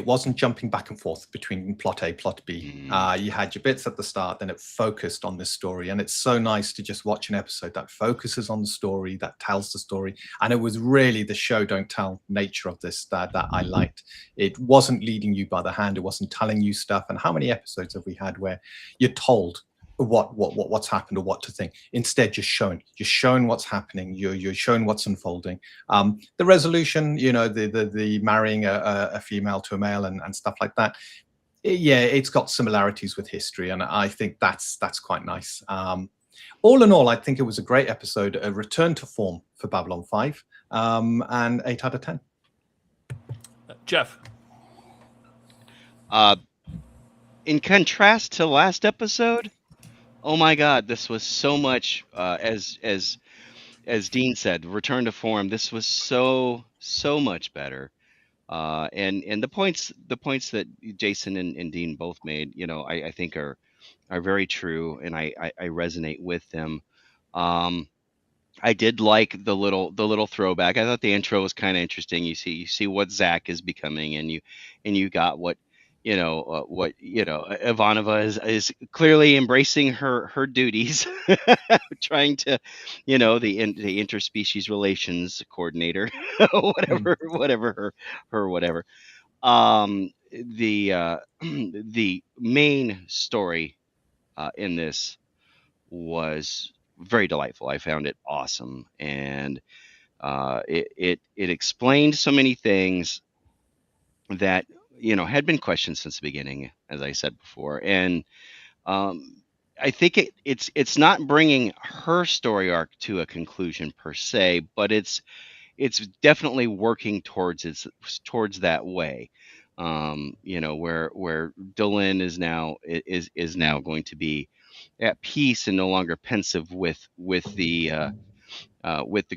D: wasn't jumping back and forth between plot A, plot B. You had your bits at the start, then it focused on this story, and it's so nice to just watch an episode that focuses on the story, that tells the story. And it was really the show don't tell nature of this that I liked. It wasn't leading you by the hand, it wasn't telling you stuff. And how many episodes have we had where you're told what's happened or what to think? Instead, just showing what's happening. You're showing what's unfolding. The resolution, the marrying a female to a male and stuff like that. It's got similarities with history, and I think that's quite nice. All in all, I think it was a great episode, a return to form for Babylon 5, and 8 out of 10.
A: Jeff.
C: In contrast to last episode, oh my God, this was so much, as Dean said, return to form. This was so much better. And the points that Jason and Dean both made, I think are very true, and I resonate with them. I did like the little throwback. I thought the intro was kind of interesting. You see what Zach is becoming, and you got what Ivanova is clearly embracing her duties, trying to, the interspecies relations coordinator, whatever her. The main story in this was very delightful. I found it awesome, and it explained so many things that had been questioned since the beginning, as I said before. And I think it's not bringing her story arc to a conclusion per se, but it's definitely working towards that way. Where Delenn is now going to be at peace and no longer pensive with the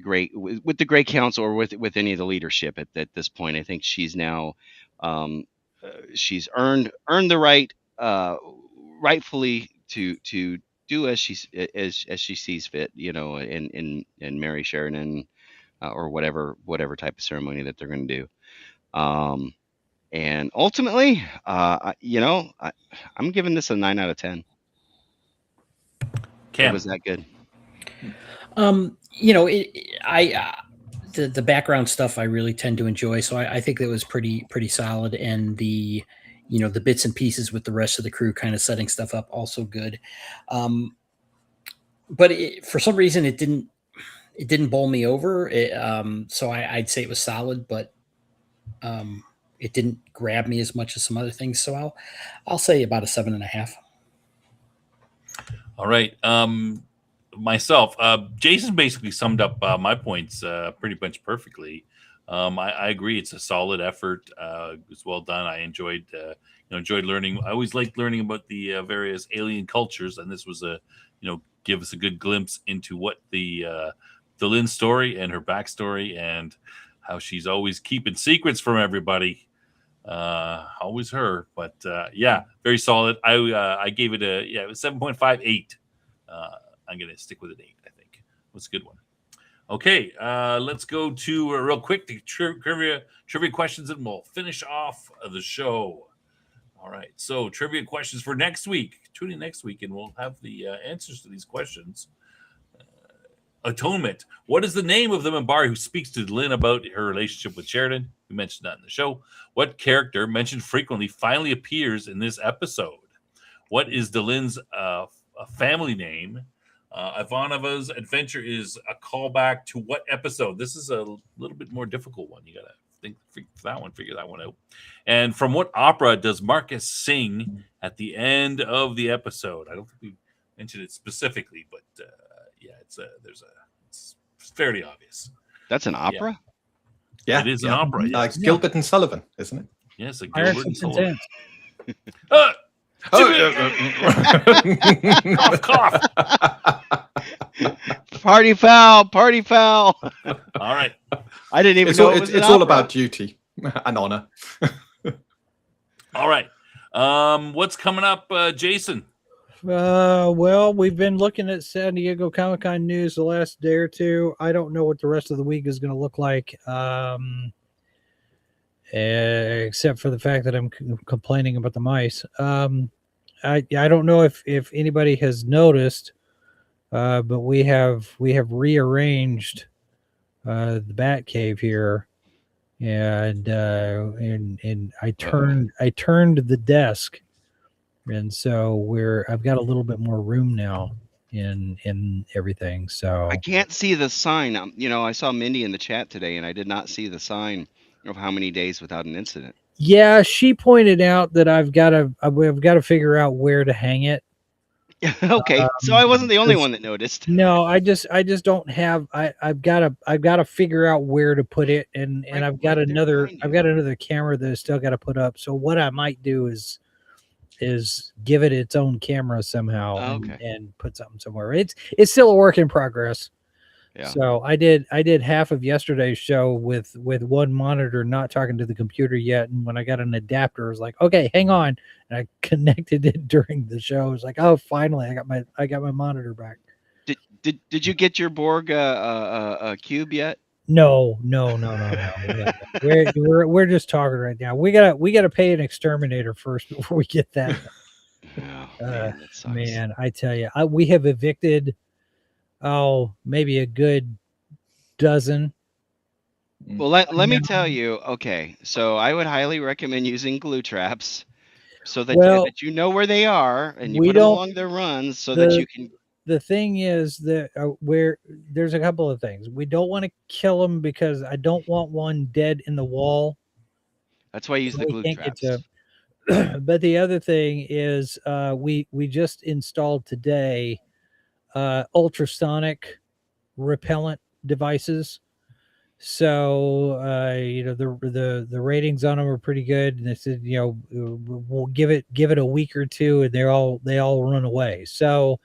C: Great Council, or with any of the leadership at this point. I think she's now she's earned the right, rightfully, to do as she sees fit, and marry Sheridan, or whatever type of ceremony that they're going to do. And ultimately, I'm giving this a 9 out of 10.
A: Cam.
C: It was that good.
B: The background stuff I really tend to enjoy, so I think that was pretty solid, and the bits and pieces with the rest of the crew kind of setting stuff up also good. But for some reason it didn't bowl me over. So I'd say it was solid, but it didn't grab me as much as some other things. So I'll say about a 7.5.
A: All right. Myself, Jason basically summed up my points pretty much perfectly. I agree. It's a solid effort. It was well done. I enjoyed learning. I always liked learning about the various alien cultures, and this was give us a good glimpse into what the Lynn story and her backstory, and how she's always keeping secrets from everybody. Always her, but very solid. I gave it it was 7.58. I'm going to stick with an 8, I think. It was a good one. Okay, let's go to real quick the trivia questions, and we'll finish off the show. All right, so trivia questions for next week. Tune in next week, and we'll have the answers to these questions. Atonement. What is the name of the Minbari who speaks to Lynn about her relationship with Sheridan? We mentioned that in the show. What character, mentioned frequently, finally appears in this episode? What is Delenn's family name? Ivanova's adventure is a callback to what episode? This is a little bit more difficult one. You got to figure that one out. And from what opera does Marcus sing at the end of the episode? I don't think we mentioned it specifically, but it's fairly obvious.
C: That's an opera?
D: Yeah.
A: It is an opera. Yes.
D: Gilbert and Sullivan, isn't it?
A: Yes, a Gilbert and Sullivan. Cough.
C: Party foul.
A: All right.
C: I didn't even know it was
D: it's all about duty and honor.
A: All right. What's coming up, Jason?
E: Well, we've been looking at San Diego Comic-Con news the last day or two. I don't know what the rest of the week is going to look like, except for the fact that I'm complaining about the mice. I don't know if anybody has noticed, but we have rearranged the Bat Cave here, and I turned the desk. And so I've got a little bit more room now in everything. So
C: I can't see the sign. I saw Mindy in the chat today, and I did not see the sign of how many days without an incident.
E: yeah, she pointed out that I've got to figure out where to hang it.
C: Okay, so I wasn't the only one that noticed.
E: No, I just don't have. I've got to figure out where to put it, and I've got another camera that I still got to put up. So what I might do is give it its own camera somehow and put something somewhere. It's still a work in progress. Yeah. So I did half of yesterday's show with one monitor, not talking to the computer yet. And when I got an adapter, I was like, okay, hang on. And I connected it during the show. I was like, oh, finally, I got my monitor back.
C: Did you get your Borg cube yet?
E: No. We're just talking right now. We gotta pay an exterminator first before we get that.
C: That sucks.
E: Man, I tell you, we have evicted maybe a good dozen.
C: Well, let me tell you. Okay, so I would highly recommend using glue traps so that you know where they are, and you put them along their runs so that you can.
E: The thing is that there's a couple of things. We don't want to kill them because I don't want one dead in the wall.
C: That's why I use the glue traps.
E: But the other thing is we just installed today ultrasonic repellent devices. So the ratings on them are pretty good, and they said we'll give it a week or two, and they all run away. So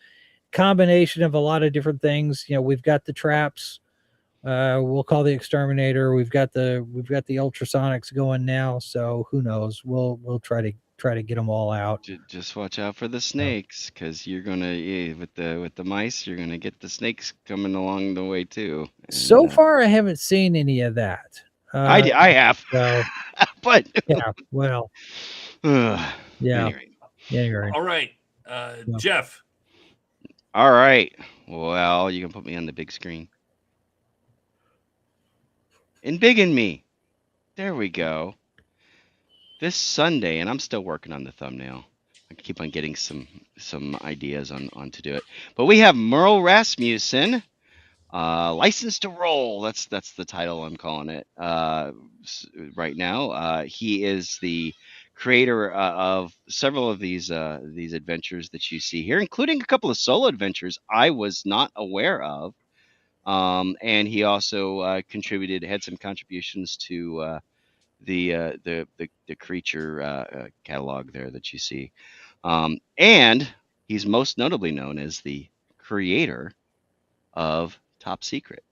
E: combination of a lot of different things. We've got the traps. We'll call the exterminator. We've got the ultrasonics going now. So who knows? We'll try to get them all out.
C: Just watch out for the snakes, because you're gonna with the mice, you're gonna get the snakes coming along the way too. And,
E: so far, I haven't seen any of that.
C: I have, but
E: yeah, well, yeah.
C: Anyway.
A: All right, Jeff.
C: All right. Well, you can put me on the big screen. And big in me. There we go. This Sunday, and I'm still working on the thumbnail. I keep on getting some ideas on to do it. But we have Merle Rasmussen, License to Roll. That's the title I'm calling it right now. He is the creator of several of these adventures that you see here, including a couple of solo adventures I was not aware of. And he also had some contributions to the creature catalog there that you see. And he's most notably known as the creator of Top Secret,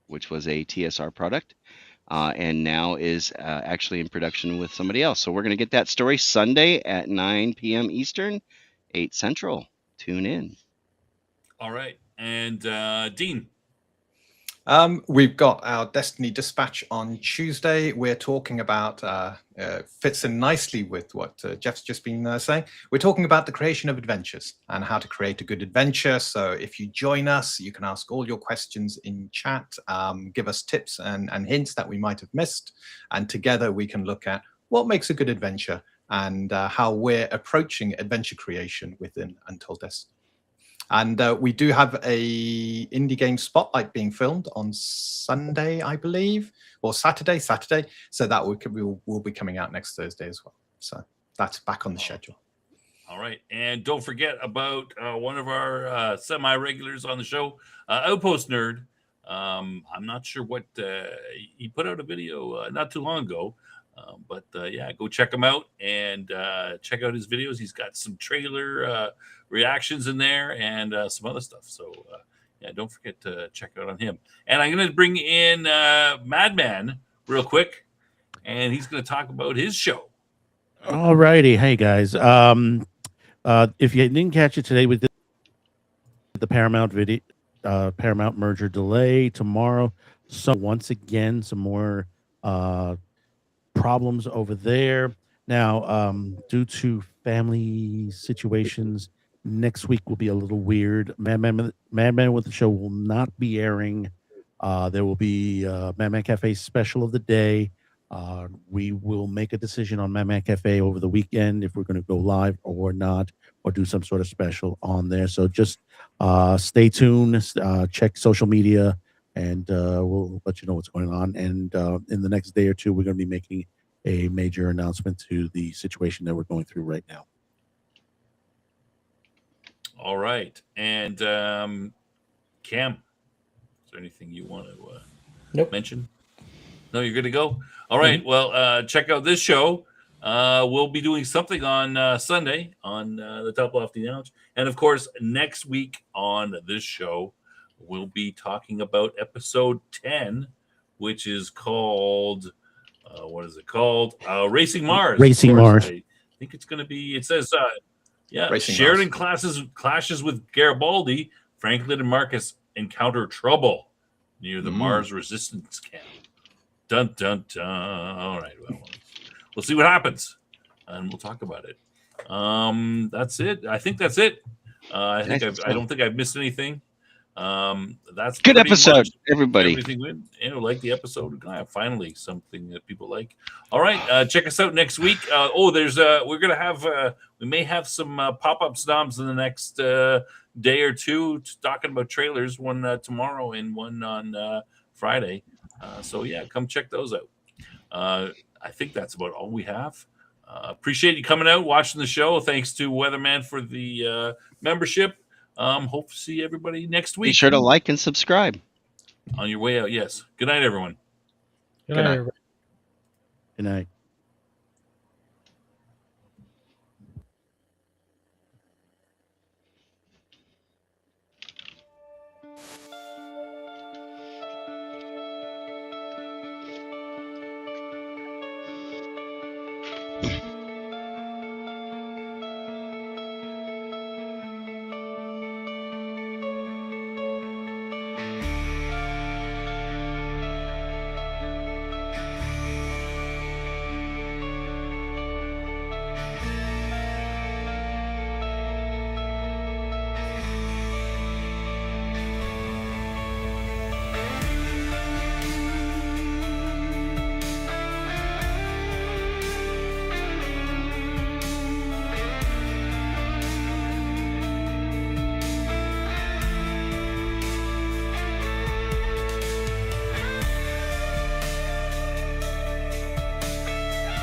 C: which was a TSR product. And now is actually in production with somebody else. So we're going to get that story Sunday at 9 p.m. Eastern, 8 Central. Tune in.
A: All right. And Dean.
D: We've got our Destiny Dispatch on Tuesday. We're talking about, fits in nicely with what Jeff's just been saying. We're talking about the creation of adventures and how to create a good adventure. So if you join us, you can ask all your questions in chat, give us tips and hints that we might have missed. And together we can look at what makes a good adventure and how we're approaching adventure creation within Untold Destiny. And we do have a indie game spotlight being filmed on Sunday, I believe, or Saturday. So that will be coming out next Thursday as well. So that's back on the schedule.
A: All right. And don't forget about one of our semi-regulars on the show, Outpost Nerd. I'm not sure what he put out a video not too long ago. But go check him out and check out his videos. He's got some trailer reactions in there and some other stuff. So don't forget to check out on him. And I'm going to bring in Madman real quick, and he's going to talk about his show.
F: All righty. Hey, guys. If you didn't catch it today, with the Paramount Paramount merger delay tomorrow. So once again, some more problems over there. Now, due to family situations, next week will be a little weird. Madman with the Show will not be airing. There will be Madman Cafe special of the day. We will make a decision on Madman Cafe over the weekend if we're going to go live or not, or do some sort of special on there. So just stay tuned, check social media, and we'll let you know what's going on. And in the next day or two, we're going to be making a major announcement to the situation that we're going through right now.
A: All right. And Cam, is there anything you want to mention? No, you're good to go? All right. Well, check out this show. We'll be doing something on Sunday on the Top Lofty Lounge. And, of course, next week on this show, we'll be talking about episode 10, which is called... what is it called? Racing Mars.
F: Racing Mars.
A: I think it's going to be. It says,
D: Racing
A: Sheridan clashes with Garibaldi. Franklin and Marcus encounter trouble near the Mars resistance camp. Dun dun dun. All right, well, we'll see what happens, and we'll talk about it. That's it. I think that's it. I don't think I've missed anything. That's
C: good episode, everybody.
A: Everything good. Like the episode. Finally, something that people like. All right, check us out next week. There's we're gonna have we may have some pop-up snoms in the next day or two, talking about trailers. One tomorrow and one on Friday. So yeah, come check those out. I think that's about all we have. Appreciate you coming out, watching the show. Thanks to Weatherman for the membership. Hope to see everybody next week.
C: Be sure to like and subscribe.
A: On your way out, yes. Good night, everyone.
E: Good night, everybody.
F: Good night.